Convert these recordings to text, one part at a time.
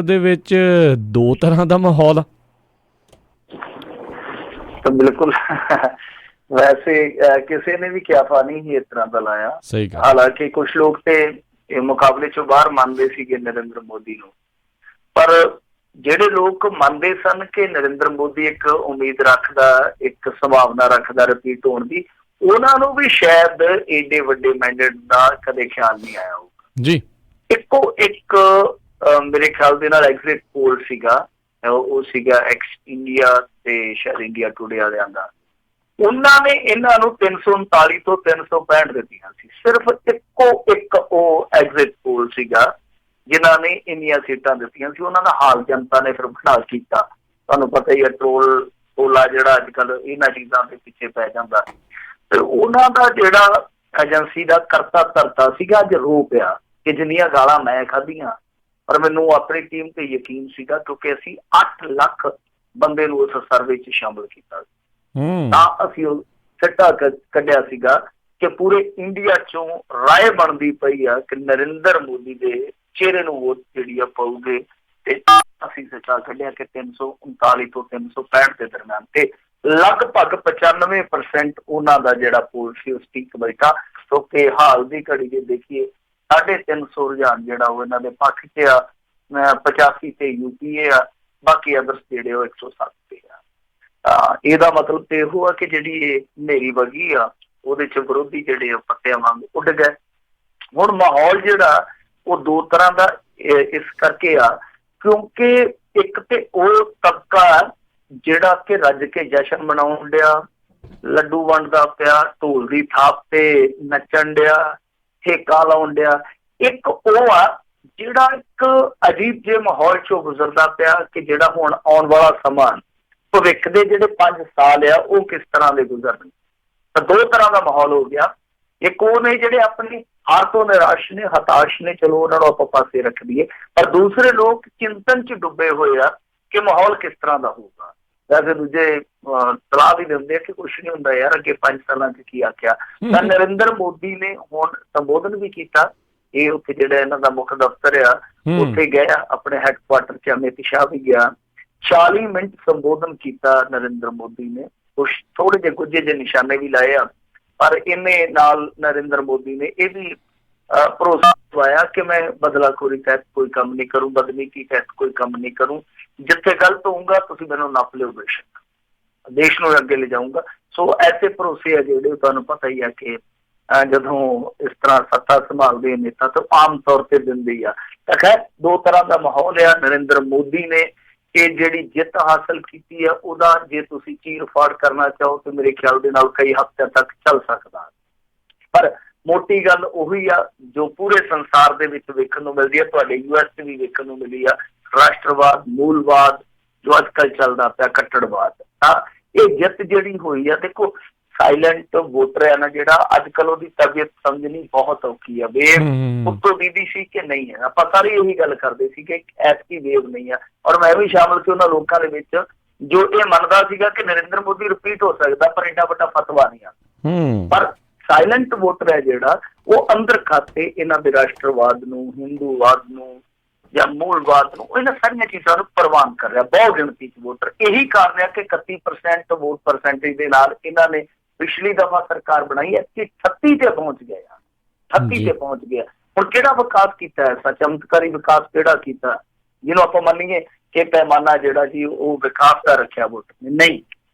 ਦੇ ਵਿੱਚ ਦੋ ਤਰ੍ਹਾਂ ਦਾ ਮਾਹੌਲ ਆ। ਤਾਂ ਬਿਲਕੁਲ ਵੈਸੇ ਕਿਸੇ ਨੇ ਵੀ ਕਿਆਫਾ ਨਹੀਂ ਸੀ ਇਸ ਤਰ੍ਹਾਂ ਦਾ ਲਾਇਆ। ਸਹੀ ਗੱਲ। ਹਾਲਾਂਕਿ ਕੁਛ ਲੋਕ ਤੇ ਮੁਕਾਬਲੇ ਚੋਂ ਬਾਹਰ ਮੰਨਦੇ ਸੀਗੇ ਨਰਿੰਦਰ ਮੋਦੀ ਨੂੰ, ਪਰ ਜਿਹੜੇ ਲੋਕ ਮੰਨਦੇ ਸਨ ਕਿ ਨਰਿੰਦਰ ਮੋਦੀ ਇੱਕ ਉਮੀਦ ਰੱਖਦਾ, ਇੱਕ ਸੰਭਾਵਨਾ ਰੱਖਦਾ ਰਿਪੀਟ ਹੋਣ ਦੀ, ਉਹਨਾਂ ਨੂੰ ਵੀ ਸ਼ਾਇਦ ਏਡੇ ਵੱਡੇ ਮੈਂਡੇਟ ਦਾ ਕਦੇ ਖਿਆਲ ਨਹੀਂ ਆਇਆ ਹੋਊਗਾ ਜੀ। ਇੱਕੋ ਇੱਕ ਮੇਰੇ ਖਿਆਲ ਦੇ ਨਾਲ ਐਗਜ਼ਿਟ ਪੋਲ ਸੀਗਾ, ਉਹ ਸੀਗਾ ਐਕਸ ਇੰਡੀਆ ਤੇ ਸ਼ਾਇਦ ਇੰਡੀਆ ਟੂਡੇ ਵਾਲਿਆਂ ਦਾ। ਉਹਨਾਂ ਨੇ ਇਹਨਾਂ ਨੂੰ 339 ਤੋਂ 365 ਦਿੱਤੀਆਂ ਸੀ। ਸਿਰਫ ਇੱਕੋ ਇੱਕ ਉਹ ਐਗਜ਼ਿਟ ਪੋਲ ਸੀਗਾ ਜਿਨ੍ਹਾਂ ਨੇ ਇੰਨੀਆਂ ਸੀਟਾਂ ਦਿੱਤੀਆਂ ਸੀ। ਉਹਨਾਂ ਦਾ ਹਾਲ ਜਨਤਾ ਨੇ ਫਿਰ ਬਣਾ ਕੀਤਾ। ਤੁਹਾਨੂੰ ਪਤਾ ਹੀ ਹੈ, ਟੋਲਾ ਜਿਹੜਾ ਅੱਜ ਕੱਲ੍ਹ ਇਹਨਾਂ ਚੀਜ਼ਾਂ ਦੇ ਪਿੱਛੇ ਪੈ ਜਾਂਦਾ, ਤੇ ਉਹਨਾਂ ਦਾ ਜਿਹੜਾ ਏਜੰਸੀ ਦਾ ਕਰਤਾ ਧਰਤਾ ਸੀਗਾ ਅੱਜ ਰੋ ਪਿਆ ਕਿ ਜਿੰਨੀਆਂ ਗਾਲਾਂ ਮੈਂ ਖਾਧੀਆਂ, ਪਰ ਮੈਨੂੰ ਆਪਣੀ ਟੀਮ ਤੇ ਯਕੀਨ ਸੀਗਾ ਕਿਉਂਕਿ ਅਸੀਂ 8 ਲੱਖ ਬੰਦੇ ਨੂੰ ਉਸ ਸਰਵੇ 'ਚ ਸ਼ਾਮਲ ਕੀਤਾ ਤਾਂ ਅਸੀਂ ਉਹ ਸਿੱਟਾ ਕੱਢਿਆ ਸੀਗਾ ਕਿ ਪੂਰੇ ਇੰਡੀਆ 'ਚੋਂ ਰਾਏ ਬਣਦੀ ਪਈ ਆ ਕਿ ਨਰਿੰਦਰ ਮੋਦੀ ਦੇ ਚਿਹਰੇ ਨੂੰ ਵੋਟ ਜਿਹੜੀ ਆ ਪਾਊਗੇ, ਤੇ ਅਸੀਂ ਸਿੱਟਾ ਕੱਢਿਆ ਕਿ 339 ਤੋਂ 365 ਦੇ ਦਰਮਿਆਨ, ਤੇ ਲਗਭਗ 95% ਉਹਨਾਂ ਦਾ ਜਿਹੜਾ ਪੋਲ ਸੀ ਉਹ ਸਟੀਕ ਬੈਠਾ। ਕਿਉਂਕਿ ਹਾਲ ਦੀ ਘੜੀ ਜੇ ਦੇਖੀਏ 350 ਰੁਝਾਨ ਜਿਹੜਾ ਉਹ ਇਹਨਾਂ ਦੇ ਪੱਖ 'ਚ ਆ, 85 ਤੇ UPA ਆ, ਬਾਕੀ ਅਦਰਸ ਜਿਹੜੇ ਉਹ 107 ਤੇ ਆ। ਇਹਦਾ ਮਤਲਬ ਤੇ ਇਹੋ ਆ ਕਿ ਜਿਹੜੀ ਇਹ ਹਨੇਰੀ ਵਗੀ ਆ ਉਹਦੇ 'ਚ ਵਿਰੋਧੀ ਜਿਹੜੇ ਪੱਤਿਆਂ ਵਾਂਗ ਉੱਡ ਗਏ। ਹੁਣ ਮਾਹੌਲ ਜਿਹੜਾ ਉਹ ਦੋ ਤਰ੍ਹਾਂ ਦਾ ਇਸ ਕਰਕੇ ਆ ਕਿਉਂਕਿ ਇੱਕ ਤੇ ਉਹ ਤਬਕਾ ਜਿਹੜਾ ਕਿ ਰੱਜ ਕੇ ਜਸ਼ਨ ਮਨਾਉਣ ਡਿਆ, ਲੱਡੂ ਵੰਡਦਾ ਪਿਆ, ਢੋਲ ਦੀ ਥਾਪ ਤੇ ਨੱਚਣ ਡਿਆ, ਠੇਕਾ ਲਾਉਣ ਡਿਆ। ਇੱਕ ਉਹ ਆ ਜਿਹੜਾ ਇੱਕ ਅਜੀਬ ਜਿਹੇ ਮਾਹੌਲ ਚੋਂ ਗੁਜ਼ਰਦਾ ਪਿਆ ਕਿ ਜਿਹੜਾ ਹੁਣ ਆਉਣ ਵਾਲਾ ਸਮਾਂ, ਭਵਿੱਖ ਦੇ ਜਿਹੜੇ 5 ਸਾਲ ਆ ਉਹ ਕਿਸ ਤਰ੍ਹਾਂ ਦੇ ਗੁਜ਼ਰਨ। ਤਾਂ ਦੋ ਤਰ੍ਹਾਂ ਦਾ ਮਾਹੌਲ ਹੋ ਗਿਆ। ਇੱਕ ਉਹ ਨੇ ਜਿਹੜੇ ਆਪਣੀ ਹਾਰ ਤੋਂ ਨਿਰਾਸ਼ ਨੇ, ਹਤਾਸ਼ ਨੇ, ਚਲੋ ਉਹਨਾਂ ਨੂੰ ਆਪਾਂ ਪਾਸੇ ਰੱਖ ਦਈਏ, ਪਰ ਦੂਸਰੇ ਲੋਕ ਚਿੰਤਨ 'ਚ ਡੁੱਬੇ ਹੋਏ ਆ ਕਿ ਮਾਹੌਲ ਕਿਸ ਤਰ੍ਹਾਂ ਦਾ ਹੋਊਗਾ। ਵੈਸੇ ਦੂਜੇ ਸਲਾਹ ਵੀ ਦਿੰਦੇ ਆ ਕਿ ਕੁਛ ਨਹੀਂ ਹੁੰਦਾ ਯਾਰ, ਅੱਗੇ 5 ਸਾਲਾਂ 'ਚ ਕੀ ਆਖਿਆ। ਤਾਂ ਨਰਿੰਦਰ ਮੋਦੀ ਨੇ ਹੁਣ ਸੰਬੋਧਨ ਵੀ ਕੀਤਾ। ਇਹ ਉੱਥੇ ਜਿਹੜਾ ਇਹਨਾਂ ਦਾ ਮੁੱਖ ਦਫ਼ਤਰ ਆ ਉੱਥੇ ਗਏ ਆ, ਆਪਣੇ ਹੈਡਕੁਆਟਰ 'ਚ ਅਮਿਤ ਸ਼ਾਹ ਵੀ ਗਿਆ। 40 ਮਿੰਟ ਸੰਬੋਧਨ ਕੀਤਾ ਨਰਿੰਦਰ ਮੋਦੀ ਨੇ। ਕੁਛ ਥੋੜੇ ਜਿਹੇ ਗੁੱਝੇ ਜਿਹੇ ਨਿਸ਼ਾਨੇ ਵੀ ਲਾਏ ਆ, ਪਰ ਇਹਨੇ ਨਾਲ ਨਰਿੰਦਰ ਮੋਦੀ ਨੇ ਇਹ ਵੀ ਭਰੋਸਾ ਦਵਾਇਆ ਕਿ ਮੈਂ ਬਦਲਾਖੋਰੀ ਤਹਿਤ ਕੋਈ ਕੰਮ ਨਹੀਂ ਕਰੂੰ, ਬਦਨੀਤੀ ਤਹਿਤ ਕੋਈ ਕੰਮ ਨਹੀਂ ਕਰੂੰ, ਜਿੱਥੇ ਗਲਤ ਹੋਊਗਾ ਤੁਸੀਂ ਮੈਨੂੰ ਨੱਪ ਲਿਓ, ਬੇਸ਼ੱਕ ਦੇਸ਼ ਨੂੰ ਅੱਗੇ ਲਿਜਾਊਂਗਾ। ਸੋ ਐਸੇ ਭਰੋਸੇ ਆ ਜਿਹੜੇ ਤੁਹਾਨੂੰ ਪਤਾ ਹੀ ਆ ਕਿ ਜਦੋਂ ਇਸ ਤਰ੍ਹਾਂ ਸੱਤਾ ਸੰਭਾਲਦੇ ਨੇਤਾ ਤਾਂ ਆਮ ਤੌਰ ਤੇ ਦਿੰਦੀ ਆ। ਤਾਂ ਖੈਰ ਦੋ ਤਰ੍ਹਾਂ ਦਾ ਮਾਹੌਲ ਆ। ਨਰਿੰਦਰ ਮੋਦੀ ਨੇ ਇਹ ਜਿਹੜੀ ਜਿੱਤ ਹਾਸਲ ਕੀਤੀ ਆ ਉਹਦਾ ਜੇ ਤੁਸੀਂ ਚੀਰ ਫਾੜ ਕਰਨਾ ਚਾਹੋ ਤੇ ਮੇਰੇ ਖਿਆਲ ਦੇ ਨਾਲ ਕਈ ਹਫ਼ਤਿਆਂ ਤੱਕ ਚੱਲ ਸਕਦਾ, ਪਰ ਮੋਟੀ ਗੱਲ ਉਹੀ ਆ ਜੋ ਪੂਰੇ ਸੰਸਾਰ ਦੇ ਵਿੱਚ ਵੇਖਣ ਨੂੰ ਮਿਲਦੀ ਹੈ, ਤੁਹਾਡੇ US 'ਚ ਵੀ ਵੇਖਣ ਨੂੰ ਮਿਲੀ ਆ, ਰਾਸ਼ਟਰਵਾਦ, ਮੂਲਵਾਦ ਜੋ ਅੱਜ ਕੱਲ੍ਹ ਚੱਲਦਾ ਪਿਆ, ਕੱਟੜਵਾਦ। ਤਾਂ ਇਹ ਜਿੱਤ ਜਿਹੜੀ ਹੋਈ ਆ, ਦੇਖੋ ਸਾਇਲੈਂਟ ਵੋਟਰ ਹੈ ਨਾ ਜਿਹੜਾ, ਅੱਜ ਕੱਲ੍ਹ ਉਹਦੀ ਤਬੀਅਤ ਸਮਝਣੀ ਬਹੁਤ ਔਖੀ ਆ। ਵੇਵ ਉੱਤੋਂ ਦੀਦੀ ਸੀ ਕਿ ਨਹੀਂ ਹੈ, ਆਪਾਂ ਸਾਰੇ ਇਹੀ ਗੱਲ ਕਰਦੇ ਸੀ ਕਿ ਐਤਕੀ ਵੇਵ ਨਹੀਂ ਆ, ਔਰ ਮੈਂ ਵੀ ਸ਼ਾਮਲ ਸੀ ਉਹਨਾਂ ਲੋਕਾਂ ਦੇ ਵਿੱਚ ਜੋ ਇਹ ਮੰਨਦਾ ਸੀਗਾ ਕਿ ਨਰਿੰਦਰ ਮੋਦੀ ਰਿਪੀਟ ਹੋ ਸਕਦਾ, ਪਰ ਇੰਨਾ ਵੱਡਾ ਫਤਵਾ ਨਹੀਂ ਆ। ਪਰ ਸਾਇਲੈਂਟ ਵੋਟਰ ਹੈ ਜਿਹੜਾ ਉਹ ਅੰਦਰ ਖਾਤੇ ਇਹਨਾਂ ਦੇ ਰਾਸ਼ਟਰਵਾਦ ਨੂੰ, ਹਿੰਦੂਵਾਦ ਨੂੰ ਜਾਂ ਮੂਲਵਾਦ ਨੂੰ, ਇਹਨਾਂ ਸਾਰੀਆਂ ਚੀਜ਼ਾਂ ਨੂੰ ਪ੍ਰਵਾਨ ਕਰ ਰਿਹਾ ਬਹੁਤ ਗਿਣਤੀ 'ਚ ਵੋਟਰ। ਇਹੀ ਕਾਰਨ ਹੈ ਕਿ 31% ਵੋਟ ਪਰਸੈਂਟੇਜ ਦੇ ਨਾਲ ਇਹਨਾਂ ਨੇ ਪਿਛਲੀ ਦਫਾ ਸਰਕਾਰ ਬਣਾਈ ਹੈ ਕਿ 38 ਤੇ ਪਹੁੰਚ ਗਏ ਆ, 38 ਤੇ ਪਹੁੰਚ ਗਿਆ। ਹੁਣ ਕਿਹੜਾ ਵਿਕਾਸ ਕੀਤਾ ਐਸਾ ਚਮਤਕਾਰੀ ਵਿਕਾਸ ਕਿਹੜਾ ਕੀਤਾ ਜਿਹਨੂੰ ਆਪਾਂ ਮੰਨੀਏ ਕਿ ਪੈਮਾਨਾ ਜਿਹੜਾ ਜੀ ਉਹ ਵਿਕਾਸ ਦਾ ਰੱਖਿਆ ਵੋਟ ਨੇ? ਨਹੀਂ,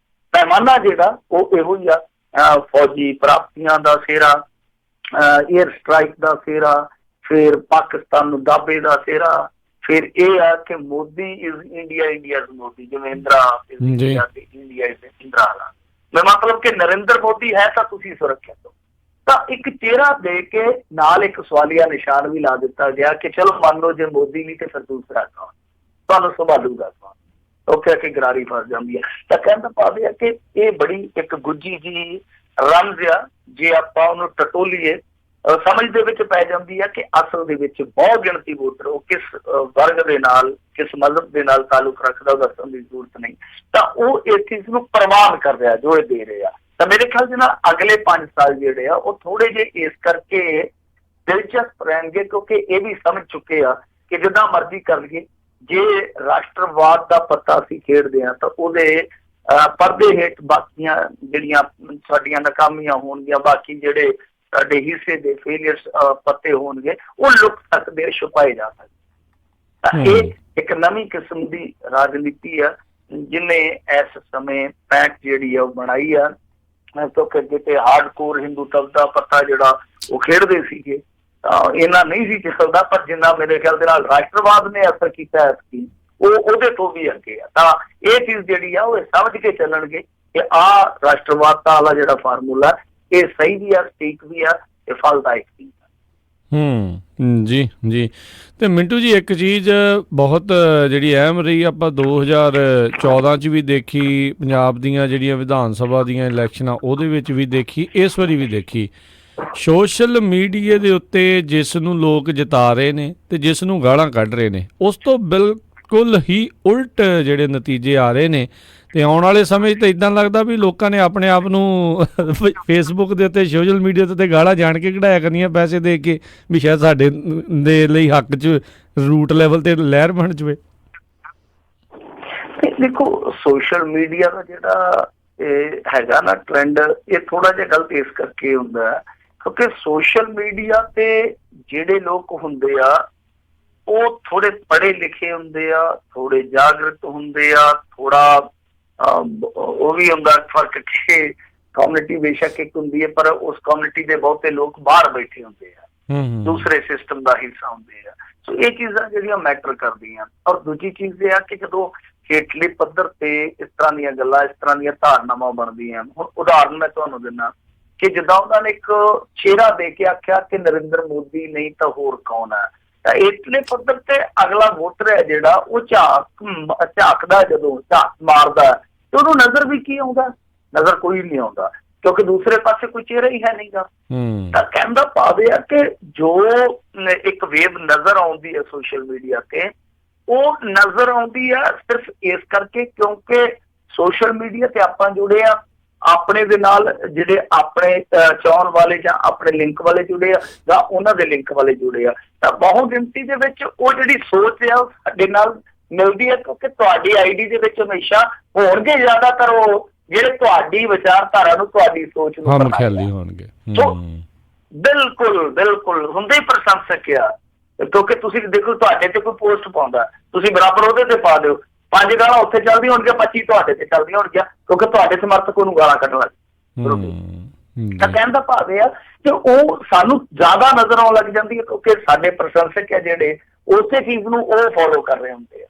ਪੈਮਾਨਾ ਜਿਹੜਾ ਉਹ ਇਹੋ ਹੀ ਆ, ਫੌਜੀ ਪ੍ਰਾਪਤੀਆਂ ਦਾ ਸਿਹਰਾ, ਏਅਰ ਸਟਰਾਈਕ ਦਾ ਸਿਹਰਾ, ਫਿਰ ਪਾਕਿਸਤਾਨ ਨੂੰ ਦਾਬੇ ਦਾ ਸਿਹਰਾ, ਫਿਰ ਇਹ ਆ ਕਿ Modi is India, India is Modi, ਜਿਵੇਂ ਇੰਦਰਾ ਇੰਡੀਆ ਤੇ ਇੰਡੀਆ ਇਜ਼ ਇੰਦਰਾ ਵਾਲਾ। ਮੈਂ ਮਤਲਬ ਕਿ ਨਰਿੰਦਰ ਮੋਦੀ ਹੈ ਤਾਂ ਤੁਸੀਂ ਸੁਰੱਖਿਅਤ ਹੋ। ਤਾਂ ਇੱਕ ਚਿਹਰਾ ਦੇ ਕੇ ਨਾਲ ਇੱਕ ਸਵਾਲੀਆ ਨਿਸ਼ਾਨ ਵੀ ਲਾ ਦਿੱਤਾ ਗਿਆ ਕਿ ਚਲੋ ਮੰਨ ਲਓ ਜੇ ਮੋਦੀ ਨਹੀਂ ਤੇ ਫਿਰ ਦੂਸਰਾ ਕੌਣ ਤੁਹਾਨੂੰ ਸੰਭਾਲੂਗਾ, ਕੌਣ? ਉੱਥੇ ਕਿ ਗਰਾਰੀ ਫਸ ਜਾਂਦੀ ਹੈ। ਤਾਂ ਕਹਿਣ ਦਾ ਭਾਵ ਇਹ ਹੈ ਕਿ ਇਹ ਬੜੀ ਇੱਕ ਗੁੱਝੀ ਜੀ ਰਮਜ਼ ਆ, ਜੇ ਆਪਾਂ ਉਹਨੂੰ ਟਟੋਲੀਏ ਸਮਝ ਦੇ ਵਿੱਚ ਪੈ ਜਾਂਦੀ ਹੈ ਕਿ ਅਸਲ ਦੇ ਵਿੱਚ ਬਹੁਤ ਗਿਣਤੀ ਵੋਟਰ ਉਹ ਕਿਸ ਵਰਗ ਦੇ ਨਾਲ, ਕਿਸ ਮਜ਼ਹਬ ਦੇ ਨਾਲ ਤਾਲੁਕ ਰੱਖਦਾ ਉਹ ਦੱਸਣ ਦੀ ਜ਼ਰੂਰਤ ਨਹੀਂ। ਤਾਂ ਉਹ ਇਸ ਚੀਜ਼ ਨੂੰ ਪ੍ਰਵਾਨ ਕਰ ਰਿਹਾ ਜੋ ਇਹ ਦੇ ਰਹੇ ਆ। ਤਾਂ ਮੇਰੇ ਖਿਆਲ ਦੇ ਨਾਲ ਅਗਲੇ 5 ਸਾਲ ਜਿਹੜੇ ਆ ਉਹ ਥੋੜੇ ਜਿਹੇ ਇਸ ਕਰਕੇ ਦਿਲਚਸਪ ਰਹਿਣਗੇ ਕਿਉਂਕਿ ਇਹ ਵੀ ਸਮਝ ਚੁੱਕੇ ਆ ਕਿ ਜਿੱਦਾਂ ਮਰਜ਼ੀ ਕਰ ਲਈਏ, ਜੇ ਰਾਸ਼ਟਰਵਾਦ ਦਾ ਪੱਤਾ ਅਸੀਂ ਖੇਡਦੇ ਹਾਂ ਤਾਂ ਉਹਦੇ ਪਰਦੇ ਹੇਠ ਬਾਕੀਆਂ ਜਿਹੜੀਆਂ ਸਾਡੀਆਂ ਨਾਕਾਮੀਆਂ ਹੋਣਗੀਆਂ, ਬਾਕੀ ਜਿਹੜੇ ਸਾਡੇ ਹਿੱਸੇ ਦੇ ਫੇਲੀਅਰਸ ਪੱਤੇ ਹੋਣਗੇ, ਉਹ ਲੁਕ ਸਕਦੇ, ਛੁਪਾਏ ਜਾ ਸਕਦੇ। ਤਾਂ ਇਹ ਇੱਕ ਨਵੀਂ ਕਿਸਮ ਦੀ ਰਾਜਨੀਤੀ ਆ ਜਿਹਨੇ ਇਸ ਸਮੇਂ ਪੈਂਟ ਜਿਹੜੀ ਆ ਉਹ ਬਣਾਈ ਆ। ਕਿਉਂਕਿ ਜਿੱਥੇ ਹਾਰਡਕੋਰ ਹਿੰਦੂ ਦਾ ਪੱਤਾ ਜਿਹੜਾ ਉਹ ਖੇਡਦੇ ਸੀਗੇ ਤਾਂ ਇਹਨਾਂ ਨਹੀਂ ਸੀ ਚੱਲਦਾ, ਪਰ ਜਿੰਨਾ ਮੇਰੇ ਖਿਆਲ ਦੇ ਨਾਲ ਰਾਸ਼ਟਰਵਾਦ ਨੇ ਅਸਰ ਕੀਤਾ ਐਤਕੀ, ਉਹ ਉਹਦੇ ਤੋਂ ਵੀ ਅੱਗੇ ਆ। ਤਾਂ ਇਹ ਚੀਜ਼ ਜਿਹੜੀ ਆ ਉਹ ਸਮਝ ਕੇ ਚੱਲਣਗੇ ਕਿ ਆਹ ਰਾਸ਼ਟਰਵਾਦ ਦਾ ਵਾਲਾ ਜਿਹੜਾ ਫਾਰਮੂਲਾ ਇਹ ਸਹੀ ਵੀ ਆ, ਠੀਕ ਵੀ ਆ, ਇਹ ਫਲਦਾਇਕ ਵੀ ਆ। ਜੀ ਜੀ। ਤੇ ਮਿੰਟੂ ਜੀ, ਇੱਕ ਚੀਜ਼ ਬਹੁਤ ਜਿਹੜੀ ਅਹਿਮ ਰਹੀ, ਆਪਾਂ 2014 'ਚ ਵੀ ਦੇਖੀ, ਪੰਜਾਬ ਦੀਆਂ ਜਿਹੜੀਆਂ ਵਿਧਾਨ ਸਭਾ ਦੀਆਂ ਇਲੈਕਸ਼ਨਾਂ ਉਹਦੇ ਵਿੱਚ ਵੀ ਦੇਖੀ, ਇਸ ਵਾਰੀ ਵੀ ਦੇਖੀ, ਸੋਸ਼ਲ ਮੀਡੀਆ ਦੇ ਉੱਤੇ ਜਿਸ ਨੂੰ ਲੋਕ ਜਿਤਾ ਰਹੇ ਨੇ ਤੇ ਜਿਸ ਨੂੰ ਗਾਲਾਂ ਕੱਢ ਰਹੇ ਨੇ, ਉਸ ਤੋਂ ਬਿਲਕੁਲ ਹੀ ਉਲਟ ਜਿਹੜੇ ਨਤੀਜੇ ਆ ਰਹੇ ਨੇ। ਤੇ ਆਉਣ ਵਾਲੇ ਸਮੇਂ 'ਚ ਤਾਂ ਇੱਦਾਂ ਲੱਗਦਾ ਵੀ ਲੋਕਾਂ ਨੇ ਆਪਣੇ ਆਪ ਨੂੰ ਫੇਸਬੁੱਕ ਦੇ ਉੱਤੇ, ਸੋਸ਼ਲ ਮੀਡੀਆ ਦੇ ਉੱਤੇ ਗਾਲਾਂ ਜਾਣ ਕੇ ਕਢਾਇਆ ਕਰਨੀਆਂ ਪੈਸੇ ਦੇ ਕੇ, ਵੀ ਸ਼ਾਇਦ ਸਾਡੇ ਦੇ ਲਈ ਹੱਕ 'ਚ ਰੂਟ ਲੈਵਲ ਤੇ ਲਹਿਰ ਬਣ ਜਾਵੇ। ਦੇਖੋ, ਸੋਸ਼ਲ ਮੀਡੀਆ ਦਾ ਜਿਹੜਾ ਇਹ ਹੈਗਾ ਨਾ ਟ੍ਰੈਂਡ, ਇਹ ਥੋੜਾ ਜਿਹਾ ਗਲਤ ਇਸ ਕਰਕੇ ਹੁੰਦਾ ਕਿਉਂਕਿ ਸੋਸ਼ਲ ਮੀਡੀਆ ਤੇ ਜਿਹੜੇ ਲੋਕ ਹੁੰਦੇ ਆ ਉਹ ਥੋੜੇ ਪੜ੍ਹੇ ਲਿਖੇ ਹੁੰਦੇ ਆ, ਥੋੜੇ ਜਾਗਰੂਕ ਹੁੰਦੇ ਆ, ਥੋੜਾ ਉਹ ਵੀ ਹੁੰਦਾ ਫਰਕ ਕਿ ਕਮਿਊਨਿਟੀ ਬੇਸ਼ੱਕ ਇੱਕ ਹੁੰਦੀ ਹੈ, ਪਰ ਉਸ ਕਮਿਊਨਿਟੀ ਦੇ ਬਹੁਤੇ ਲੋਕ ਬਾਹਰ ਬੈਠੇ ਹੁੰਦੇ ਆ, ਦੂਸਰੇ ਸਿਸਟਮ ਦਾ ਹਿੱਸਾ ਹੁੰਦੇ ਆ। ਸੋ ਇਹ ਚੀਜ਼ਾਂ ਜਿਹੜੀਆਂ ਮੈਟਰ ਕਰਦੀਆਂ। ਔਰ ਦੂਜੀ ਚੀਜ਼ ਇਹ ਆ ਕਿ ਜਦੋਂ ਹੇਠਲੇ ਪੱਧਰ ਤੇ ਇਸ ਤਰ੍ਹਾਂ ਦੀਆਂ ਗੱਲਾਂ, ਇਸ ਤਰ੍ਹਾਂ ਦੀਆਂ ਧਾਰਨਾਵਾਂ ਬਣਦੀਆਂ, ਹੁਣ ਉਦਾਹਰਨ ਮੈਂ ਤੁਹਾਨੂੰ ਦਿੰਦਾ ਕਿ ਜਿੱਦਾਂ ਉਹਨਾਂ ਨੇ ਇੱਕ ਚਿਹਰਾ ਦੇ ਕੇ ਆਖਿਆ ਕਿ ਨਰਿੰਦਰ ਮੋਦੀ ਨਹੀਂ ਤਾਂ ਹੋਰ ਕੌਣ ਹੈ, ਤਾਂ ਇਸਲੇ ਪੱਧਰ ਤੇ ਅਗਲਾ ਵੋਟਰ ਹੈ ਜਿਹੜਾ ਉਹ ਝਾਕਦਾ, ਜਦੋਂ ਝਾਕ ਮਾਰਦਾ ਤੇ ਉਹਨੂੰ ਨਜ਼ਰ ਵੀ ਕੀ ਆਉਂਦਾ? ਨਜ਼ਰ ਕੋਈ ਨਹੀਂ ਆਉਂਦਾ, ਕਿਉਂਕਿ ਦੂਸਰੇ ਪਾਸੇ ਕੋਈ ਚਿਹਰਾ ਹੀ ਹੈ ਨਹੀਂਗਾ। ਤਾਂ ਕਹਿੰਦਾ ਭਾਵ ਇਹ ਆ ਕਿ ਜੋ ਇੱਕ ਵੇਵ ਨਜ਼ਰ ਆਉਂਦੀ ਹੈ ਸੋਸ਼ਲ ਮੀਡੀਆ ਤੇ, ਉਹ ਨਜ਼ਰ ਆਉਂਦੀ ਆ ਸਿਰਫ ਇਸ ਕਰਕੇ ਕਿਉਂਕਿ ਸੋਸ਼ਲ ਮੀਡੀਆ ਤੇ ਆਪਾਂ ਜੁੜੇ ਆ, ਆਪਣੇ ਦੇ ਨਾਲ ਜਿਹੜੇ ਆਪਣੇ ਚਾਹਣ ਵਾਲੇ ਜਾਂ ਆਪਣੇ ਲਿੰਕ ਵਾਲੇ ਜੁੜੇ ਆ ਜਾਂ ਉਹਨਾਂ ਦੇ ਲਿੰਕ ਵਾਲੇ ਜੁੜੇ ਆ, ਤਾਂ ਬਹੁ ਗਿਣਤੀ ਦੇ ਵਿੱਚ ਉਹ ਜਿਹੜੀ ਸੋਚ ਆ ਉਹ ਸਾਡੇ ਨਾਲ ਮਿਲਦੀ ਹੈ। ਕਿਉਂਕਿ ਤੁਹਾਡੀ ਆਈਡੀ ਦੇ ਵਿੱਚ ਹਮੇਸ਼ਾ ਹੋਣਗੇ ਜ਼ਿਆਦਾਤਰ ਉਹ ਜਿਹੜੇ ਤੁਹਾਡੀ ਵਿਚਾਰਧਾਰਾ ਨੂੰ, ਤੁਹਾਡੀ ਸੋਚ ਨੂੰ ਹੋਣਗੇ। ਬਿਲਕੁਲ ਬਿਲਕੁਲ ਹੁੰਦੇ ਹੀ ਪ੍ਰਸ਼ੰਸਕ ਆ, ਕਿਉਂਕਿ ਤੁਸੀਂ ਦੇਖੋ ਤੁਹਾਡੇ ਤੇ ਕੋਈ ਪੋਸਟ ਪਾਉਂਦਾ, ਤੁਸੀਂ ਬਰਾਬਰ ਉਹਦੇ ਤੇ ਪਾ ਦਿਓ, 5 ਗਾਲਾਂ ਉੱਥੇ ਚੱਲਦੀਆਂ ਹੋਣਗੀਆਂ, 25 ਤੁਹਾਡੇ ਤੇ ਚੱਲਦੀਆਂ ਹੋਣਗੀਆਂ, ਕਿਉਂਕਿ ਤੁਹਾਡੇ ਸਮਰਥਕ ਉਹਨੂੰ ਗਾਲਾਂ ਕੱਢਣ ਲੱਗ। ਤਾਂ ਕਹਿਣ ਦਾ ਭਾਵ ਇਹ ਆ ਕਿ ਉਹ ਸਾਨੂੰ ਜ਼ਿਆਦਾ ਨਜ਼ਰ ਆਉਣ ਲੱਗ ਜਾਂਦੀ ਹੈ ਕਿਉਂਕਿ ਸਾਡੇ ਪ੍ਰਸ਼ੰਸਕ ਆ ਜਿਹੜੇ ਉਸੇ ਚੀਜ਼ ਨੂੰ ਉਹ ਫੋਲੋ ਕਰ ਰਹੇ ਹੁੰਦੇ ਆ।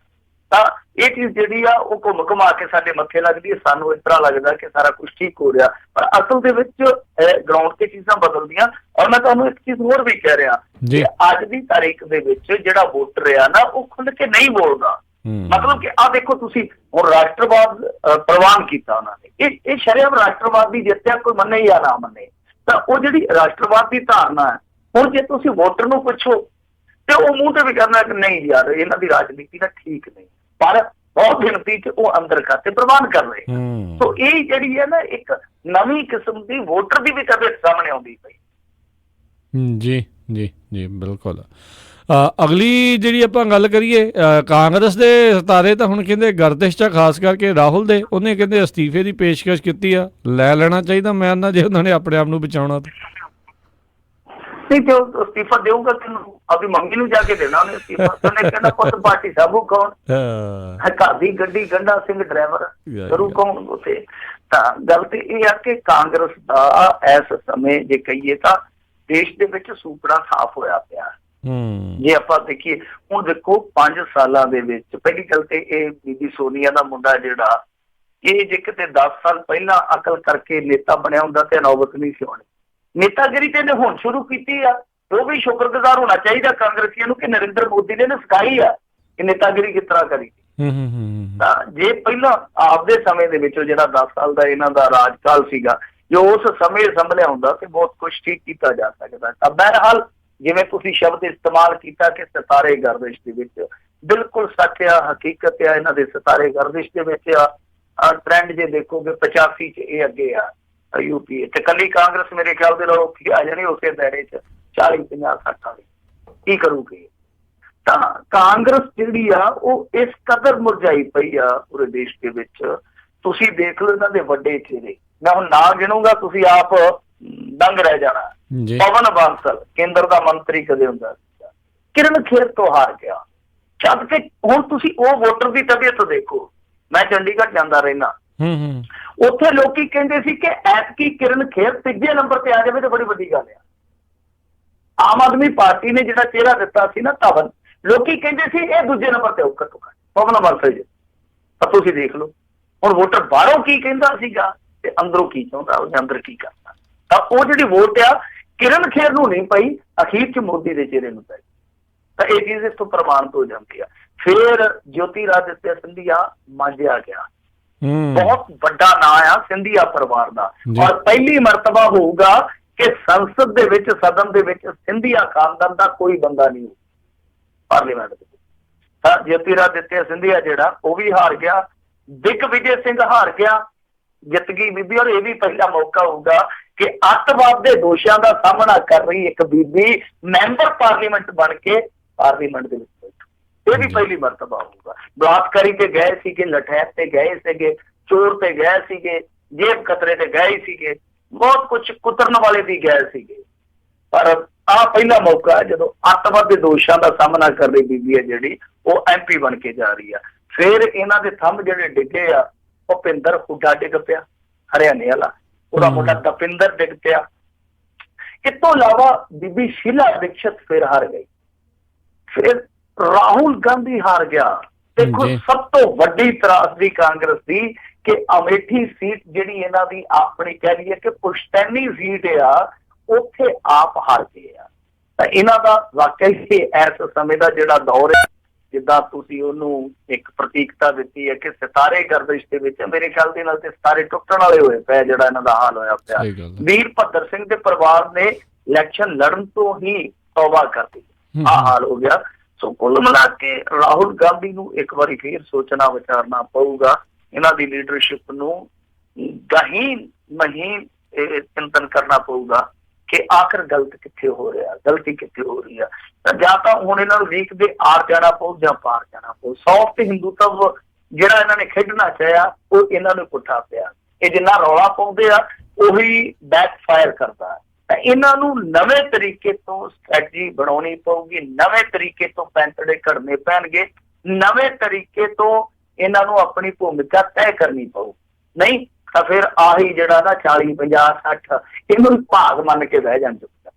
ਤਾਂ ਇਹ ਚੀਜ਼ ਜਿਹੜੀ ਆ ਉਹ ਘੁੰਮ ਘੁਮਾ ਕੇ ਸਾਡੇ ਮੱਥੇ ਲੱਗਦੀ ਹੈ, ਸਾਨੂੰ ਇਸ ਤਰ੍ਹਾਂ ਲੱਗਦਾ ਕਿ ਸਾਰਾ ਕੁਛ ਠੀਕ ਹੋ ਰਿਹਾ, ਪਰ ਅਸਲ ਦੇ ਵਿੱਚ ਗਰਾਊਂਡ ਤੇ ਚੀਜ਼ਾਂ ਬਦਲਦੀਆਂ। ਔਰ ਮੈਂ ਤੁਹਾਨੂੰ ਇੱਕ ਚੀਜ਼ ਹੋਰ ਵੀ ਕਹਿ ਰਿਹਾ ਕਿ ਅੱਜ ਦੀ ਤਾਰੀਖ ਦੇ ਵਿੱਚ ਜਿਹੜਾ ਵੋਟਰ ਆ ਨਾ, ਉਹ ਖੁੱਲ੍ਹ ਕੇ ਨਹੀਂ ਬੋਲਦਾ। ਮਤਲਬ ਕਿ ਆਹ ਦੇਖੋ, ਤੁਸੀਂ ਹੁਣ ਰਾਸ਼ਟਰਵਾਦ ਪ੍ਰਵਾਨ ਕੀਤਾ ਉਹਨਾਂ ਨੇ, ਇਹ ਸ਼ਰੇਆਮ ਰਾਸ਼ਟਰਵਾਦ ਦੀ ਜਿੱਤਿਆ, ਕੋਈ ਮੰਨੇ ਜਾਂ ਨਾ ਮੰਨੇ, ਤਾਂ ਉਹ ਜਿਹੜੀ ਰਾਸ਼ਟਰਵਾਦ ਦੀ ਧਾਰਨਾ ਹੈ, ਹੁਣ ਜੇ ਤੁਸੀਂ ਵੋਟਰ ਨੂੰ ਪੁੱਛੋ ਤੇ ਉਹ ਮੂੰਹ ਤੇ ਵੀ ਕਰਨਾ ਕਿ ਨਹੀਂ ਯਾਰ ਇਹਨਾਂ ਦੀ ਰਾਜਨੀਤੀ ਤਾਂ ਠੀਕ ਨਹੀਂ, ਪਰ ਬਹੁਤ ਗਿਣਤੀ ਚ ਉਹ ਅੰਦਰ ਖਾਤੇ ਪ੍ਰਵਾਨ ਕਰ ਰਹੇ। ਸੋ ਇਹ ਜਿਹੜੀ ਹੈ ਨਾ ਇੱਕ ਨਵੀਂ ਕਿਸਮ ਦੀ ਵੋਟਰ ਦੀ ਵੀ ਕਦੇ ਸਾਹਮਣੇ ਆਉਂਦੀ ਪਈ। ਜੀ ਜੀ ਜੀ, ਬਿਲਕੁਲ। ਅਗਲੀ ਜਿਹੜੀ ਆਪਾਂ ਗੱਲ ਕਰੀਏ, ਕਾਂਗਰਸ ਦੇ ਸਿਤਾਰੇ ਤਾਂ ਹੁਣ ਕਹਿੰਦੇ ਗਰਦਿਸ਼ 'ਚ ਖਾਸ ਕਰਕੇ ਰਾਹੁਲ ਦੇ, ਉਹਨੇ ਕਹਿੰਦੇ ਅਸਤੀਫੇ ਦੀ ਪੇਸ਼ਕਸ਼ ਕੀਤੀ ਆ, ਲੈ ਲੈਣਾ ਚਾਹੀਦਾ ਮੈਂ ਨਾ, ਜੇ ਉਹਨਾਂ ਨੇ ਆਪਣੇ ਆਪ ਨੂੰ ਬਚਾਉਣਾ ਤਾਂ। ਨਹੀਂ ਤੇ ਉਹ ਅਸਤੀਫਾ ਦੇਊਗਾ ਤੈਨੂੰ ਆਪਣੀ ਮੰਮੀ ਨੂੰ ਜਾ ਕੇ ਦੇਣਾ ਉਹਨੇ ਅਸਤੀਫਾ। ਉਹਨੇ ਕਹਿੰਦਾ ਪੁੱਤ ਪਾਰਟੀ ਸਾਬੂ ਕੌਣ, ਘਰ ਦੀ ਗੱਡੀ ਗੰਡਾ ਸਿੰਘ ਡਰਾਈਵਰ ਕਰੂ ਕੌਣ ਉੱਥੇ। ਤਾਂ ਗੱਲ ਤੇ ਇਹ ਆ ਕਿ ਕਾਂਗਰਸ ਦਾ ਇਸ ਸਮੇਂ ਜੇ ਕਹੀਏ ਤਾਂ ਦੇਸ਼ ਦੇ ਵਿੱਚ ਸੂਪੜਾ ਸਾਫ਼ ਹੋਇਆ ਪਿਆ। ਜੇ ਆਪਾਂ ਦੇਖੀਏ ਹੁਣ ਦੇਖੋ 5 ਸਾਲਾਂ ਦੇ ਵਿੱਚ, ਪਹਿਲੀ ਗੱਲ ਤੇ ਇਹ ਬੀਬੀ ਸੋਨੀਆ ਦਾ ਮੁੰਡਾ ਜਿਹੜਾ, ਇਹ ਜੇ ਕਿਤੇ 10 ਸਾਲ ਪਹਿਲਾਂ ਅਕਲ ਕਰਕੇ ਨੇਤਾ ਬਣਿਆ ਹੁੰਦਾ ਤੇ ਨੌਬਤ ਨਹੀਂ ਸੀ ਹੋਣੀ। ਨੇਤਾਗਿਰੀ ਤੇ ਇਹਨੇ ਹੁਣ ਸ਼ੁਰੂ ਕੀਤੀ ਆ, ਉਹ ਵੀ ਸ਼ੁਕਰਗੁਜ਼ਾਰ ਹੋਣਾ ਚਾਹੀਦਾ ਕਾਂਗਰਸੀਆਂ ਨੂੰ ਕਿ ਨਰਿੰਦਰ ਮੋਦੀ ਨੇ ਸਿਖਾਈ ਆ ਕਿ ਨੇਤਾਗਿਰੀ ਕਿਸ ਤਰ੍ਹਾਂ ਕਰੀ। ਤਾਂ ਜੇ ਪਹਿਲਾਂ ਆਪਦੇ ਸਮੇਂ ਦੇ ਵਿੱਚ ਜਿਹੜਾ 10 ਸਾਲ ਦਾ ਇਹਨਾਂ ਦਾ ਰਾਜਕਾਲ ਸੀਗਾ, ਜੋ ਉਸ ਸਮੇਂ ਸੰਭਲਿਆ ਹੁੰਦਾ ਤੇ ਬਹੁਤ ਕੁਛ ਠੀਕ ਕੀਤਾ ਜਾ ਸਕਦਾ। ਤਾਂ ਬਹਰਹਾਲ ਜਿਵੇਂ ਤੁਸੀਂ ਸ਼ਬਦ ਇਸਤੇਮਾਲ ਕੀਤਾ ਕਿ ਸਿਤਾਰੇ ਗਰਦਿਸ਼ ਦੇ ਵਿੱਚ, ਬਿਲਕੁਲ ਸੱਚ ਆ, ਹਕੀਕਤ ਆ, ਇਹਨਾਂ ਦੇ ਸਿਤਾਰੇ ਗਰਦਿਸ਼ ਦੇ ਵਿੱਚ ਆ। ਟ੍ਰੈਂਡ ਜੇ ਦੇਖੋਗੇ 85 ਚ ਇਹ ਅੱਗੇ ਆ ਯੂਪੀਏ ਤੇ ਕੱਲੀ ਕਾਂਗਰਸ ਮੇਰੇ ਖਿਆਲ ਦੇ ਨਾਲ ਔਖੀ ਆ ਜਾਣੀ ਉਸੇ ਦਾਇਰੇ ਚ 40, 50, 60 ਵਾਲੀ ਕੀ ਕਰੂਗੀ। ਤਾਂ ਕਾਂਗਰਸ ਜਿਹੜੀ ਆ ਉਹ ਇਸ ਕਦਰ ਮੁਰਝਾਈ ਪਈ ਆ ਪੂਰੇ ਦੇਸ਼ ਦੇ ਵਿੱਚ। ਤੁਸੀਂ ਦੇਖ ਲਓ ਇਹਨਾਂ ਦੇ ਵੱਡੇ ਚਿਹਰੇ, ਮੈਂ ਹੁਣ ਨਾ ਗਿਣੂੰਗਾ, ਤੁਸੀਂ ਆਪ ਦੰਗ ਰਹਿ ਜਾਣਾ। ਪਵਨ ਬਾਂਸਲ ਕੇਂਦਰ ਦਾ ਮੰਤਰੀ ਕਦੇ ਹੁੰਦਾ ਸੀਗਾ, ਕਿਰਨ ਖੇਰ ਤੋਂ ਹਾਰ ਗਿਆ। ਜਦ ਕਿ ਹੁਣ ਤੁਸੀਂ ਉਹ ਵੋਟਰ ਦੀ ਤਬੀਅਤ ਦੇਖੋ। ਮੈਂ ਚੰਡੀਗੜ੍ਹ ਜਾਂਦਾ ਰਹਿਣਾ, ਉੱਥੇ ਲੋਕੀ ਕਹਿੰਦੇ ਸੀ ਕਿ ਐਤਕੀ ਕਿਰਨ ਖੇਰ ਤੀਜੇ ਨੰਬਰ ਤੇ ਆ ਜਾਵੇ ਤਾਂ ਬੜੀ ਵੱਡੀ ਗੱਲ ਆ। ਆਮ ਆਦਮੀ ਪਾਰਟੀ ਨੇ ਜਿਹੜਾ ਚਿਹਰਾ ਦਿੱਤਾ ਸੀ ਨਾ ਧਵਨ, ਲੋਕੀ ਕਹਿੰਦੇ ਸੀ ਇਹ ਦੂਜੇ ਨੰਬਰ ਤੇ ਆਊ ਘੱਟੋ ਘੱਟ ਪਵਨ ਬਾਂਸਲ ਜੀ। ਤਾਂ ਤੁਸੀਂ ਦੇਖ ਲਓ ਹੁਣ ਵੋਟਰ ਬਾਹਰੋਂ ਕੀ ਕਹਿੰਦਾ ਸੀਗਾ ਤੇ ਅੰਦਰੋਂ ਕੀ ਚਾਹੁੰਦਾ, ਉਹਦੇ ਅੰਦਰ ਕੀ ਕਰਦਾ। ਤਾਂ ਉਹ ਜਿਹੜੀ ਵੋਟ ਆ ਕਿਰਨ ਖੇਰ ਨੂੰ ਨਹੀਂ ਪਈ, ਅਖੀਰ ਚ ਮੋਦੀ ਦੇ ਚਿਹਰੇ ਨੂੰ ਪਈ। ਤਾਂ ਇਹ ਚੀਜ਼ ਇੱਥੋਂ ਪ੍ਰਮਾਣਿਤ ਹੋ ਜਾਂਦੀ ਆ। ਫਿਰ ਜੋਤੀਰਾਦਿੱਤਿਆ ਸਿੰਧੀਆ ਮਾਂਜਿਆ ਗਿਆ, ਬਹੁਤ ਵੱਡਾ ਨਾਂ ਆ ਸਿੰਧੀਆ ਪਰਿਵਾਰ ਦਾ, ਔਰ ਪਹਿਲੀ ਮਰਤਬਾ ਹੋਊਗਾ ਕਿ ਸੰਸਦ ਦੇ ਵਿੱਚ, ਸਦਨ ਦੇ ਵਿੱਚ ਸਿੰਧੀਆ ਖਾਨਦਾਨ ਦਾ ਕੋਈ ਬੰਦਾ ਨਹੀਂ ਹੋਊ ਪਾਰਲੀਮੈਂਟ ਦੇ ਵਿੱਚ। ਤਾਂ ਜੋਤੀਰਾਦਿੱਤਿਆ ਸਿੰਧੀਆ ਜਿਹੜਾ ਉਹ ਵੀ ਹਾਰ ਗਿਆ, ਦਿਗਵਿਜੇ ਸਿੰਘ ਹਾਰ ਗਿਆ, ਜਿੱਤ ਗਈ ਬੀਬੀ। ਔਰ ਇਹ ਵੀ ਪਹਿਲਾ ਮੌਕਾ ਹੋਊਗਾ ਕਿ ਅੱਤਵਾਦ ਦੇ ਦੋਸ਼ਾਂ ਦਾ ਸਾਹਮਣਾ ਕਰ ਰਹੀ ਇੱਕ ਬੀਬੀ ਮੈਂਬਰ ਪਾਰਲੀਮੈਂਟ ਬਣ ਕੇ ਪਾਰਲੀਮੈਂਟ ਦੇ ਵਿੱਚ ਬੈਠੂ। ਇਹ ਵੀ ਪਹਿਲੀ ਮਰਤਬਾ ਹੋਊਗਾ। ਬਲਾਤਕਾਰੀ ਤੇ ਗਏ ਸੀਗੇ, ਲਠੈਤ ਤੇ ਗਏ ਸੀਗੇ, ਚੋਰ ਤੇ ਗਏ ਸੀਗੇ, ਜੇਬ ਕਤਰੇ ਤੇ ਗਏ ਸੀਗੇ, ਬਹੁਤ ਕੁਝ ਕੁਤਰਨ ਵਾਲੇ ਵੀ ਗਏ ਸੀਗੇ। ਪਰ ਆਹ ਪਹਿਲਾ ਮੌਕਾ ਜਦੋਂ ਅੱਤਵਾਦ ਦੇ ਦੋਸ਼ਾਂ ਦਾ ਸਾਹਮਣਾ ਕਰ ਰਹੀ ਬੀਬੀ ਹੈ ਜਿਹੜੀ, ਉਹ MP ਬਣ ਕੇ ਜਾ ਰਹੀ ਆ। ਫਿਰ ਇਹਨਾਂ ਦੇ ਥੰਮ ਜਿਹੜੇ ਡਿੱਗੇ ਆ, ਭੁਪਿੰਦਰ ਹੁੱਡਾ ਡਿੱਗ ਪਿਆ ਹਰਿਆਣੇ ਵਾਲਾ, ਉਹਦਾ ਮੁੰਡਾ ਦਪਿੰਦਰ ਡਿੱਗ ਪਿਆ। ਇਸ ਤੋਂ ਇਲਾਵਾ ਬੀਬੀ ਸ਼ੀਲਾ ਦੀਕਸ਼ਤ ਫਿਰ ਹਾਰ ਗਈ, ਫਿਰ ਰਾਹੁਲ ਗਾਂਧੀ ਹਾਰ ਗਿਆ। ਦੇਖੋ ਸਭ ਤੋਂ ਵੱਡੀ ਤਰਾਸਦੀ ਕਾਂਗਰਸ ਦੀ ਕਿ ਅਮੇਠੀ ਸੀਟ ਜਿਹੜੀ ਇਹਨਾਂ ਦੀ ਆਪਣੀ ਕਹਿ ਲਈਏ ਕਿ ਪੁਸ਼ਤੈਨੀ ਸੀਟ ਆ, ਉੱਥੇ ਆਪ ਹਾਰ ਗਏ ਆ। ਤਾਂ ਇਹਨਾਂ ਦਾ ਵਾਕਈ ਇਸ ਸਮੇਂ ਦਾ ਜਿਹੜਾ ਦੌਰ ਹੈ, ਜਿੱਦਾਂ ਤੁਸੀਂ ਉਹਨੂੰ ਇੱਕ ਪ੍ਰਤੀਕਤਾ ਦਿੱਤੀ ਹੈ ਕਿ ਸਿਤਾਰੇ ਗਰਦਿਸ਼ ਦੇ ਵਿੱਚ, ਮੇਰੇ ਖਿਆਲ ਦੇ ਨਾਲ ਤੇ ਸਿਤਾਰੇ ਟੁੱਟਣ ਵਾਲੇ ਹੋਏ ਪਏ, ਜਿਹੜਾ ਇਹਨਾਂ ਦਾ ਹਾਲ ਹੋਇਆ ਪਿਆ। ਵੀਰਭੱਦਰ ਸਿੰਘ ਦੇ ਪਰਿਵਾਰ ਨੇ ਇਲੈਕਸ਼ਨ ਲੜਨ ਤੋਂ ਹੀ ਤੌਬਾ ਕਰ ਦਿੱਤੀ, ਆਹ ਹਾਲ ਹੋ ਗਿਆ। ਸੋ ਕੁੱਲ ਮਿਲਾ ਕੇ ਰਾਹੁਲ ਗਾਂਧੀ ਨੂੰ ਇੱਕ ਵਾਰੀ ਫੇਰ ਸੋਚਣਾ ਵਿਚਾਰਨਾ ਪਊਗਾ, ਇਹਨਾਂ ਦੀ ਲੀਡਰਸ਼ਿਪ ਨੂੰ ਗਹੀਨ ਮਹੀਨ ਚਿੰਤਨ ਕਰਨਾ ਪਊਗਾ ਕਿ ਆਖਰ ਗਲਤੀ ਕਿੱਥੇ ਹੋ ਰਹੀ ਆ। ਤਾਂ ਜਾਂ ਤਾਂ ਹੁਣ ਇਹਨਾਂ ਨੂੰ ਵੀਕ ਦੇ ਆਰ ਜਾਣਾ ਪਊ ਜਾਂ ਪਾਰ ਜਾਣਾ ਪਊ। ਸੌਫਟ ਹਿੰਦੂਤਵ ਜਿਹੜਾ ਇਹਨਾਂ ਨੇ ਖੇਡਣਾ ਚਾਹਿਆ ਉਹ ਇਹਨਾਂ ਨੂੰ ਪੁੱਠਾ ਪਿਆ। ਇਹ ਜਿੰਨਾ ਰੌਲਾ ਪਾਉਂਦੇ ਆ ਉਹੀ ਬੈਕ ਫਾਇਰ ਕਰਦਾ ਹੈ। ਤਾਂ ਇਹਨਾਂ ਨੂੰ ਨਵੇਂ ਤਰੀਕੇ ਤੋਂ ਸਟ੍ਰੈਟਜੀ ਬਣਾਉਣੀ ਪਊਗੀ, ਨਵੇਂ ਤਰੀਕੇ ਤੋਂ ਪੈਂਤੜੇ ਘੜਨੇ ਪੈਣਗੇ, ਨਵੇਂ ਤਰੀਕੇ ਤੋਂ ਇਹਨਾਂ ਨੂੰ ਆਪਣੀ ਭੂਮਿਕਾ ਤੈਅ ਕਰਨੀ ਪਊ। ਨਹੀਂ ਤਾਂ ਫਿਰ ਆਹੀ ਜਿਹੜਾ ਨਾ 40 50 60 ਇਹਨੂੰ ਭਾਗ ਮੰਨ ਕੇ ਬਹਿ ਜਾਣ ਚੁੱਕਾ।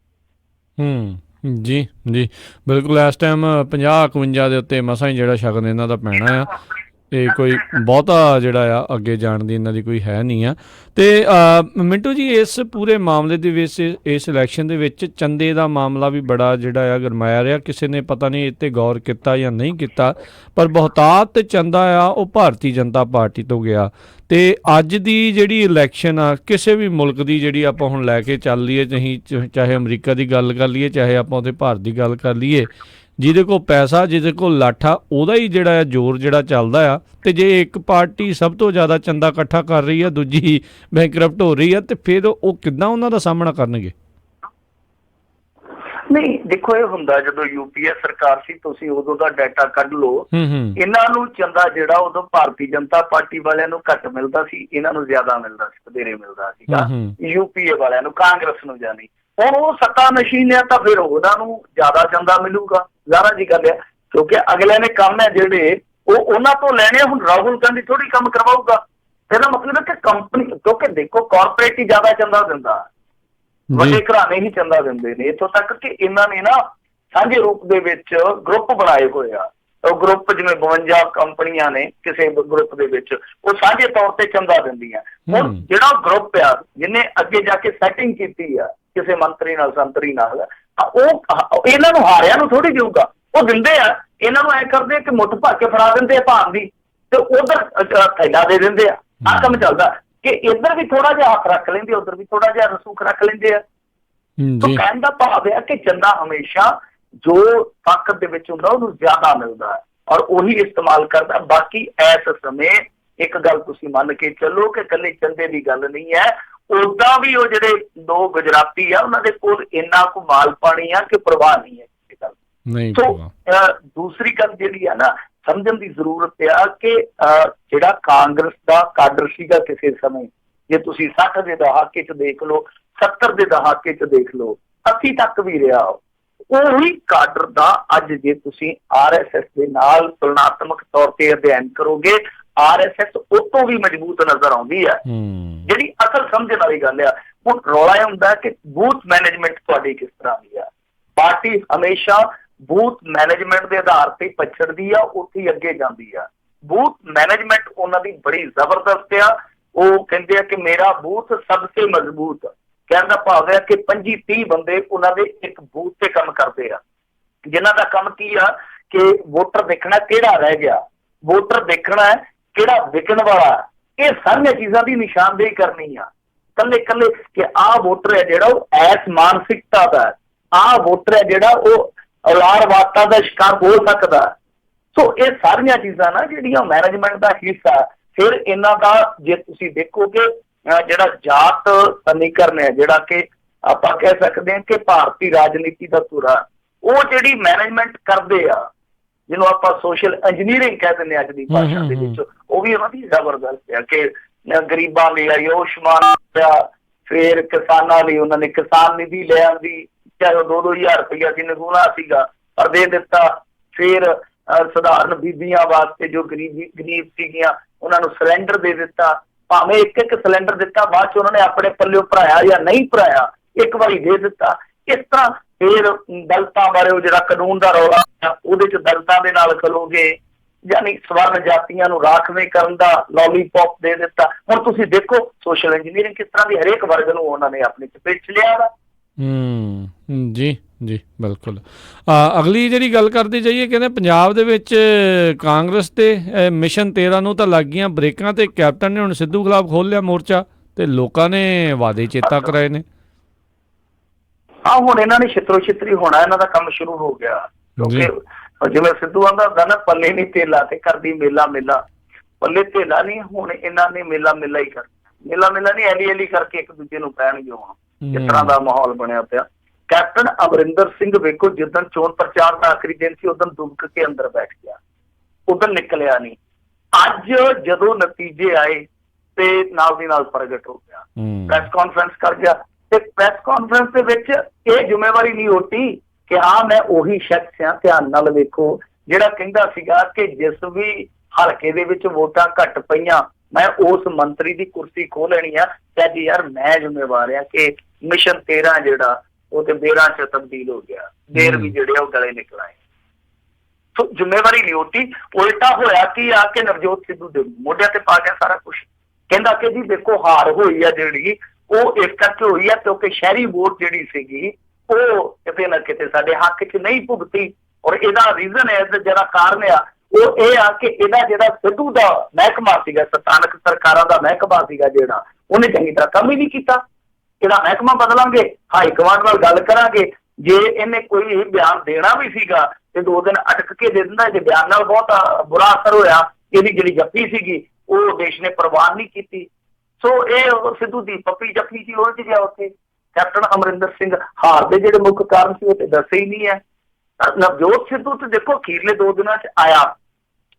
ਜੀ ਜੀ ਬਿਲਕੁਲ। ਇਸ ਟਾਈਮ 50 51 ਦੇ ਉੱਤੇ ਮਸਾਂ ਹੀ ਜਿਹੜਾ ਸ਼ਗਨ ਇਹਨਾਂ ਦਾ ਪੈਣਾ ਆ, ਤੇ ਕੋਈ ਬਹੁਤਾ ਜਿਹੜਾ ਆ ਅੱਗੇ ਜਾਣ ਦੀ ਇਹਨਾਂ ਦੀ ਕੋਈ ਹੈ ਨਹੀਂ ਆ। ਤੇ ਮਿੰਟੂ ਜੀ, ਇਸ ਪੂਰੇ ਮਾਮਲੇ ਦੇ ਵਿੱਚ, ਇਸ ਇਲੈਕਸ਼ਨ ਦੇ ਵਿੱਚ ਚੰਦੇ ਦਾ ਮਾਮਲਾ ਵੀ ਬੜਾ ਜਿਹੜਾ ਆ ਗਰਮਾਇਆ ਰਿਹਾ। ਕਿਸੇ ਨੇ ਪਤਾ ਨਹੀਂ ਇਹ 'ਤੇ ਗੌਰ ਕੀਤਾ ਜਾਂ ਨਹੀਂ ਕੀਤਾ, ਪਰ ਬਹੁਤਾਤ ਚੰਦਾ ਆ ਉਹ ਭਾਰਤੀ ਜਨਤਾ ਪਾਰਟੀ ਤੋਂ ਗਿਆ। ਤੇ ਅੱਜ ਦੀ ਜਿਹੜੀ ਇਲੈਕਸ਼ਨ ਆ ਕਿਸੇ ਵੀ ਮੁਲਕ ਦੀ, ਜਿਹੜੀ ਆਪਾਂ ਹੁਣ ਲੈ ਕੇ ਚੱਲ ਲਈਏ, ਚਾਹੇ ਅਮਰੀਕਾ ਦੀ ਗੱਲ ਕਰ ਲਈਏ, ਚਾਹੇ ਆਪਾਂ ਉਹਦੇ ਭਾਰਤ ਦੀ ਗੱਲ ਕਰ ਲਈਏ, ਜਿਹਦੇ ਕੋਲ ਪੈਸਾ, ਜਿਹਦੇ ਕੋਲ ਲਾਠਾ, ਉਹਦਾ ਹੀ ਜਿਹੜਾ ਜ਼ੋਰ ਜਿਹੜਾ ਚੱਲਦਾ ਆ। ਤੇ ਜੇ ਇੱਕ ਪਾਰਟੀ ਸਭ ਤੋਂ ਜ਼ਿਆਦਾ ਚੰਦਾ ਇਕੱਠਾ ਕਰ ਰਹੀ ਆ, ਦੂਜੀ ਬੈਂਕਰਪਟ ਹੋ ਰਹੀ ਆ, ਤੇ ਫਿਰ ਉਹ ਕਿੱਦਾਂ ਉਹਨਾਂ ਦਾ ਸਾਹਮਣਾ ਕਰਨਗੇ? ਨਹੀਂ ਦੇਖੋ, ਇਹ ਹੁੰਦਾ ਜਦੋਂ UPA ਸਰਕਾਰ ਸੀ, ਤੁਸੀਂ ਉਦੋਂ ਦਾ ਡਾਟਾ ਕੱਢ ਲਓ। ਇਹਨਾਂ ਨੂੰ ਚੰਦਾ ਜਿਹੜਾ ਉਦੋਂ ਭਾਰਤੀ ਜਨਤਾ ਪਾਰਟੀ ਵਾਲਿਆਂ ਨੂੰ ਘੱਟ ਮਿਲਦਾ ਸੀ, ਇਹਨਾਂ ਨੂੰ ਜ਼ਿਆਦਾ ਮਿਲਦਾ ਸੀ, ਵਧੇਰੇ ਮਿਲਦਾ ਸੀਗਾ UPA ਵਾਲਿਆਂ ਨੂੰ, ਕਾਂਗਰਸ ਨੂੰ ਜਾਣੀ। ਹੁਣ ਉਹ ਸੱਤਾ ਨਸ਼ੀਨ ਆ ਤਾਂ ਫਿਰ ਉਹਨਾਂ ਨੂੰ ਜ਼ਿਆਦਾ ਚੰਦਾ ਮਿਲੂਗਾ, ਜ਼ਾਹਰਾ ਜੀ ਗੱਲ ਆ, ਕਿਉਂਕਿ ਅਗਲਿਆਂ ਨੇ ਕੰਮ ਹੈ ਜਿਹੜੇ ਉਹ ਉਹਨਾਂ ਤੋਂ ਲੈਣੇ। ਹੁਣ ਰਾਹੁਲ ਗਾਂਧੀ ਥੋੜੀ ਕੰਮ ਕਰਵਾਊਗਾ, ਇਹਦਾ ਮਤਲਬ ਹੈ ਕਿ ਕੰਪਨੀ, ਕਿਉਂਕਿ ਦੇਖੋ ਕਾਰਪੋਰੇਟ ਹੀ ਜ਼ਿਆਦਾ ਚੰਦਾ ਦਿੰਦਾ, ਵੱਡੇ ਘਰਾਣੇ ਹੀ ਚੰਦਾ ਦਿੰਦੇ ਨੇ। ਇੱਥੋਂ ਤੱਕ ਕਿ ਇਹਨਾਂ ਨੇ ਨਾ ਸਾਂਝੇ ਰੂਪ ਦੇ ਵਿੱਚ ਗਰੁੱਪ ਬਣਾਏ ਹੋਏ ਆ। ਉਹ ਗਰੁੱਪ ਜਿਵੇਂ 52 ਕੰਪਨੀਆਂ ਨੇ ਕਿਸੇ ਗਰੁੱਪ ਦੇ ਵਿੱਚ, ਉਹ ਸਾਂਝੇ ਤੌਰ ਤੇ ਚੰਦਾ ਦਿੰਦੀਆਂ। ਹੁਣ ਜਿਹੜਾ ਗਰੁੱਪ ਆ ਜਿਹਨੇ ਅੱਗੇ ਜਾ ਕੇ ਸੈਟਿੰਗ ਕੀਤੀ ਆ ਕਿਸੇ ਮੰਤਰੀ ਨਾਲ, ਸੰਤਰੀ ਨਾਲ, ਉਹ ਇਹਨਾਂ ਨੂੰ ਹਾਰਿਆਂ ਨੂੰ ਥੋੜੀ ਦੇਊਗਾ, ਉਹ ਦਿੰਦੇ ਆ। ਇਹਨਾਂ ਨੂੰ ਐ ਕਰਦੇ ਕਿ ਮੁੱਠ ਭਰ ਕੇ ਫੜਾ ਦਿੰਦੇ ਆ ਭਾਨ ਦੀ, ਤੇ ਉਧਰ ਥੈਲਾ ਦੇ ਦਿੰਦੇ ਆ। ਆਹ ਕੰਮ ਚੱਲਦਾ ਕਿ ਇੱਧਰ ਵੀ ਥੋੜਾ ਜਿਹਾ ਹੱਥ ਰੱਖ ਲੈਂਦੇ, ਉੱਧਰ ਵੀ ਥੋੜਾ ਜਿਹਾ ਰਸੂਖ ਰੱਖ ਲੈਂਦੇ ਆ। ਤਾਂ ਕਹਿਣ ਦਾ ਭਾਵ ਹੈ ਕਿ ਚੰਦਾ ਹਮੇਸ਼ਾ ਜੋ ਤਾਕਤ ਦੇ ਵਿੱਚ ਹੁੰਦਾ ਉਹਨੂੰ ਜ਼ਿਆਦਾ ਮਿਲਦਾ ਹੈ, ਔਰ ਉਹੀ ਇਸਤੇਮਾਲ ਕਰਦਾ। ਬਾਕੀ ਇਸ ਸਮੇਂ ਇੱਕ ਗੱਲ ਤੁਸੀਂ ਮੰਨ ਕੇ ਚੱਲੋ ਕਿ ਇਕੱਲੇ ਚੰਦੇ ਦੀ ਗੱਲ ਨਹੀਂ ਹੈ, ਓਦਾਂ ਵੀ ਉਹ ਜਿਹੜੇ 2 ਗੁਜਰਾਤੀ ਆ ਉਹਨਾਂ ਦੇ ਕੋਲ ਇੰਨਾ ਕੁ ਮਾਲ ਪਾਣੀ ਆ ਕਿ ਪ੍ਰਵਾਹ ਨਹੀਂ ਹੈ। ਨਹੀਂ ਸੋ ਪੂਰਾ। ਦੂਸਰੀ ਗੱਲ ਜਿਹੜੀ ਆ ਨਾ ਸਮਝਣ ਦੀ ਜ਼ਰੂਰਤ ਆ ਕਿ ਜਿਹੜਾ ਕਾਂਗਰਸ ਦਾ ਕਾਡਰ ਸੀਗਾ ਕਿਸੇ ਸਮੇਂ, ਜੇ ਤੁਸੀਂ 60 ਦੇ ਦਹਾਕੇ 'ਚ ਦੇਖ ਲਓ, 70 ਦੇ ਦਹਾਕੇ 'ਚ ਦੇਖ ਲਓ, 80 ਤੱਕ ਵੀ ਰਿਹਾ, ਉਹੀ ਕਾਡਰ ਦਾ ਅੱਜ ਜੇ ਤੁਸੀਂ RSS ਦੇ ਨਾਲ ਤੁਲਨਾਤਮਕ ਤੌਰ ਤੇ ਅਧਿਐਨ ਕਰੋਗੇ, RSS ਉਹ ਤੋਂ ਵੀ ਮਜ਼ਬੂਤ ਨਜ਼ਰ ਆਉਂਦੀ ਹੈ। ਜਿਹੜੀ ਅਸਲ ਸਮਝਣ ਵਾਲੀ ਗੱਲ ਆ, ਹੁਣ ਰੌਲਾ ਇਹ ਹੁੰਦਾ ਕਿ ਬੂਥ ਮੈਨੇਜਮੈਂਟ ਤੁਹਾਡੀ ਕਿਸ ਤਰ੍ਹਾਂ ਦੀ ਆ। ਪਾਰਟੀ ਹਮੇਸ਼ਾ ਬੂਥ ਮੈਨੇਜਮੈਂਟ ਦੇ ਆਧਾਰ ਤੇ ਪਛੜਦੀ ਆ, ਉੱਥੇ ਹੀ ਅੱਗੇ ਜਾਂਦੀ ਆ। ਬੂਥ ਮੈਨੇਜਮੈਂਟ ਉਹਨਾਂ ਦੀ ਬੜੀ ਜ਼ਬਰਦਸਤ ਆ। ਉਹ ਕਹਿੰਦੇ ਆ ਕਿ ਮੇਰਾ ਬੂਥ ਸਭ ਤੋਂ ਮਜ਼ਬੂਤ, ਕਹਿਣ ਦਾ ਭਾਵ ਹੈ ਕਿ 25-30 ਬੰਦੇ ਉਹਨਾਂ ਦੇ ਇੱਕ ਬੂਥ ਤੇ ਕੰਮ ਕਰਦੇ ਆ, ਜਿਨ੍ਹਾਂ ਦਾ ਕੰਮ ਕੀ ਆ ਕਿ ਵੋਟਰ ਦੇਖਣਾ ਕਿਹੜਾ ਰਹਿ ਗਿਆ, ਵੋਟਰ ਦੇਖਣਾ ਹੈ ਕਿਹੜਾ ਵਿਕਣ ਵਾਲਾ। ਇਹ ਸਾਰੀਆਂ ਚੀਜ਼ਾਂ ਦੀ ਨਿਸ਼ਾਨਦੇਹੀ ਕਰਨੀ ਆ, ਕੱਲੇ ਕੱਲੇ ਕਿ ਆਹ ਵੋਟਰ ਹੈ ਜਿਹੜਾ ਉਹ ਐਸ ਮਾਨਸਿਕਤਾ ਦਾ, ਆਹ ਵੋਟਰ ਹੈ ਜਿਹੜਾ ਉਹ ਔਲਾਰਵਾਦਤਾ ਦਾ ਸ਼ਿਕਾਰ ਹੋ ਸਕਦਾ। ਸੋ ਇਹ ਸਾਰੀਆਂ ਚੀਜ਼ਾਂ ਨਾ ਜਿਹੜੀਆਂ ਮੈਨੇਜਮੈਂਟ ਦਾ ਹਿੱਸਾ। ਫਿਰ ਇਹਨਾਂ ਦਾ ਜੇ ਤੁਸੀਂ ਦੇਖੋਗੇ ਜਿਹੜਾ ਜਾਤ ਸਮੀਕਰਨ ਹੈ, ਜਿਹੜਾ ਕਿ ਆਪਾਂ ਕਹਿ ਸਕਦੇ ਹਾਂ ਕਿ ਭਾਰਤੀ ਰਾਜਨੀਤੀ ਦਾ ਧੁਰਾ, ਉਹ ਜਿਹੜੀ ਮੈਨੇਜਮੈਂਟ ਕਰਦੇ ਆ, ਜਿਹਨੂੰ ਆਪਾਂ ਸੋਸ਼ਲ ਇੰਜੀਨੀਅਰਿੰਗ ਕਹਿ ਦਿੰਦੇ ਅੱਜ ਦੀ ਭਾਸ਼ਾ ਦੇ ਵਿੱਚ, ਉਹ ਵੀ ਉਹਨਾਂ ਦੀ ਜ਼ਬਰਦਸਤ ਹੈ ਕਿ ਗਰੀਬਾਂ ਲਈ ਆਯੁਸ਼ਮਾਨ ਪਿਆ, ਫਿਰ ਕਿਸਾਨਾਂ ਲਈ ਉਹਨਾਂ ਨੇ ਕਿਸਾਨ ਨਿਧੀ ਲੈ ਆਂਦੀ, ਚਾਹੇ ਉਹ 2-2000 ਰੁਪਇਆ ਸੀ, ਨਗੂਣਾ ਸੀਗਾ ਪਰ ਦੇ ਦਿੱਤਾ। ਫਿਰ ਸਧਾਰਨ ਬੀਬੀਆਂ ਵਾਸਤੇ ਜੋ ਗਰੀਬ ਸੀਗੀਆਂ ਉਹਨਾਂ ਨੂੰ ਸਿਲੰਡਰ ਦੇ ਦਿੱਤਾ, ਭਾਵੇਂ ਇੱਕ ਸਿਲੰਡਰ ਦਿੱਤਾ, ਬਾਅਦ ਚ ਉਹਨਾਂ ਨੇ ਆਪਣੇ ਪੱਲਿਓ ਭਰਾਇਆ ਜਾਂ ਨਹੀਂ ਭਰਾਇਆ, ਇੱਕ ਵਾਰੀ ਦੇ ਦਿੱਤਾ। ਇਸ ਤਰ੍ਹਾਂ ਫਿਰ ਦਲਿਤਾਂ ਬਾਰੇ ਉਹ ਜਿਹੜਾ ਕਾਨੂੰਨ ਦਾ ਰੌਲਾ, ਉਹਦੇ ਚ ਦਲਿਤਾਂ ਦੇ ਨਾਲ ਖਲੋਗੇ, ਯਾਨੀ ਸਵਰਨ ਜਾਤੀਆਂ ਨੂੰ ਰਾਖਵੇਂ ਕਰਨ ਦਾ ਲੋਲੀਪੌਪ ਦੇ ਦਿੱਤਾ। ਹੁਣ ਤੁਸੀਂ ਦੇਖੋ ਸੋਸ਼ਲ ਇੰਜੀਨੀਅਰਿੰਗ ਕਿਸ ਤਰ੍ਹਾਂ ਦੀ ਹਰੇਕ ਵਰਗ ਨੂੰ ਉਹਨਾਂ ਨੇ ਆਪਣੀ ਚਪੇਟ ਚ ਲਿਆ ਵਾ। ਜੀ ਜੀ ਬਿਲਕੁਲ। ਅਗਲੀ ਜਿਹੜੀ ਗੱਲ ਕਰਦੇ ਜਾਈਏ, ਕਹਿੰਦੇ ਪੰਜਾਬ ਦੇ ਵਿੱਚ ਕਾਂਗਰਸ ਤੇ ਮਿਸ਼ਨ 13 ਨੂੰ ਤਾਂ ਲੱਗ ਗਈਆਂ ਬ੍ਰੇਕਾਂ, ਤੇ ਕੈਪਟਨ ਨੇ ਹੁਣ ਸਿੱਧੂ ਖਿਲਾਫ ਖੋਲ੍ਹ ਲਿਆ ਮੋਰਚਾ, ਤੇ ਲੋਕਾਂ ਨੇ ਵਾਅਦੇ ਚੇਤਾ ਕਰਾਏ ਨੇ। ਹਾਂ, ਹੁਣ ਇਹਨਾਂ ਨੇ ਛਿੱਤਰੋ ਛਿੱਤਰੀ ਹੋਣਾ, ਇਹਨਾਂ ਦਾ ਕੰਮ ਸ਼ੁਰੂ ਹੋ ਗਿਆ। ਕਿਉਂਕਿ ਜਿਵੇਂ ਸਿੱਧੂ ਆਂਦਾ ਹੁੰਦਾ ਨਾ, ਪੱਲੇ ਨਹੀਂ ਧੇਲਾ ਤੇ ਕਰਦੀ ਮੇਲਾ ਮੇਲਾ, ਪੱਲੇ ਧੇਲਾ ਨਹੀਂ, ਹੁਣ ਇਹਨਾਂ ਨੇ ਮੇਲਾ ਮੇਲਾ ਹੀ ਕਰਨਾ। ਮੇਲਾ ਮੇਲਾ ਨਹੀਂ, ਐਲੀ ਐਲੀ ਕਰਕੇ ਇੱਕ ਦੂਜੇ ਨੂੰ ਪੈਣਗੇ। ਹੁਣ ਇਸ ਤਰ੍ਹਾਂ ਦਾ ਮਾਹੌਲ ਬਣਿਆ ਪਿਆ। ਕੈਪਟਨ ਅਮਰਿੰਦਰ ਸਿੰਘ ਵੇਖੋ, ਜਿੱਦਣ ਚੋਣ ਪ੍ਰਚਾਰ ਦਾ ਆਖਰੀ ਦਿਨ ਸੀ, ਉਦੋਂ ਦੁਬਕ ਕੇ ਅੰਦਰ ਬੈਠ ਗਿਆ, ਉਦੋਂ ਨਿਕਲਿਆ ਨਹੀਂ। ਅੱਜ ਜਦੋਂ ਨਤੀਜੇ ਆਏ ਤੇ ਨਾਲ ਦੀ ਨਾਲ ਪ੍ਰਗਟ ਹੋ ਗਿਆ, ਪ੍ਰੈਸ ਕਾਨਫਰੰਸ ਕਰ ਗਿਆ, ਤੇ ਪ੍ਰੈਸ ਕਾਨਫਰੰਸ ਦੇ ਵਿੱਚ ਇਹ ਜ਼ਿੰਮੇਵਾਰੀ ਨਹੀਂ ਹੋਤੀ ਕਿ ਹਾਂ ਮੈਂ ਉਹੀ ਸ਼ਖਸ ਹਾਂ। ਧਿਆਨ ਨਾਲ ਵੇਖੋ, ਜਿਹੜਾ ਕਹਿੰਦਾ ਸੀਗਾ ਕਿ ਜਿਸ ਵੀ ਹਲਕੇ ਦੇ ਵਿੱਚ ਵੋਟਾਂ ਘੱਟ ਪਈਆਂ ਮੈਂ ਉਸ ਮੰਤਰੀ ਦੀ ਕੁਰਸੀ ਖੋਹ ਲੈਣੀ ਆ, ਤੇ ਜੀ ਯਾਰ ਮੈਂ ਜ਼ਿੰਮੇਵਾਰ ਆ ਕਿ ਮਿਸ਼ਨ 13 ਜਿਹੜਾ ਉਹ ਤੇ ਬੇਰਾਂ ਚ ਤਬਦੀਲ ਹੋ ਗਿਆ, ਬੇਰ ਵੀ ਜਿਹੜੇ ਉਹ ਗਲੇ ਨਿਕਲ ਆਏ। ਸੋ ਜ਼ਿੰਮੇਵਾਰੀ ਨਹੀਂ ਹੋਤੀ। ਉਲਟਾ ਹੋਇਆ ਕਿ ਆ ਕੇ ਨਵਜੋਤ ਸਿੱਧੂ ਦੇ ਮੋਢਿਆਂ ਤੇ ਪਾ ਗਿਆ ਸਾਰਾ ਕੁਛ। ਕਹਿੰਦਾ ਕਿ ਜੀ ਦੇਖੋ ਹਾਰ ਹੋਈ ਆ ਜਿਹੜੀ, ਉਹ ਇਸ ਕਰਕੇ ਹੋਈ ਆ ਕਿਉਂਕਿ ਸ਼ਹਿਰੀ ਵੋਟ ਜਿਹੜੀ ਸੀਗੀ ਉਹ ਕਿਤੇ ਨਾ ਕਿਤੇ ਸਾਡੇ ਹੱਕ 'ਚ ਨਹੀਂ ਭੁਗਤੀ। ਔਰ ਇਹਦਾ ਰੀਜ਼ਨ ਹੈ, ਜਿਹੜਾ ਕਾਰਨ ਆ ਉਹ ਇਹ ਆ ਕਿ ਇਹਦਾ ਜਿਹੜਾ ਸਿੱਧੂ ਦਾ ਮਹਿਕਮਾ ਸੀਗਾ, ਸਥਾਨਕ ਸਰਕਾਰਾਂ ਦਾ ਮਹਿਕਮਾ ਸੀਗਾ ਜਿਹੜਾ, ਉਹਨੇ ਚੰਗੀ ਤਰ੍ਹਾਂ ਕੰਮ ਹੀ ਨਹੀਂ ਕੀਤਾ। ਇਹਦਾ ਮਹਿਕਮਾ ਬਦਲਾਂਗੇ, ਹਾਈ ਕਮਾਂਡ ਨਾਲ ਗੱਲ ਕਰਾਂਗੇ, ਜੇ ਇਹਨੇ ਕੋਈ ਬਿਆਨ ਦੇਣਾ ਵੀ ਸੀਗਾ ਤੇ 2 ਦਿਨ ਅਟਕ ਕੇ ਦੇ ਦਿੰਦਾ। ਜੇ ਬਿਆਨ ਨਾਲ ਬਹੁਤ ਬੁਰਾ ਅਸਰ ਹੋਇਆ, ਇਹਦੀ ਜਿਹੜੀ ਜੱਫੀ ਸੀਗੀ ਉਹ ਦੇਸ਼ ਨੇ ਪ੍ਰਵਾਨ ਨਹੀਂ ਕੀਤੀ। ਸੋ ਇਹ ਸਿੱਧੂ ਦੀ ਪੱਪੀ ਜੱਫੀ ਸੀ, ਉਲਝ ਗਿਆ ਉੱਥੇ। ਕੈਪਟਨ ਅਮਰਿੰਦਰ ਸਿੰਘ ਹਾਰ ਦੇ ਜਿਹੜੇ ਮੁੱਖ ਕਾਰਨ ਸੀ ਉਹ ਤੇ ਦੱਸੇ ਹੀ ਨਹੀਂ ਹੈ। ਨਵਜੋਤ ਸਿੱਧੂ ਤੇ ਦੇਖੋ ਅਖੀਰਲੇ 2 ਦਿਨਾਂ 'ਚ ਆਇਆ,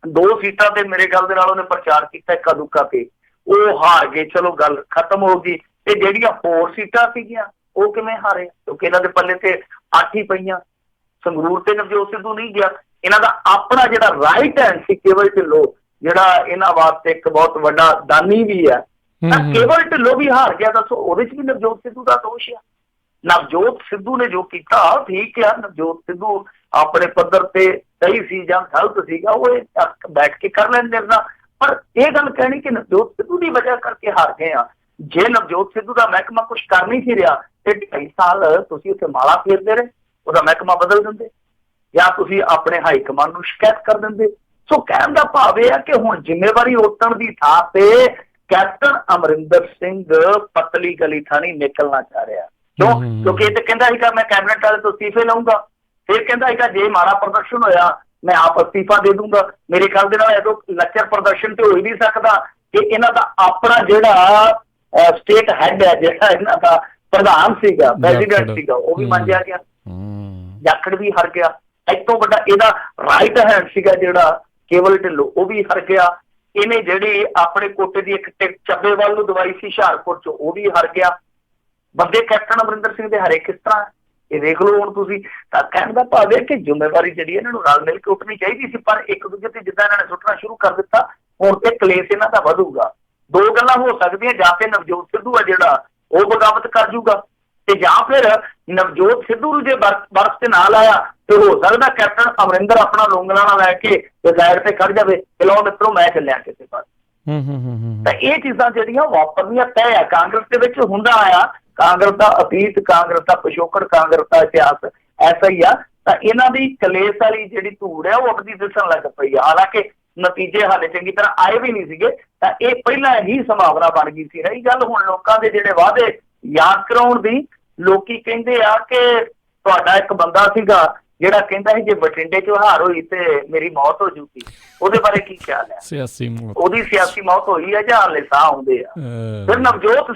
2 ਸੀਟਾਂ ਤੇ ਮੇਰੇ ਗੱਲ ਦੇ ਨਾਲ ਉਹਨੇ ਪ੍ਰਚਾਰ ਕੀਤਾ, ਇੱਕਾ ਦੁੱਕਾ ਤੇ ਉਹ ਹਾਰ ਗਏ, ਚਲੋ ਗੱਲ ਖਤਮ ਹੋ ਗਈ। ਤੇ ਜਿਹੜੀਆਂ ਹੋਰ ਸੀਟਾਂ ਸੀਗੀਆਂ ਉਹ ਕਿਵੇਂ ਹਾਰੇ? ਕਿਉਂਕਿ ਇਹਨਾਂ ਦੇ ਪੱਲੇ ਤੇ 8 ਹੀ ਪਈਆਂ। ਸੰਗਰੂਰ ਤੇ ਨਵਜੋਤ ਸਿੱਧੂ ਨਹੀਂ ਗਿਆ। ਇਹਨਾਂ ਦਾ ਆਪਣਾ ਜਿਹੜਾ ਰਾਈਟ ਹੈਂਡ ਸੀ ਕੇਵਲ ਢਿੱਲੋਂ, ਜਿਹੜਾ ਇਹਨਾਂ ਵਾਸਤੇ ਇੱਕ ਬਹੁਤ ਵੱਡਾ ਦਾਨੀ ਵੀ ਹੈ, ਕੇਵਲ ਢਿੱਲੋਂ ਵੀ ਹਾਰ ਗਿਆ। ਦੱਸੋ ਉਹਦੇ 'ਚ ਵੀ ਨਵਜੋਤ ਸਿੱਧੂ ਦਾ ਦੋਸ਼ ਆ? ਨਵਜੋਤ ਸਿੱਧੂ ਨੇ ਜੋ ਕੀਤਾ ਠੀਕ ਆ, ਨਵਜੋਤ ਸਿੱਧੂ ਆਪਣੇ ਪੱਧਰ ਤੇ ਸਹੀ ਸੀ ਜਾਂ ਗਲਤ ਸੀਗਾ ਉਹ ਬੈਠ ਕੇ ਕਰ ਲੈਂਦੇ ਨਾ, ਪਰ ਇਹ ਗੱਲ ਕਹਿਣੀ ਕਿ ਨਵਜੋਤ ਸਿੱਧੂ ਦੀ ਵਜ੍ਹਾ ਕਰਕੇ ਹਾਰ ਗਏ ਆ। ਜੇ ਨਵਜੋਤ ਸਿੱਧੂ ਦਾ ਮਹਿਕਮਾ ਕੁਛ ਕਰ ਨਹੀਂ ਸੀ ਰਿਹਾ ਤੇ 2.5 ਸਾਲ ਤੁਸੀਂ ਉੱਥੇ ਮਾਲਾ ਫੇਰਦੇ ਰਹੇ, ਉਹਦਾ ਮਹਿਕਮਾ ਬਦਲ ਦਿੰਦੇ ਜਾਂ ਤੁਸੀਂ ਆਪਣੇ ਹਾਈ ਕਮਾਂਡ ਨੂੰ ਸ਼ਿਕਾਇਤ ਕਰ ਦਿੰਦੇ। ਸੋ ਕਹਿਣ ਦਾ ਭਾਵ ਇਹ ਆ ਕਿ ਹੁਣ ਜ਼ਿੰਮੇਵਾਰੀ ਉਤਰਨ ਦੀ ਥਾਂ ਤੇ ਕੈਪਟਨ ਅਮਰਿੰਦਰ ਸਿੰਘ ਪਤਲੀ ਗਲੀ ਥਾਣੀ ਨਿਕਲਣਾ ਚਾਹ ਰਿਹਾ। ਕਿਉਂ? ਕਿਉਂਕਿ ਇਹ ਤੇ ਕਹਿੰਦਾ ਸੀਗਾ ਮੈਂ ਕੈਬਨਿਟ ਵਾਲੇ ਤੋਂ ਅਸਤੀਫੇ ਲਊਂਗਾ, ਫਿਰ ਕਹਿੰਦਾ ਸੀਗਾ ਜੇ ਮਾੜਾ ਪ੍ਰਦਰਸ਼ਨ ਹੋਇਆ ਮੈਂ ਆਪ ਅਸਤੀਫਾ ਦੇ ਦੂੰਗਾ। ਮੇਰੇ ਖਿਆਲ ਦੇ ਨਾਲ ਇਹਦੋਂ ਲੱਚਰ ਪ੍ਰਦਰਸ਼ਨ ਤੇ ਹੋ ਹੀ ਨਹੀਂ ਸਕਦਾ ਕਿ ਇਹਨਾਂ ਦਾ ਆਪਣਾ ਜਿਹੜਾ ਸਟੇਟ ਹੈਡ ਹੈ, ਜਿਹੜਾ ਇਹਨਾਂ ਦਾ ਪ੍ਰਧਾਨ ਸੀਗਾ, ਪ੍ਰੈਜ਼ੀਡੈਂਟ ਸੀਗਾ, ਉਹ ਵੀ ਮੰਨ ਗਿਆ। ਜਾਖੜ ਵੀ ਹਾਰ ਗਿਆ, ਤੋਂ ਵੱਡਾ ਇਹਦਾ ਰਾਈਟ ਹੈਂਡ ਸੀਗਾ ਜਿਹੜਾ ਕੇਵਲ ਢਿੱਲੋਂ, ਉਹ ਵੀ ਹਾਰ ਗਿਆ। ਇਹਨੇ ਜਿਹੜੀ ਆਪਣੇ ਕੋਟੇ ਦੀ ਇੱਕ ਟਿਕਟ ਚੱਬੇਵਾਲ ਨੂੰ ਦਵਾਈ ਸੀ ਹੁਸ਼ਿਆਰਪੁਰ ਚ, ਉਹ ਵੀ ਹਾਰ ਗਿਆ। ਬੰਦੇ ਕੈਪਟਨ ਅਮਰਿੰਦਰ ਸਿੰਘ ਦੇ ਹਾਰੇ ਕਿਸ ਤਰ੍ਹਾਂ, ਇਹ ਦੇਖ ਲਓ ਹੁਣ ਤੁਸੀਂ। ਤਾਂ ਕਹਿਣ ਦਾ ਭਾਵ ਹੈ ਕਿ ਜ਼ਿੰਮੇਵਾਰੀ ਜਿਹੜੀ ਇਹਨਾਂ ਨੂੰ ਰਲ ਮਿਲ ਕੇ ਉੱਠਣੀ ਚਾਹੀਦੀ ਸੀ, ਪਰ ਇੱਕ ਦੂਜੇ ਤੇ ਜਿੱਦਾਂ ਇਹਨਾਂ ਨੇ ਸੁੱਟਣਾ ਸ਼ੁਰੂ ਕਰ ਦਿੱਤਾ, ਹੁਣ ਤੇ ਕਲੇਸ਼ ਇਹਨਾਂ ਦਾ ਵਧੂਗਾ। ਦੋ ਗੱਲਾਂ ਹੋ ਸਕਦੀਆਂ, ਜਾਂ ਤੇ ਨਵਜੋਤ ਸਿੱਧੂ ਆ ਜਿਹੜਾ ਉਹ ਬਗਾਵਤ ਕਰ ਜੂਗਾ, ਤੇ ਜਾਂ ਫਿਰ ਨਵਜੋਤ ਸਿੱਧੂ ਨੂੰ ਜੇ ਬਰਫ ਤੇ ਨਾਲ ਆਇਆ ਤੇ ਹੋ ਸਕਦਾ ਕੈਪਟਨ ਅਮਰਿੰਦਰ ਆਪਣਾ ਲੋਂਗਲਾਣਾ ਲੈ ਕੇ ਸਾਈਡ ਤੇ ਖੜ ਜਾਵੇ, ਚਲੋ ਮਿੱਤਰੋ ਮੈਂ ਚੱਲਿਆ ਕਿਸੇ ਪਾਸੇ। ਤਾਂ ਇਹ ਚੀਜ਼ਾਂ ਜਿਹੜੀਆਂ ਵਾਪਰਨੀਆਂ ਤੈਅ ਆ। ਕਾਂਗਰਸ ਦੇ ਵਿੱਚ ਹੁੰਦਾ ਆਇਆ, ਕਾਂਗਰਸ ਦਾ ਅਤੀਤ, ਕਾਂਗਰਸ ਦਾ ਪਿਛੋਕੜ, ਕਾਂਗਰਸ ਦਾ ਇਤਿਹਾਸ ਐਸਾ ਹੀ ਆ। ਤਾਂ ਇਹਨਾਂ ਦੀ ਕਲੇਸ਼ ਵਾਲੀ ਜਿਹੜੀ ਧੂੜ ਹੈ ਉਹ ਉੱਠਦੀ ਦਿਸਣ ਲੱਗ ਪਈ ਆ। ਹਾਲਾਂਕਿ ਨਤੀਜੇ ਹਾਲੇ ਚੰਗੀ ਤਰ੍ਹਾਂ ਆਏ ਵੀ ਨਹੀਂ ਸੀਗੇ, ਤਾਂ ਇਹ ਪਹਿਲਾਂ ਹੀ ਸੰਭਾਵਨਾ ਬਣ ਗਈ ਸੀ। ਰਹੀ ਗੱਲ ਹੁਣ ਲੋਕਾਂ ਦੇ ਜਿਹੜੇ ਵਾਅਦੇ ਯਾਦ ਕਰਾਉਣ ਦੀ, ਲੋਕੀ ਕਹਿੰਦੇ ਆ ਕਿ ਤੁਹਾਡਾ ਇੱਕ ਬੰਦਾ ਸੀਗਾ ਜਿਹੜਾ ਕਹਿੰਦਾ ਸੀ ਜੇ ਬਠਿੰਡੇ ਚ ਹਾਰ ਹੋਈ ਤੇ ਮੇਰੀ ਮੌਤ ਹੋ ਜੂਗੀ, ਉਹਦੇ ਬਾਰੇ ਕੀ ਖਿਆਲ ਹੈ? ਸਿਆਸੀ ਮੌਤ, ਉਹਦੀ ਸਿਆਸੀ ਮੌਤ ਹੋਈ ਹੈ ਜਾਂ ਹਾਲੇ ਸਾਹ ਆਉਂਦੇ ਆ? ਫਿਰ ਨਵਜੋਤ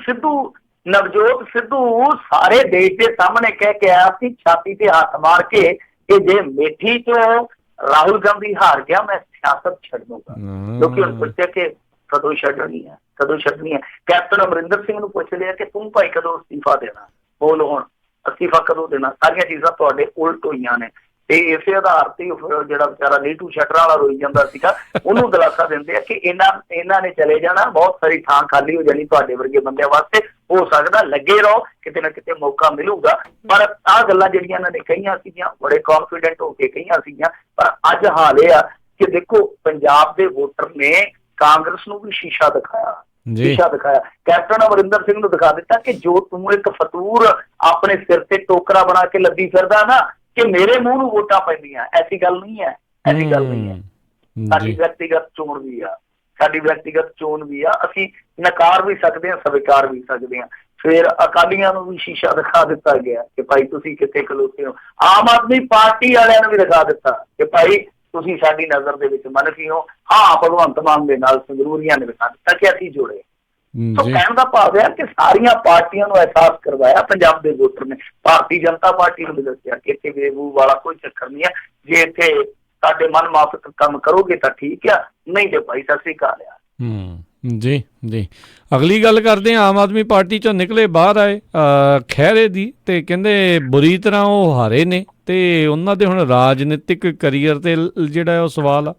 ਸਿੱਧੂ ਸਾਰੇ ਦੇਸ਼ ਦੇ ਸਾਹਮਣੇ ਕਹਿ ਕੇ ਆਇਆ ਸੀ, ਛਾਤੀ ਤੇ ਹੱਥ ਮਾਰ ਕੇ, ਕਿ ਜੇ ਮੇਠੀ ਚੋਂ ਰਾਹੁਲ ਗਾਂਧੀ ਹਾਰ ਗਿਆ ਮੈਂ ਸਿਆਸਤ ਛੱਡ ਦੂੰਗਾ। ਲੋਕੀ ਹੁਣ ਪੁੱਛਿਆ ਕਿ ਕਦੋਂ ਛੱਡਣੀ ਹੈ, ਕਦੋਂ ਛੱਡਣੀ ਹੈ। ਕੈਪਟਨ ਅਮਰਿੰਦਰ ਸਿੰਘ ਨੂੰ ਪੁੱਛ ਲਿਆ ਕਿ ਤੂੰ ਭਾਈ ਕਦੋਂ ਅਸਤੀਫਾ ਦੇਣਾ, ਬੋਲ ਹੁਣ ਅਸਤੀਫਾ ਕਦੋਂ ਦੇਣਾ। ਸਾਰੀਆਂ ਚੀਜ਼ਾਂ ਤੁਹਾਡੇ ਉਲਟ ਹੋਈਆਂ ਨੇ, ਤੇ ਇਸੇ ਆਧਾਰ ਤੇ ਜਿਹੜਾ ਵਿਚਾਰਾ ਨੀਟੂ ਸ਼ਟਰ ਵਾਲਾ ਰੋਈ ਜਾਂਦਾ ਸੀਗਾ, ਉਹਨੂੰ ਦਿਲਾਸਾ ਦਿੰਦੇ ਆ ਕਿ ਇਹਨਾਂ ਨੇ ਚਲੇ ਜਾਣਾ, ਬਹੁਤ ਸਾਰੀ ਥਾਂ ਖਾਲੀ ਹੋ ਜਾਣੀ ਤੁਹਾਡੇ ਵਰਗੇ ਬੰਦਿਆਂ ਵਾਸਤੇ, ਹੋ ਸਕਦਾ ਲੱਗੇ ਰਹੋ, ਕਿਤੇ ਨਾ ਕਿਤੇ ਮੌਕਾ ਮਿਲੂਗਾ। ਪਰ ਆਹ ਗੱਲਾਂ ਜਿਹੜੀਆਂ ਇਹਨਾਂ ਨੇ ਕਹੀਆਂ ਸੀਗੀਆਂ, ਬੜੇ ਕੌਨਫੀਡੈਂਟ ਹੋ ਕੇ ਕਹੀਆਂ ਸੀਗੀਆਂ, ਪਰ ਅੱਜ ਹਾਲ ਇਹ ਆ ਕਿ ਦੇਖੋ ਪੰਜਾਬ ਦੇ ਵੋਟਰ ਨੇ ਕਾਂਗਰਸ ਨੂੰ ਵੀ ਸ਼ੀਸ਼ਾ ਦਿਖਾਇਆ। ਕੈਪਟਨ ਅਮਰਿੰਦਰ ਸਿੰਘ ਨੂੰ ਦਿਖਾ ਦਿੱਤਾ ਕਿ ਜੋ ਤੂੰ ਇੱਕ ਫਤੂਰ ਆਪਣੇ ਸਿਰ ਤੇ ਟੋਕਰਾ ਬਣਾ ਕੇ ਲੱਦੀ ਫਿਰਦਾ ਨਾ, ਕਿ ਮੇਰੇ ਮੂੰਹ ਨੂੰ ਵੋਟਾਂ ਪੈਂਦੀਆਂ, ਐਸੀ ਗੱਲ ਨਹੀਂ ਹੈ, ਐਸੀ ਗੱਲ ਨਹੀਂ ਹੈ। ਸਾਡੀ ਵਿਅਕਤੀਗਤ ਚੋਣ ਵੀ ਆ, ਸਾਡੀ ਵਿਅਕਤੀਗਤ ਚੋਣ ਵੀ ਆ, ਅਸੀਂ ਨਕਾਰ ਵੀ ਸਕਦੇ ਹਾਂ, ਸਵੀਕਾਰ ਵੀ ਸਕਦੇ ਹਾਂ। ਫਿਰ ਅਕਾਲੀਆਂ ਨੂੰ ਵੀ ਸ਼ੀਸ਼ਾ ਦਿਖਾ ਦਿੱਤਾ ਗਿਆ ਕਿ ਭਾਈ ਤੁਸੀਂ ਕਿੱਥੇ ਖਲੋਤੇ ਹੋ। ਆਮ ਆਦਮੀ ਪਾਰਟੀ ਵਾਲਿਆਂ ਨੂੰ ਵੀ ਦਿਖਾ ਦਿੱਤਾ ਕਿ ਭਾਈ ਤੁਸੀਂ ਸਾਡੀ ਨਜ਼ਰ ਦੇ ਵਿੱਚ ਮਨਫੀ ਹੋ। ਹਾਂ, ਭਗਵੰਤ ਮਾਨ ਦੇ ਨਾਲ ਸੰਗਰੂਰੀਆਂ ਨੇ ਦਿਖਾ ਦਿੱਤਾ ਕਿ ਅਸੀਂ ਜੁੜੇ। ਸੋ ਕਹਿਣ ਦਾ ਭਾਵ ਹੈ ਕਿ ਸਾਰੀਆਂ ਪਾਰਟੀਆਂ ਨੂੰ ਅਹਿਸਾਸ ਕਰਵਾਇਆ ਪੰਜਾਬ ਦੇ ਵੋਟਰ ਨੇ। ਭਾਰਤੀ ਜਨਤਾ ਪਾਰਟੀ ਨੂੰ ਵੀ ਦੱਸਿਆ ਕਿ ਇੱਥੇ ਬੇਬੂ ਵਾਲਾ ਕੋਈ ਚੱਕਰ ਨਹੀਂ ਹੈ, ਜੇ ਇੱਥੇ ਸਾਡੇ ਮਨ ਮਾਫਕ ਕੰਮ ਕਰੋਗੇ ਤਾਂ ਠੀਕ ਆ, ਨਹੀਂ ਤੇ ਭਾਈ ਸਤਿ ਸ੍ਰੀ ਅਕਾਲ ਆ। ਜੀ ਜੀ, ਅਗਲੀ ਗੱਲ ਕਰਦੇ ਹਾਂ। ਆਮ ਆਦਮੀ ਪਾਰਟੀ ਚੋਂ ਨਿਕਲੇ ਬਾਹਰ ਆਏ ਖਹਿਰੇ ਦੀ, ਤੇ ਕਹਿੰਦੇ ਬੁਰੀ ਤਰ੍ਹਾਂ ਉਹ ਹਾਰੇ ਨੇ, ਤੇ ਉਹਨਾਂ ਦੇ ਹੁਣ ਰਾਜਨੀਤਿਕ ਕਰੀਅਰ ਤੇ ਜਿਹੜਾ ਉਹ ਸਵਾਲ ਆ।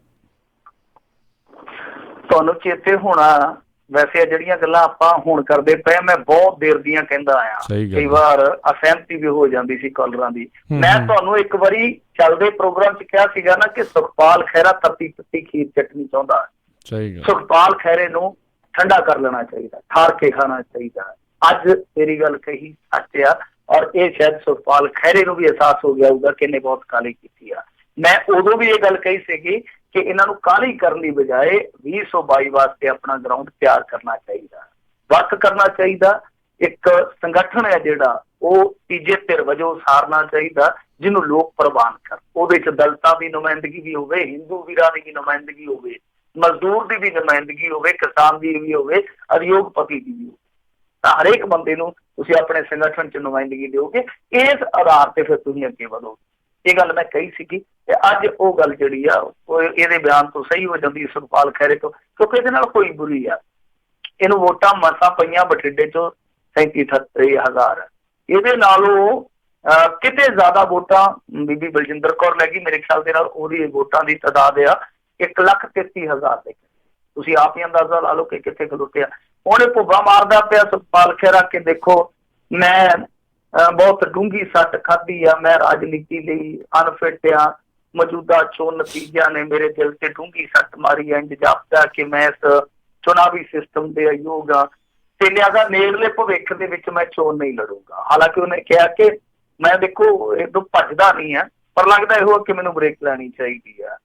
ਤੁਹਾਨੂੰ ਚੇਤੇ ਹੋਣਾ, ਵੈਸੇ ਜਿਹੜੀਆਂ ਗੱਲਾਂ ਆਪਾਂ ਹੁਣ ਕਰਦੇ ਪਏ, ਮੈਂ ਬਹੁਤ ਦੇਰ ਦੀਆਂ ਕਹਿੰਦਾ ਆਇਆ, ਕਈ ਵਾਰ ਅਸਹਿਮਤੀ ਵੀ ਹੋ ਜਾਂਦੀ ਸੀ ਕਾਲਰਾਂ ਦੀ। ਮੈਂ ਤੁਹਾਨੂੰ ਇੱਕ ਵਾਰੀ ਚੱਲਦੇ ਪ੍ਰੋਗਰਾਮ 'ਚ ਕਿਹਾ ਸੀਗਾ ਨਾ ਕਿ ਸੁਖਪਾਲ ਖਹਿਰਾ ਤੱਤੀ ਤੱਤੀ ਖੀਰ ਚਟਨੀ ਚਾਹੁੰਦਾ। ਸੁਖਪਾਲ ਖਹਿਰੇ ਨੂੰ ਠੰਡਾ ਕਰ ਲੈਣਾ ਚਾਹੀਦਾ, ਠਾਰ ਕੇ ਖਾਣਾ ਚਾਹੀਦਾ। ਅੱਜ ਤੇਰੀ ਗੱਲ ਕਹੀ ਸੱਚ ਆ, ਔਰ ਇਹ ਸ਼ਾਇਦ ਸੁਖਪਾਲ ਖਹਿਰੇ ਨੂੰ ਵੀ ਅਹਿਸਾਸ ਹੋ ਗਿਆ ਹੋਊਗਾ ਕਿ ਇਹਨੇ ਬਹੁਤ ਕਾਹਲੀ ਕੀਤੀ ਆ। ਮੈਂ ਉਦੋਂ ਵੀ ਇਹ ਗੱਲ ਕਹੀ ਸੀਗੀ ਕਿ ਇਹਨਾਂ ਨੂੰ ਕਾਹਲੀ ਕਰਨ ਦੀ ਬਜਾਏ 2022 ਵਾਸਤੇ ਆਪਣਾ ਗਰਾਊਂਡ ਤਿਆਰ ਕਰਨਾ ਚਾਹੀਦਾ, ਵਰਕ ਕਰਨਾ ਚਾਹੀਦਾ। ਇੱਕ ਸੰਗਠਨ ਹੈ ਜਿਹੜਾ ਉਹ ਤੀਜੇ ਧਿਰ ਵਜੋਂ ਸਾਰਨਾ ਚਾਹੀਦਾ, ਜਿਹਨੂੰ ਲੋਕ ਪ੍ਰਵਾਨ ਕਰਨ। ਉਹਦੇ 'ਚ ਦਲਿਤਾਂ ਦੀ ਨੁਮਾਇੰਦਗੀ ਵੀ ਹੋਵੇ, ਹਿੰਦੂ ਵੀਰਾਂ ਦੀ ਨੁਮਾਇੰਦਗੀ ਹੋਵੇ, ਮਜ਼ਦੂਰ ਦੀ ਵੀ ਨੁਮਾਇੰਦਗੀ ਹੋਵੇ, ਕਿਸਾਨ ਦੀ ਵੀ ਹੋਵੇ, ਉਦਯੋਗਪਤੀ ਦੀ ਵੀ ਹੋਵੇ। ਤਾਂ ਹਰੇਕ ਬੰਦੇ ਨੂੰ ਤੁਸੀਂ ਆਪਣੇ ਸੰਗਠਨ 'ਚ ਨੁਮਾਇੰਦਗੀ ਦਿਓਗੇ, ਇਸ ਆਧਾਰ ਤੇ ਫਿਰ ਤੁਸੀਂ ਅੱਗੇ ਵਧੋਗੇ। ਇਹ ਗੱਲ ਮੈਂ ਕਹੀ ਸੀਗੀ, ਤੇ ਅੱਜ ਉਹ ਗੱਲ ਜਿਹੜੀ ਆ ਉਹ ਇਹਦੇ ਬਿਆਨ ਤੋਂ ਸਹੀ ਹੋ ਜਾਂਦੀ ਸੁਖਪਾਲ ਖਹਿਰੇ ਤੋਂ, ਕਿਉਂਕਿ ਇਹਦੇ ਨਾਲ ਕੋਈ ਬੁਰੀ ਆ। ਇਹਨੂੰ ਵੋਟਾਂ ਮਸਾਂ ਪਈਆਂ ਬਠਿੰਡੇ 'ਚੋਂ 37-38 ਇਹਦੇ ਨਾਲੋਂ ਕਿਤੇ ਜ਼ਿਆਦਾ ਵੋਟਾਂ ਬੀਬੀ ਬਲਜਿੰਦਰ ਕੌਰ ਲੈ ਗਈ। ਮੇਰੇ ਖਿਆਲ ਦੇ ਨਾਲ ਉਹਦੀ ਵੋਟਾਂ ਦੀ ਤਾਦਾਦ ਆ 1,33,000 ਦੇ। ਤੁਸੀਂ ਆਪ ਹੀ ਅੰਦਾਜ਼ਾ ਲਾ ਲਓ ਕਿ ਕਿੱਥੇ ਖਲੋਤੇ ਆ। ਹੁਣ ਇਹ ਭੁੱਬਾ ਮਾਰਦਾ ਪਿਆ ਸੁਖਪਾਲ ਖਹਿਰਾ ਕਿ ਦੇਖੋ ਮੈਂ ਬਹੁਤ ਡੂੰਘੀ ਸੱਟ ਖਾਧੀ ਆ, ਮੈਂ ਰਾਜਨੀਤੀ ਲਈ ਅਨਫਿਟ ਆ, ਮੌਜੂਦਾ ਚੋਣ ਨਤੀਜਿਆਂ ਨੇ ਮੇਰੇ ਦਿਲ ਤੇ ਡੂੰਘੀ ਸੱਟ ਮਾਰੀ ਹੈ, ਇੰਜ ਜਾਪਦਾ ਕਿ ਮੈਂ ਇਸ ਚੁਣਾਵੀ ਸਿਸਟਮ ਦੇ ਅਯੋਗ ਆ, ਤੇ ਲਿਹਾਜ਼ਾ ਨੇੜਲੇ ਭਵਿੱਖ ਦੇ ਵਿੱਚ ਮੈਂ ਚੋਣ ਨਹੀਂ ਲੜੂੰਗਾ। ਹਾਲਾਂਕਿ ਉਹਨੇ ਕਿਹਾ ਕਿ ਮੈਂ ਦੇਖੋ ਇਹ ਤੋਂ ਭੱਜਦਾ ਨਹੀਂ ਆ, ਪਰ ਲੱਗਦਾ ਇਹੋ ਕਿ ਮੈਨੂੰ ਬ੍ਰੇਕ ਲੈਣੀ ਚਾਹੀਦੀ ਆ।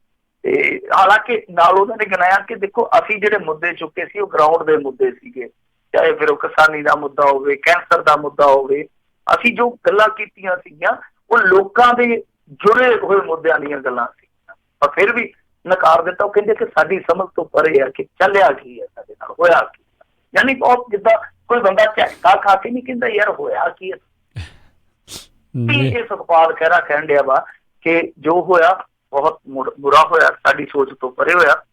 ਤੇ ਹਾਲਾਂਕਿ ਨਾਲ ਉਹਨਾਂ ਨੇ ਗਿਣਾਇਆ ਕਿ ਦੇਖੋ ਅਸੀਂ ਜਿਹੜੇ ਮੁੱਦੇ ਚੁੱਕੇ ਸੀ ਉਹ ਗਰਾਊਂਡ ਦੇ ਮੁੱਦੇ ਸੀਗੇ, ਚਾਹੇ ਫਿਰ ਉਹ ਕਿਸਾਨੀ ਦਾ ਮੁੱਦਾ ਹੋਵੇ, ਕੈਂਸਰ ਦਾ ਮੁੱਦਾ ਹੋਵੇ। ਅਸੀਂ ਜੋ ਗੱਲਾਂ ਕੀਤੀਆਂ ਸੀਗੀਆਂ ਉਹ ਲੋਕਾਂ ਦੇ ਜੁੜੇ ਹੋਏ ਮੁੱਦਿਆਂ ਦੀਆਂ ਗੱਲਾਂ ਸੀਗੀਆਂ, ਪਰ ਫਿਰ ਵੀ ਨਕਾਰ ਦਿੱਤਾ। ਉਹ ਕਹਿੰਦੇ ਕਿ ਸਾਡੀ ਸਮਝ ਤੋਂ ਪਰੇ ਆ ਕਿ ਚੱਲਿਆ ਕੀ ਹੈ, ਸਾਡੇ ਨਾਲ ਹੋਇਆ ਕੀ। ਯਾਨੀ ਬਹੁਤ ਜਿੱਦਾਂ ਕੋਈ ਬੰਦਾ ਝਟਕਾ ਖਾ ਕੇ ਨਹੀਂ ਕਹਿੰਦਾ ਯਾਰ ਹੋਇਆ ਕੀ ਹੈ। ਇਹ ਸੁਖਪਾਲ ਖਹਿਰਾ ਕਹਿਣ ਡਿਆ ਵਾ ਕਿ ਜੋ ਹੋਇਆ ਬਹੁਤ ਬੁਰਾ ਹੋਇਆ, ਸਾਡੀ ਸੋਚ ਤੋਂ ਪਰੇ ਹੋਇਆ।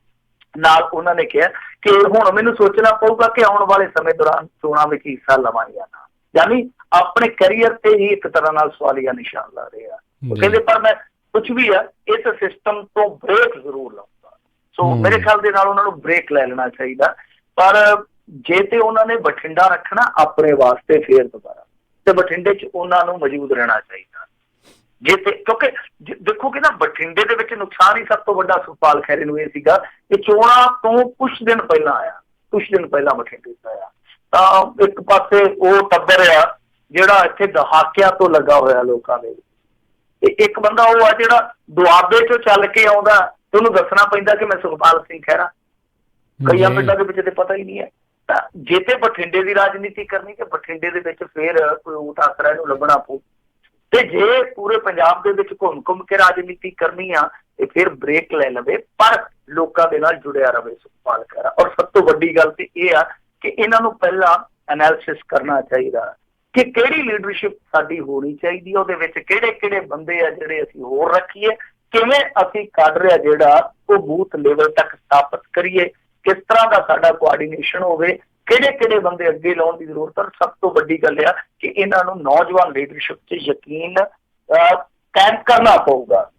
ਨਾਲ ਉਹਨਾਂ ਨੇ ਕਿਹਾ ਕਿ ਹੁਣ ਮੈਨੂੰ ਸੋਚਣਾ ਪਊਗਾ ਕਿ ਆਉਣ ਵਾਲੇ ਸਮੇਂ ਦੌਰਾਨ ਚੋਣਾਂ ਵਿੱਚ ਹਿੱਸਾ ਲਵਾਂ ਜਾਂ ਨਾ, ਯਾਨੀ ਆਪਣੇ ਕੈਰੀਅਰ ਤੇ ਹੀ ਇੱਕ ਤਰ੍ਹਾਂ ਨਾਲ ਸਵਾਲੀਆ ਨਿਸ਼ਾਨ ਲਾ ਰਹੇ ਆ। ਉਹ ਕਹਿੰਦੇ ਪਰ ਮੈਂ ਕੁਛ ਵੀ ਆ ਇਸ ਸਿਸਟਮ ਤੋਂ ਬ੍ਰੇਕ ਜ਼ਰੂਰ ਲਾਉਂਗਾ। ਸੋ ਮੇਰੇ ਖਿਆਲ ਦੇ ਨਾਲ ਉਹਨਾਂ ਨੂੰ ਬ੍ਰੇਕ ਲੈ ਲੈਣਾ ਚਾਹੀਦਾ। ਪਰ ਜੇ ਤੇ ਉਹਨਾਂ ਨੇ ਬਠਿੰਡਾ ਰੱਖਣਾ ਆਪਣੇ ਵਾਸਤੇ ਫੇਰ ਦੁਬਾਰਾ, ਤੇ ਬਠਿੰਡੇ 'ਚ ਉਹਨਾਂ ਨੂੰ ਮੌਜੂਦ ਰਹਿਣਾ ਚਾਹੀਦਾ। ਜੇ ਤੇ ਕਿਉਂਕਿ ਦੇਖੋਗੇ ਨਾ, ਬਠਿੰਡੇ ਦੇ ਵਿੱਚ ਨੁਕਸਾਨ ਹੀ ਸਭ ਤੋਂ ਵੱਡਾ ਸੁਖਪਾਲ ਖਹਿਰੇ ਨੂੰ ਇਹ ਸੀਗਾ ਕਿ ਚੋਣਾਂ ਤੋਂ ਕੁਛ ਦਿਨ ਪਹਿਲਾਂ ਬਠਿੰਡੇ 'ਚ ਆਇਆ। ਤਾਂ ਇੱਕ ਪਾਸੇ ਉਹ ਟੱਬਰ ਆ ਜਿਹੜਾ ਇੱਥੇ ਦਹਾਕਿਆਂ ਤੋਂ ਲੱਗਾ ਹੋਇਆ ਲੋਕਾਂ ਦੇ, ਤੇ ਇੱਕ ਬੰਦਾ ਉਹ ਆ ਜਿਹੜਾ ਦੁਆਬੇ 'ਚੋਂ ਚੱਲ ਕੇ ਆਉਂਦਾ ਤੇ ਉਹਨੂੰ ਦੱਸਣਾ ਪੈਂਦਾ ਕਿ ਮੈਂ ਸੁਖਪਾਲ ਸਿੰਘ ਖਹਿਰਾ। ਕਈਆਂ ਪਿੰਡਾਂ ਦੇ ਵਿੱਚ ਤੇ ਪਤਾ ਹੀ ਨਹੀਂ ਹੈ। ਤਾਂ ਜੇ ਤੇ ਬਠਿੰਡੇ ਦੀ ਰਾਜਨੀਤੀ ਕਰਨੀ ਤੇ ਬਠਿੰਡੇ ਦੇ ਵਿੱਚ ਫੇਰ ਕੋਈ ਊਠ ਆਸਰਾ ਇਹਨੂੰ ਲੱਭਣਾ ਪਊ, ਤੇ ਜੇ ਪੂਰੇ ਪੰਜਾਬ ਦੇ ਵਿੱਚ ਘੁੰਮ ਕੇ ਰਾਜਨੀਤੀ ਕਰਨੀ ਆ ਤੇ ਫਿਰ ਬ੍ਰੇਕ ਲੈ ਲਵੇ, ਪਰ ਲੋਕਾਂ ਦੇ ਨਾਲ ਜੁੜਿਆ ਰਵੇ ਸੁਖਪਾਲ ਖਹਿਰਾ। ਔਰ ਸਭ ਤੋਂ ਵੱਡੀ ਗੱਲ ਤੇ ਇਹ ਆ ਕਿ ਇਹਨਾਂ ਨੂੰ ਪਹਿਲਾਂ ਐਨਾਲਿਸਿਸ ਕਰਨਾ ਚਾਹੀਦਾ ਕਿ ਕਿਹੜੀ ਲੀਡਰਸ਼ਿਪ ਸਾਡੀ ਹੋਣੀ ਚਾਹੀਦੀ ਹੈ, ਉਹਦੇ ਵਿੱਚ ਕਿਹੜੇ ਬੰਦੇ ਆ ਜਿਹੜੇ ਅਸੀਂ ਹੋਰ ਰੱਖੀਏ, ਕਿਵੇਂ ਅਸੀਂ ਕਾਡਰ ਆ ਜਿਹੜਾ ਉਹ ਬੂਥ ਲੈਵਲ ਤੱਕ ਸਥਾਪਿਤ ਕਰੀਏ, ਕਿਸ ਤਰ੍ਹਾਂ ਦਾ ਸਾਡਾ ਕੋਆਰਡੀਨੇਸ਼ਨ ਹੋਵੇ, ਕਿਹੜੇ ਬੰਦੇ ਅੱਗੇ ਲਾਉਣ ਦੀ ਜ਼ਰੂਰਤ ਹੈ। ਸਭ ਤੋਂ ਵੱਡੀ ਗੱਲ ਆ ਕਿ ਇਹਨਾਂ ਨੂੰ ਨੌਜਵਾਨ ਲੀਡਰਸ਼ਿਪ 'ਚ ਯਕੀਨ ਕਾਇਮ ਕਰਨਾ ਪਊਗਾ।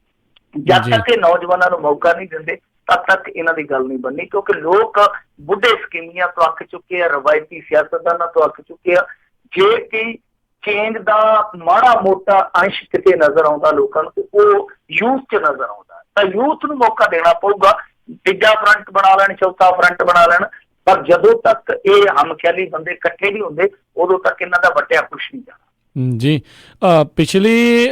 ਜਦ ਤੱਕ ਇਹ ਨੌਜਵਾਨਾਂ ਨੂੰ ਮੌਕਾ ਨਹੀਂ ਦਿੰਦੇ ਤਦ ਤੱਕ ਇਹਨਾਂ ਦੀ ਗੱਲ ਨਹੀਂ ਬਣਨੀ, ਕਿਉਂਕਿ ਲੋਕ ਬੁੱਢੇ ਸਕੀਮੀਆਂ ਤੋਂ ਅੱਕ ਚੁੱਕੇ ਆ, ਰਵਾਇਤੀ ਸਿਆਸਤਦਾਨਾਂ ਤੋਂ ਅੱਕ ਚੁੱਕੇ ਆ। ਜੇ ਕਿ ਚੇਂਜ ਦਾ ਮਾੜਾ ਮੋਟਾ ਅੰਸ਼ ਕਿਤੇ ਨਜ਼ਰ ਆਉਂਦਾ ਲੋਕਾਂ ਨੂੰ, ਤੇ ਉਹ ਯੂਥ 'ਚ ਨਜ਼ਰ ਆਉਂਦਾ। ਤਾਂ ਯੂਥ ਨੂੰ ਮੌਕਾ ਦੇਣਾ ਪਊਗਾ। ਤੀਜਾ ਫਰੰਟ ਬਣਾ ਲੈਣ, ਚੌਥਾ ਫਰੰਟ ਬਣਾ ਲੈਣ, ਪਰ ਜਦੋਂ ਤੱਕ ਇਹ ਹਮਖਿਆਲੀ ਬੰਦੇ ਇਕੱਠੇ ਨਹੀਂ ਹੁੰਦੇ ਉਦੋਂ ਤੱਕ ਇਹਨਾਂ ਦਾ ਵੱਟਿਆ ਕੁਛ ਨਹੀਂ ਜਾਣਾ। ਜੀ, ਪਿਛਲੀ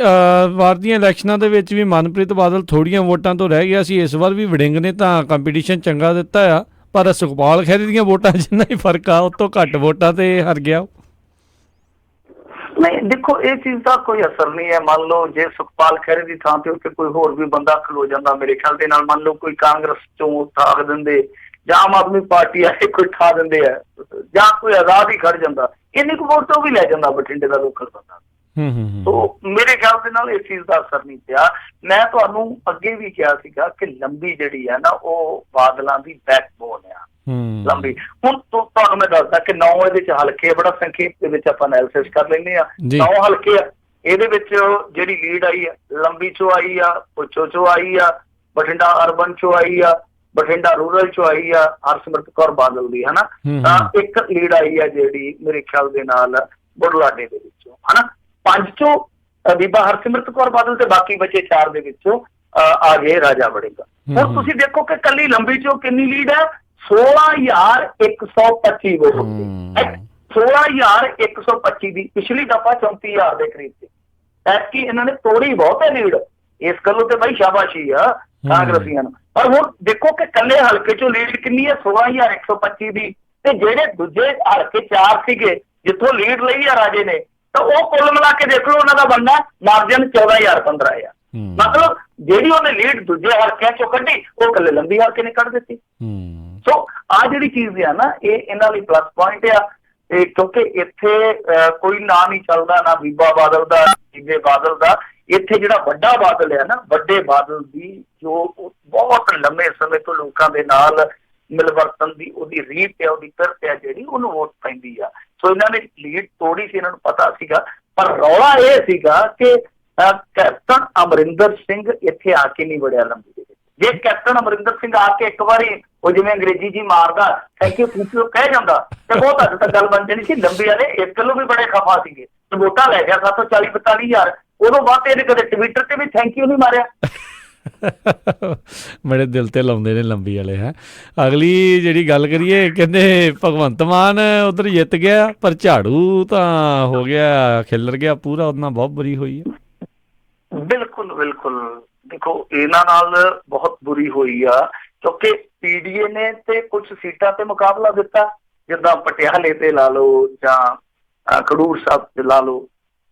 ਵਾਰ ਦੀਆਂ ਇਲੈਕਸ਼ਨਾਂ ਦੇ ਵਿੱਚ ਵੀ ਮਨਪ੍ਰੀਤ ਬਾਦਲ ਥੋੜ੍ਹੀਆਂ ਵੋਟਾਂ ਤੋਂ ਰਹਿ ਗਿਆ ਸੀ। ਇਸ ਵਾਰ ਵੀ ਵੜਿੰਗ ਨੇ ਤਾਂ ਕੰਪੀਟੀਸ਼ਨ ਚੰਗਾ ਦਿੱਤਾ ਆ, ਪਰ ਸੁਖਪਾਲ ਖਹਿਰੇ ਦੀਆਂ ਵੋਟਾਂ ਜਿੰਨਾ ਹੀ ਫਰਕ ਆ, ਉਹ ਤੋਂ ਘੱਟ ਵੋਟਾਂ ਤੇ ਹਾਰ ਗਿਆ। ਨਹੀਂ ਦੇਖੋ, ਇਹ ਚੀਜ਼ ਦਾ ਕੋਈ ਅਸਰ ਨਹੀਂ ਹੈ। ਮੰਨ ਲਓ ਜੇ ਸੁਖਪਾਲ ਖਹਿਰੇ ਦੀ ਥਾਂ ਤੇ ਉੱਥੇ ਕੋਈ ਹੋਰ ਵੀ ਬੰਦਾ ਖਲੋ ਜਾਂਦਾ, ਮੇਰੇ ਖਿਆਲ ਦੇ ਨਾਲ ਮੰਨ ਲਓ ਕੋਈ ਕਾਂਗਰਸ ਚੋਂ ਠਾਕ ਦਿੰਦੇ ਜਾਂ ਆਮ ਆਦਮੀ ਪਾਰਟੀ ਵਾਲੇ ਕੋਈ ਠਾ ਦਿੰਦੇ ਆ, ਜਾਂ ਕੋਈ ਆਜ਼ਾਦ ਹੀ ਖੜ ਜਾਂਦਾ, ਇੰਨੀ ਕੁ ਵੋਟ ਤੋਂ ਵੀ ਲੈ ਜਾਂਦਾ ਬਠਿੰਡੇ ਦਾ ਲੋਕਲ ਬੰਦਾ। ਸੋ ਮੇਰੇ ਖਿਆਲ ਦੇ ਨਾਲ ਇਸ ਚੀਜ਼ ਦਾ ਅਸਰ ਨਹੀਂ ਪਿਆ। ਮੈਂ ਤੁਹਾਨੂੰ ਅੱਗੇ ਵੀ ਕਿਹਾ ਸੀਗਾ ਕਿ ਲੰਬੀ ਜਿਹੜੀ ਹੈ ਨਾ ਉਹ ਬਾਦਲਾਂ ਦੀ ਬੈਕਬੋਨ ਆ। ਲੰਬੀ ਹੁਣ ਤੁਹਾਨੂੰ ਮੈਂ ਦੱਸਦਾ ਕਿ 9 ਇਹਦੇ ਚ ਹਲਕੇ, ਬੜਾ ਸੰਖੇਪ ਦੇ ਵਿੱਚ ਆਪਾਂ ਐਨਾਲਿਸਿਸ ਕਰ ਲੈਂਦੇ ਆ। 9 ਹਲਕੇ ਆ, ਇਹਦੇ ਵਿੱਚ ਜਿਹੜੀ ਲੀਡ ਆਈ ਆ ਲੰਬੀ ਚੋਂ ਆਈ ਆ, ਪੁੱਛੋ ਚੋਂ ਆਈ ਆ, ਬਠਿੰਡਾ ਅਰਬਨ ਚੋਂ ਆਈ ਆ, ਬਠਿੰਡਾ ਰੂਰਲ ਚੋਂ ਆਈ ਆ ਹਰਸਿਮਰਤ ਕੌਰ ਬਾਦਲ ਦੀ, ਹਨਾ। ਤਾਂ ਇੱਕ ਲੀਡ ਆਈ ਆ ਜਿਹੜੀ ਮੇਰੇ ਖਿਆਲ ਦੇ ਨਾਲ ਬੁਢਲਾਡੇ ਦੇ ਵਿੱਚੋਂ, ਹਨਾ। 5 ਚੋਂ ਬੀਬਾ ਹਰਸਿਮਰਤ ਕੌਰ ਬਾਦਲ ਤੇ ਬਾਕੀ ਬਚੇ 4 ਦੇ ਵਿੱਚੋਂ ਆ ਗਏ ਰਾਜਾ ਵੜਿੰਗ। ਹੁਣ ਤੁਸੀਂ ਦੇਖੋ ਕਿ ਕੱਲੀ ਲੰਬੀ ਚੋਂ ਕਿੰਨੀ ਲੀਡ ਹੈ, 16,125 ਵੋਟ, 16,125 ਦੀ। ਪਿਛਲੀ ਦਫਾ 34,000 ਦੇ ਕਰੀਬ ਸੀ। ਐਤਕੀ ਇਹਨਾਂ ਨੇ ਤੋੜੀ ਬਹੁਤ ਹੈ ਲੀਡ, ਇਸ ਗੱਲੋਂ ਤੇ ਬਈ ਸ਼ਾਬਾਸ਼ੀ ਆ ਕਾਂਗਰਸੀਆਂ ਨੂੰ। ਪਰ ਹੁਣ ਦੇਖੋ ਕਿ ਕੱਲੇ ਹਲਕੇ ਚੋਂ ਲੀਡ ਕਿੰਨੀ ਹੈ, 16,125 ਦੀ। ਤੇ ਜਿਹੜੇ ਦੂਜੇ ਹਲਕੇ 4 ਸੀਗੇ ਜਿੱਥੋਂ ਲੀਡ ਲਈ ਆ ਰਾਜੇ ਨੇ, ਤਾਂ ਉਹ ਕੁੱਲ ਮਿਲਾ ਕੇ ਦੇਖ ਲਓ ਉਹਨਾਂ ਦਾ ਬਣਨਾ ਮਾਰਜਨ 14,015 ਆ। ਮਤਲਬ ਜਿਹੜੀ ਉਹਨੇ ਲੀਡ ਦੂਜੇ ਹਲਕਿਆਂ ਚੋਂ ਕੱਢੀ ਉਹ ਕੱਲੇ ਲੰਬੀ ਹਲਕੇ ਨੇ ਕੱਢ ਦਿੱਤੀ। ਸੋ ਆਹ ਜਿਹੜੀ ਚੀਜ਼ ਆ ਨਾ, ਇਹ ਇਹਨਾਂ ਲਈ ਪਲੱਸ ਪੁਆਇੰਟ ਆ। ਤੇ ਕਿਉਂਕਿ ਇੱਥੇ ਕੋਈ ਨਾਂ ਨਹੀਂ ਚੱਲਦਾ, ਨਾ ਬੀਬਾ ਬਾਦਲ ਦਾ, ਬੀਬੇ ਬਾਦਲ ਦਾ। ਇੱਥੇ ਜਿਹੜਾ ਵੱਡਾ ਬਾਦਲ ਆ ਨਾ, ਵੱਡੇ ਬਾਦਲ ਦੀ ਜੋ ਬਹੁਤ ਲੰਮੇ ਸਮੇਂ ਤੋਂ ਲੋਕਾਂ ਦੇ ਨਾਲ ਮਿਲਵਰਤਨ ਦੀ ਉਹਦੀ ਰੀਤ ਹੈ, ਉਹਦੀ ਪਿਰਤ ਹੈ ਜਿਹੜੀ, ਉਹਨੂੰ ਵੋਟ ਪੈਂਦੀ ਆ। ਸੋ ਇਹਨਾਂ ਨੇ ਲੀਡ ਤੋੜੀ ਸੀ, ਇਹਨਾਂ ਨੂੰ ਪਤਾ ਸੀਗਾ। ਪਰ ਰੌਲਾ ਇਹ ਸੀਗਾ ਕਿ ਕੈਪਟਨ ਅਮਰਿੰਦਰ ਸਿੰਘ ਇੱਥੇ ਆ ਕੇ ਨਹੀਂ ਵੜਿਆ ਲੰਬੀ ਦੇ ਵਿੱਚ। ਜੇ ਕੈਪਟਨ ਅਮਰਿੰਦਰ ਸਿੰਘ ਆ ਕੇ ਇੱਕ ਵਾਰੀ ਉਹ ਜਿਵੇਂ ਅੰਗਰੇਜ਼ੀ ਜੀ ਮਾਰਦਾ ਥੈਂਕ ਯੂ ਕਹਿ ਜਾਂਦਾ ਤੇ ਬਹੁਤ ਹੱਦ ਤੱਕ ਗੱਲ ਬਣ ਜਾਣੀ ਸੀ। ਲੰਬੀ ਵਾਲੇ ਇਸ ਗੱਲੋਂ ਵੀ ਬੜੇ ਖਫਾ ਸੀਗੇ, ਵੋਟਾਂ ਲੈ ਗਿਆ 740-45,000। ਉਦੋਂ ਬਾਅਦ ਇਹਨੇ ਕਦੇ ਟਵਿੱਟਰ ਤੇ ਵੀ ਥੈਂਕ ਯੂ ਨਹੀਂ ਮਾਰਿਆ। ਬੜੇ ਦਿਲ ਤੇ ਲਾਉਂਦੇ ਨੇ ਲੰਬੀ ਵਾਲੇ। ਹੈ ਅਗਲੀ ਜਿਹੜੀ ਗੱਲ ਕਰੀਏ, ਕਹਿੰਦੇ ਭਗਵੰਤ ਮਾਨ ਉਧਰ ਜਿੱਤ ਗਿਆ ਪਰ ਝਾੜੂ ਤਾਂ ਹੋ ਗਿਆ, ਖਿਲਰ ਗਿਆ ਪੂਰਾ, ਉਹਦੇ ਨਾਲ ਬਹੁਤ ਬੁਰੀ ਹੋਈ ਹੈ। ਬਿਲਕੁਲ ਬਿਲਕੁਲ, ਦੇਖੋ ਇਹਨਾਂ ਨਾਲ ਬਹੁਤ ਬੁਰੀ ਹੋਈ ਆ, ਕਿਉਂਕਿ ਪੀਡੀਏ ਨੇ ਤੇ ਕੁਝ ਸੀਟਾਂ ਤੇ ਮੁਕਾਬਲਾ ਦਿੱਤਾ, ਜਿੱਦਾਂ ਪਟਿਆਲੇ ਤੇ ਲਾ ਲਓ ਜਾਂ ਖਡੂਰ ਸਾਹਿਬ ਤੇ ਲਾ ਲਓ,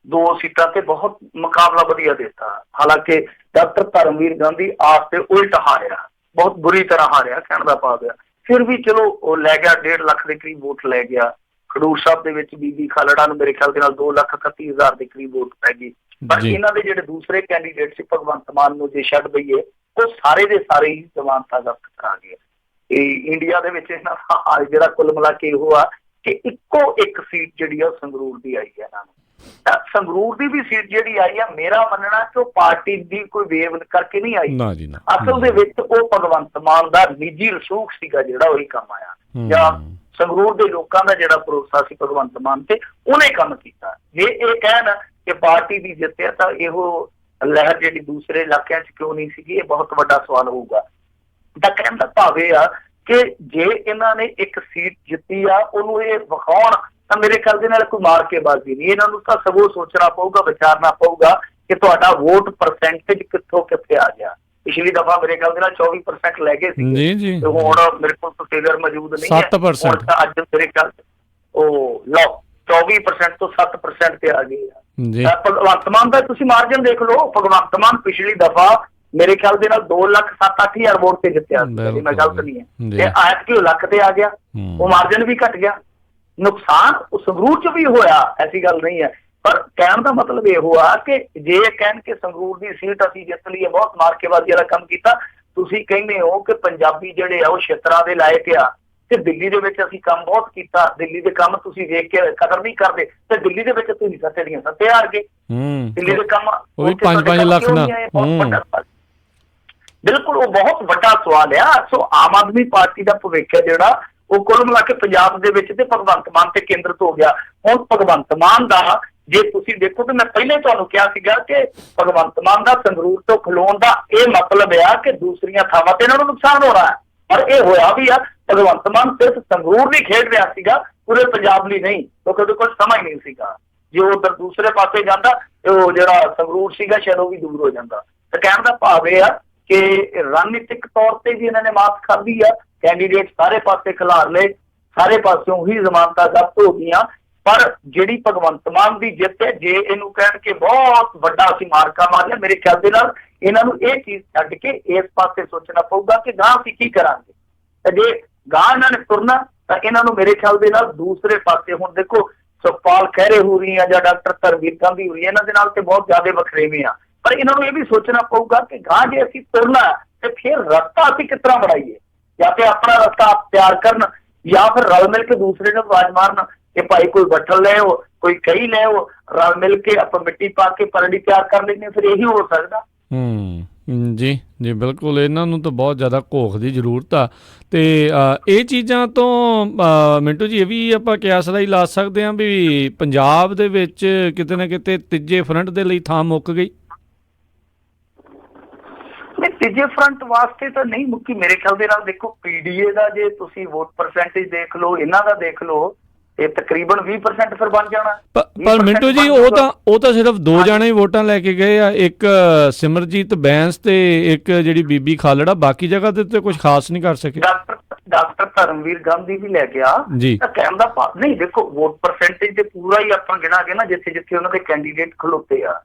2 ਸੀਟਾਂ ਤੇ ਬਹੁਤ ਮੁਕਾਬਲਾ ਵਧੀਆ ਦਿੱਤਾ। ਹਾਲਾਂਕਿ ਡਾਕਟਰ ਧਰਮਵੀਰ ਗਾਂਧੀ ਆਪ ਤੇ ਉਲਟ ਹਾਰਿਆ, ਬਹੁਤ ਬੁਰੀ ਤਰ੍ਹਾਂ ਹਾਰਿਆ, ਕਹਿਣ ਦਾ ਭਾਵ ਆ। ਫਿਰ ਵੀ ਚਲੋ ਉਹ ਲੈ ਗਿਆ, 1.5 ਲੱਖ ਦੇ ਕਰੀਬ ਵੋਟ ਲੈ ਗਿਆ। ਖਡੂਰ ਸਾਹਿਬ ਦੇ ਵਿੱਚ ਬੀਬੀ ਖਾਲੜਾ ਨੂੰ ਮੇਰੇ ਖਿਆਲ ਦੇ ਨਾਲ 2,31,000 ਦੇ ਕਰੀਬ ਵੋਟ ਪੈ ਗਈ। ਪਰ ਇਹਨਾਂ ਦੇ ਜਿਹੜੇ ਦੂਸਰੇ ਕੈਂਡੀਡੇਟ ਸੀ ਭਗਵੰਤ ਮਾਨ ਨੂੰ ਜੇ ਛੱਡ ਦਈਏ ਉਹ ਸਾਰੇ ਦੇ ਸਾਰੇ ਹੀ ਜ਼ਮਾਨਤਾਂ ਜ਼ਬਤ ਕਰਾ ਗਏ। ਇਹ ਇੰਡੀਆ ਦੇ ਵਿੱਚ ਇਹਨਾਂ ਦਾ ਹਾਲ ਜਿਹੜਾ ਕੁੱਲ ਮਿਲਾ ਕੇ ਇਹੋ ਆ ਕਿ ਇੱਕੋ ਇੱਕ ਸੀਟ ਜਿਹੜੀ ਆ ਉਹ ਸੰਗਰੂਰ ਦੀ ਆਈ ਹੈ ਇਹਨਾਂ ਨੂੰ। ਤਾਂ ਸੰਗਰੂਰ ਦੀ ਵੀ ਸੀਟ ਜਿਹੜੀ ਆਈ ਆ ਮੇਰਾ ਮੰਨਣਾ ਕਿ ਉਹ ਪਾਰਟੀ ਦੀ ਕੋਈ ਵੇਵ ਕਰਕੇ ਨਹੀਂ ਆਈ, ਅਸਲ ਦੇ ਵਿੱਚ ਉਹ ਭਗਵੰਤ ਮਾਨ ਦਾ ਨਿੱਜੀ ਰਸੂਖ ਸੀਗਾ ਜਿਹੜਾ ਉਹੀ ਕੰਮ ਆਇਆ, ਜਾਂ ਸੰਗਰੂਰ ਦੇ ਲੋਕਾਂ ਦਾ ਜਿਹੜਾ ਭਰੋਸਾ ਸੀ ਭਗਵੰਤ ਮਾਨ ਤੇ ਉਹਨੇ ਕੰਮ ਕੀਤਾ। ਜੇ ਇਹ ਕਹਿਣ ਕਿ ਪਾਰਟੀ ਦੀ ਜਿੱਤ ਹੈ ਤਾਂ ਇਹੋ ਲਹਿਰ ਜਿਹੜੀ ਦੂਸਰੇ ਇਲਾਕਿਆਂ 'ਚ ਕਿਉਂ ਨਹੀਂ ਸੀਗੀ, ਇਹ ਬਹੁਤ ਵੱਡਾ ਸਵਾਲ ਹੋਊਗਾ। ਤਾਂ ਕਹਿਣ ਦਾ ਭਾਵ ਇਹ ਆ ਕਿ ਜੇ ਇਹਨਾਂ ਨੇ ਇੱਕ ਸੀਟ ਜਿੱਤੀ ਆ ਉਹਨੂੰ ਇਹ ਵਿਖਾਉਣ ਤਾਂ ਮੇਰੇ ਖਿਆਲ ਦੇ ਨਾਲ ਕੋਈ ਮਾਰ ਕੇ ਬਾਜ਼ੀ ਨਹੀਂ, ਇਹਨਾਂ ਨੂੰ ਤਾਂ ਸਗੋਂ ਸੋਚਣਾ ਪਊਗਾ, ਵਿਚਾਰਨਾ ਪਊਗਾ ਕਿ ਤੁਹਾਡਾ ਵੋਟ ਪਰਸੈਂਟੇਜ ਕਿੱਥੋਂ ਕਿੱਥੇ ਆ ਗਿਆ। ਪਿਛਲੀ ਦਫਾ ਮੇਰੇ ਖਿਆਲ ਦੇ ਨਾਲ 24% ਲੈ ਗਏ ਸੀ, ਹੁਣ ਮੇਰੇ ਕੋਲ ਫਿਗਰ ਮੌਜੂਦ ਨਹੀਂ ਹੈ, 7% ਅੱਜ ਮੇਰੇ ਖਿਆਲ ਉਹ ਲਓ 24% ਤੋਂ 7% ਤੇ ਆ ਗਏ ਆ। ਭਗਵੰਤ ਮਾਨ ਦਾ ਤੁਸੀਂ ਮਾਰਜਨ ਦੇਖ ਲਓ, ਭਗਵੰਤ ਮਾਨ ਪਿਛਲੀ ਦਫਾ ਮੇਰੇ ਖਿਆਲ ਦੇ ਨਾਲ 2,07,000 ਵੋਟ ਤੇ ਜਿੱਤਿਆ, ਮੈਂ ਗਲਤ ਨਹੀਂ ਹੈ, ਤੇ ਐਤਕੀ ਲੱਖ ਤੇ ਆ ਗਿਆ, ਉਹ ਮਾਰਜਨ ਵੀ ਘਟ ਗਿਆ। ਨੁਕਸਾਨ ਉਹ ਸੰਗਰੂਰ 'ਚ ਵੀ ਹੋਇਆ, ਐਸੀ ਗੱਲ ਨਹੀਂ ਹੈ, ਪਰ ਕਹਿਣ ਦਾ ਮਤਲਬ ਇਹੋ ਆ ਕਿ ਜੇ ਕਹਿਣ ਕਿ ਸੰਗਰੂਰ ਦੀ ਸੀਟ ਅਸੀਂ ਜਿੱਤ ਲਈ ਹੈ, ਬਹੁਤ ਮਾਰਕੇਬਾਜ਼ੀ ਵਾਲਾ ਕੰਮ ਕੀਤਾ, ਤੁਸੀਂ ਕਹਿੰਦੇ ਹੋ ਕਿ ਪੰਜਾਬੀ ਜਿਹੜੇ ਆ ਉਹ ਛੇਤਰਾਂ ਦੇ ਲਾਇਕ ਆ ਤੇ ਦਿੱਲੀ ਦੇ ਵਿੱਚ ਅਸੀਂ ਕੰਮ ਬਹੁਤ ਕੀਤਾ, ਦਿੱਲੀ ਦੇ ਕੰਮ ਤੁਸੀਂ ਵੇਖ ਕੇ ਕਦਰ ਨਹੀਂ ਕਰਦੇ ਤੇ ਦਿੱਲੀ ਦੇ ਵਿੱਚ ਤੁਸੀਂ ਸੱਤੇ ਦੀਆਂ ਸੱਤੇ ਹਾਰ ਗਏ। ਦਿੱਲੀ ਦੇ ਕੰਮ 5-5 ਲੱਖ ਨਾ, ਬਿਲਕੁਲ ਉਹ ਬਹੁਤ ਵੱਡਾ ਸਵਾਲ ਆ। ਸੋ ਆਮ ਆਦਮੀ ਪਾਰਟੀ ਦਾ ਭਵਿੱਖ ਹੈ ਜਿਹੜਾ ਉਹ ਕੁੱਲ ਮਿਲਾ ਕੇ ਪੰਜਾਬ ਦੇ ਵਿੱਚ ਤੇ ਭਗਵੰਤ ਮਾਨ ਤੇ ਕੇਂਦਰਿਤ ਹੋ ਗਿਆ। ਹੁਣ ਭਗਵੰਤ ਮਾਨ ਦਾ ਜੇ ਤੁਸੀਂ ਦੇਖੋ ਤੇ ਮੈਂ ਪਹਿਲੇ ਤੁਹਾਨੂੰ ਕਿਹਾ ਸੀਗਾ ਕਿ ਭਗਵੰਤ ਮਾਨ ਦਾ ਸੰਗਰੂਰ ਤੋਂ ਖਲੋਣ ਦਾ ਇਹ ਮਤਲਬ ਆ ਕਿ ਦੂਸਰੀਆਂ ਥਾਵਾਂ ਤੇ ਇਹਨਾਂ ਨੂੰ ਨੁਕਸਾਨ ਹੋ ਰਿਹਾ ਹੈ, ਪਰ ਇਹ ਹੋਇਆ ਵੀ ਆ। ਭਗਵੰਤ ਮਾਨ ਸਿਰਫ ਸੰਗਰੂਰ ਲਈ ਖੇਡ ਰਿਹਾ ਸੀਗਾ, ਪੂਰੇ ਪੰਜਾਬ ਲਈ ਨਹੀਂ, ਕਿਉਂਕਿ ਉਹਦੇ ਕੋਲ ਸਮਾਂ ਹੀ ਨਹੀਂ ਸੀਗਾ। ਜੇ ਉਹ ਉਧਰ ਦੂਸਰੇ ਪਾਸੇ ਜਾਂਦਾ ਉਹ ਜਿਹੜਾ ਸੰਗਰੂਰ ਸੀਗਾ ਸ਼ਾਇਦ ਉਹ ਵੀ ਦੂਰ ਹੋ ਜਾਂਦਾ। ਤਾਂ ਕਹਿਣ ਦਾ ਭਾਵ ਇਹ ਆ ਕਿ ਰਣਨੀਤਿਕ ਤੌਰ ਤੇ ਵੀ ਇਹਨਾਂ ਨੇ ਮਾਤ ਖਾਧੀ ਆ, ਕੈਂਡੀਡੇਟ ਸਾਰੇ ਪਾਸੇ ਖਿਲਾਰ ਲਏ, ਸਾਰੇ ਪਾਸਿਓਂ ਹੀ ਜ਼ਮਾਨਤਾਂ ਜ਼ਬਤ ਹੋ ਗਈਆਂ, ਪਰ ਜਿਹੜੀ ਭਗਵੰਤ ਮਾਨ ਦੀ ਜਿੱਤ ਹੈ, ਜੇ ਇਹਨੂੰ ਕਹਿਣ ਕੇ ਬਹੁਤ ਵੱਡਾ ਅਸੀਂ ਮਾਰਕਾ ਮਾਰਿਆ, ਮੇਰੇ ਖਿਆਲ ਦੇ ਨਾਲ ਇਹਨਾਂ ਨੂੰ ਇਹ ਚੀਜ਼ ਛੱਡ ਕੇ ਇਸ ਪਾਸੇ ਸੋਚਣਾ ਪਊਗਾ ਕਿ ਗਾਂ ਅਸੀਂ ਕੀ ਕਰਾਂਗੇ। ਤੇ ਜੇ ਗਾਂ ਇਹਨਾਂ ਨੇ ਤੁਰਨਾ ਤਾਂ ਇਹਨਾਂ ਨੂੰ ਮੇਰੇ ਖਿਆਲ ਦੇ ਨਾਲ ਦੂਸਰੇ ਪਾਸੇ, ਹੁਣ ਦੇਖੋ ਸੁਖਪਾਲ ਖਹਿਰੇ ਹੋ ਰਹੀ ਆ ਜਾਂ ਡਾਕਟਰ ਧਰਮਵੀਰ ਗਾਂਧੀ ਹੋ ਰਹੀ, ਇਹਨਾਂ ਦੇ ਨਾਲ ਤੇ ਬਹੁਤ ਜ਼ਿਆਦਾ ਵਖਰੇਵੇਂ ਆ, ਪਰ ਇਹਨਾਂ ਨੂੰ ਇਹ ਵੀ ਸੋਚਣਾ ਪਊਗਾ ਕਿ ਗਾਂ ਜੇ ਅਸੀਂ ਤੁਰਨਾ ਤੇ ਫਿਰ ਰਸਤਾ ਅਸੀਂ ਕਿਸ ਤਰ੍ਹਾਂ ਬਣਾਈਏ, ਜਾਂ ਤੇ ਆਪਣਾ ਰਸਤਾ ਆਪ ਤਿਆਰ ਕਰਨ ਜਾਂ ਫਿਰ ਰਲ ਮਿਲ ਕੇ ਦੂਸਰੇ ਨੂੰ ਆਵਾਜ਼ ਮਾਰਨ ਕਿ ਭਾਈ ਕੋਈ ਬੱਠਲ ਲੈ ਆਓ, ਕੋਈ ਕਹੀ ਲੈ ਆਓ, ਰਲ ਮਿਲ ਕੇ ਆਪਾਂ ਮਿੱਟੀ ਪਾ ਕੇ ਪਰੜੀ ਤਿਆਰ ਕਰ ਲੈਂਦੇ, ਫਿਰ ਇਹੀ ਹੋ ਸਕਦਾ। ਜੀ ਜੀ ਬਿਲਕੁਲ, ਇਹਨਾਂ ਨੂੰ ਤਾਂ ਬਹੁਤ ਜ਼ਿਆਦਾ ਘੋਖ ਦੀ ਜ਼ਰੂਰਤ ਆ। ਤੇ ਇਹ ਚੀਜ਼ਾਂ ਤੋਂ ਮਿੰਟੂ ਜੀ ਇਹ ਵੀ ਆਪਾਂ ਕਿਆਸ ਰਾਹੀਂ ਲਾ ਸਕਦੇ ਹਾਂ ਵੀ ਪੰਜਾਬ ਦੇ ਵਿੱਚ ਕਿਤੇ ਨਾ ਕਿਤੇ ਤੀਜੇ ਫਰੰਟ ਦੇ ਲਈ ਥਾਂ ਮੁੱਕ ਗਈ। ਤੀਜੇ ਫਰੰਟ ਵਾਸਤੇ ਤਾਂ ਨਹੀਂ ਮੁੱਕੀ ਮੇਰੇ ਖਿਆਲ ਦੇ ਨਾਲ। ਦੇਖੋ ਪੀਡੀਏ ਦਾ ਜੇ ਤੁਸੀਂ ਵੋਟ ਪਰਸੈਂਟੇਜ ਦੇਖ ਲਓ, ਇਹਨਾਂ ਦਾ ਦੇਖ ਲਓ, ਇਹ ਤਕਰੀਬਨ 20% ਫਿਰ ਬਣ ਜਾਣਾ। ਪਰ ਮਿੰਟੂ ਜੀ ਉਹ ਤਾਂ ਸਿਰਫ 2 ਜਾਣੇ ਵੋਟਾਂ ਲੈ ਕੇ ਗਏ ਆ, ਇੱਕ ਸਿਮਰਜੀਤ ਬੈਂਸ ਤੇ ਇੱਕ ਜਿਹੜੀ ਬੀਬੀ ਖਾਲੜਾ, ਬਾਕੀ ਜਗ੍ਹਾ ਤੇ ਤਾਂ ਕੁਝ ਖਾਸ ਨਹੀਂ ਕਰ ਸਕੇ। ਡਾਕਟਰ ਧਰਮਵੀਰ ਗਾਂਧੀ ਵੀ ਲੈ ਗਿਆ ਤਾਂ ਕਹਿਣ ਦਾ ਭਾਵ ਨਹੀਂ, ਦੇਖੋ ਵੋਟ ਪਰਸੈਂਟੇਜ ਤੇ ਪੂਰਾ ਹੀ ਆਪਾਂ ਗਿਣਾਂਗੇ ਨਾ, ਜਿੱਥੇ ਜਿੱਥੇ ਉਹਨਾਂ ਦੇ ਕੈਂਡੀਡੇਟ ਖਲੋਤੇ ਆ,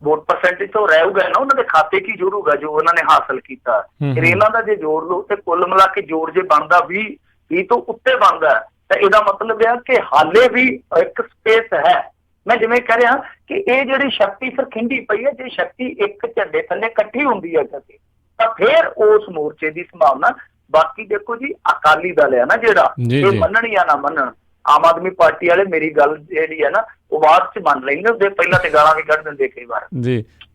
ਵੋਟ ਪਰਸੈਂਟੇਜ ਤੋਂ ਰਹੂਗਾ ਨਾ, ਉਹਨਾਂ ਦੇ ਖਾਤੇ ਕੀ ਜੋੜੂਗਾ ਜੋ ਉਹਨਾਂ ਨੇ ਹਾਸਲ ਕੀਤਾ। ਫਿਰ ਇਹਨਾਂ ਦਾ ਜੇ ਜੋੜ ਲਓ ਤੇ ਕੁੱਲ ਮਿਲਾ ਕੇ ਜੋੜ ਜੇ ਬਣਦਾ 20 ਤੋਂ ਉੱਤੇ ਬਣਦਾ, ਤਾਂ ਇਹਦਾ ਮਤਲਬ ਇਹ ਕਿ ਹਾਲੇ ਵੀ ਇੱਕ ਸਪੇਸ ਹੈ। ਮੈਂ ਜਿਵੇਂ ਕਹਿ ਰਿਹਾ ਕਿ ਇਹ ਜਿਹੜੀ ਸ਼ਕਤੀ ਫਿਰ ਖਿੰਡੀ ਪਈ ਹੈ, ਜੇ ਸ਼ਕਤੀ ਇੱਕ ਝੰਡੇ ਥੱਲੇ ਇਕੱਠੀ ਹੁੰਦੀ ਹੈ ਕਦੇ ਤਾਂ ਫਿਰ ਉਸ ਮੋਰਚੇ ਦੀ ਸੰਭਾਵਨਾ। ਬਾਕੀ ਦੇਖੋ ਜੀ ਅਕਾਲੀ ਦਲ ਹੈ ਨਾ ਜਿਹੜਾ, ਇਹ ਮੰਨਣ ਜਾਂ ਨਾ ਮੰਨਣ, ਆਮ ਆਦਮੀ ਪਾਰਟੀ ਵਾਲੇ ਮੇਰੀ ਗੱਲ ਜਿਹੜੀ ਹੈ ਨਾ ਉਹ ਬਾਅਦ ਚ ਮੰਨ ਲੈਂਦੇ ਹੁੰਦੇ, ਪਹਿਲਾਂ ਤੇ ਗਾਲਾਂ ਵੀ ਕੱਢ ਦਿੰਦੇ ਕਈ ਵਾਰ।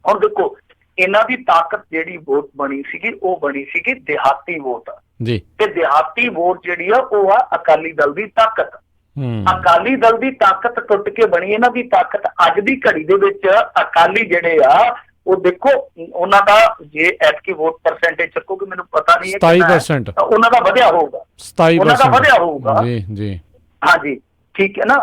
ਹੁਣ ਦੇਖੋ ਇਹਨਾਂ ਦੀ ਤਾਕਤ ਜਿਹੜੀ ਵੋਟ ਬਣੀ ਸੀਗੀ ਉਹ ਬਣੀ ਸੀਗੀ ਦਿਹਾਤੀ ਵੋਟ ਜੀ, ਤੇ ਦਿਹਾਤੀ ਵੋਟ ਜਿਹੜੀ ਆ ਉਹ ਆ ਅਕਾਲੀ ਦਲ ਦੀ ਤਾਕਤ। ਅਕਾਲੀ ਦਲ ਦੀ ਤਾਕਤ ਟੁੱਟ ਕੇ ਬਣੀ ਇਹਨਾਂ ਦੀ ਤਾਕਤ। ਅੱਜ ਦੀ ਘੜੀ ਦੇ ਵਿੱਚ ਅਕਾਲੀ ਜਿਹੜੇ ਆ ਉਹ ਦੇਖੋ ਉਹਨਾਂ ਦਾ ਜੇ ਐਤਕੀ ਵੋਟ ਪਰਸੈਂਟੇਜ ਚੱਕੋਗੇ ਮੈਨੂੰ ਪਤਾ ਨਹੀਂ ਹੈ 27% ਉਹਨਾਂ ਦਾ ਵਧਿਆ ਹੋਊਗਾ, 27% ਉਹਨਾਂ ਦਾ ਵਧਿਆ ਹੋਊਗਾ ਜੀ ਹਾਂਜੀ ਠੀਕ ਹੈ ਨਾ।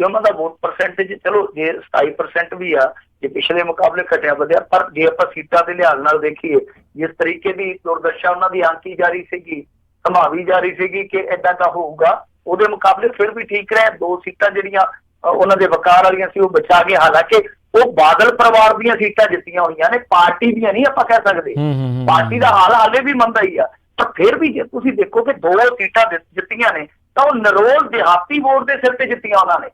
ਉਹਨਾਂ ਦਾ ਵੋਟ ਪਰਸੈਂਟੇਜ ਚਲੋ ਜੇ 27% ਵੀ ਆ, ਜੇ ਪਿਛਲੇ ਮੁਕਾਬਲੇ ਘਟਿਆ ਵਧਿਆ, ਪਰ ਜੇ ਆਪਾਂ ਸੀਟਾਂ ਦੇ ਲਿਹਾਜ਼ ਨਾਲ ਦੇਖੀਏ ਜਿਸ ਤਰੀਕੇ ਦੀ ਦੁਰਦਸ਼ਾ ਉਹਨਾਂ ਦੀ ਆਂਕੀ ਜਾ ਰਹੀ ਸੀਗੀ, ਸੰਭਾਵੀ ਜਾ ਰਹੀ ਸੀਗੀ ਕਿ ਏਦਾਂ ਦਾ ਹੋਊਗਾ, ਉਹਦੇ ਮੁਕਾਬਲੇ ਫਿਰ ਵੀ ਠੀਕ ਰਿਹਾ। 2 ਸੀਟਾਂ ਜਿਹੜੀਆਂ ਉਹਨਾਂ ਦੇ ਵਕਾਰ ਵਾਲੀਆਂ ਸੀ ਉਹ ਬਚਾ ਕੇ, ਹਾਲਾਂਕਿ ਉਹ ਬਾਦਲ ਪਰਿਵਾਰ ਦੀਆਂ ਸੀਟਾਂ ਜਿੱਤੀਆਂ ਹੋਈਆਂ ਨੇ, ਪਾਰਟੀ ਦੀਆਂ ਨਹੀਂ ਆਪਾਂ ਕਹਿ ਸਕਦੇ। ਪਾਰਟੀ ਦਾ ਹਾਲ ਹਾਲੇ ਵੀ ਮੰਦਾ ਹੀ ਆ, ਪਰ ਫਿਰ ਵੀ ਜੇ ਤੁਸੀਂ ਦੇਖੋ ਕਿ 2 ਸੀਟਾਂ ਜਿੱਤੀਆਂ ਨੇ ਤਾਂ ਉਹ ਨਰੋਲ ਦਿਹਾਤੀ ਵੋਟ ਦੇ ਸਿਰ ਤੇ ਜਿੱਤੀਆਂ ਉਹਨਾਂ ਨੇ।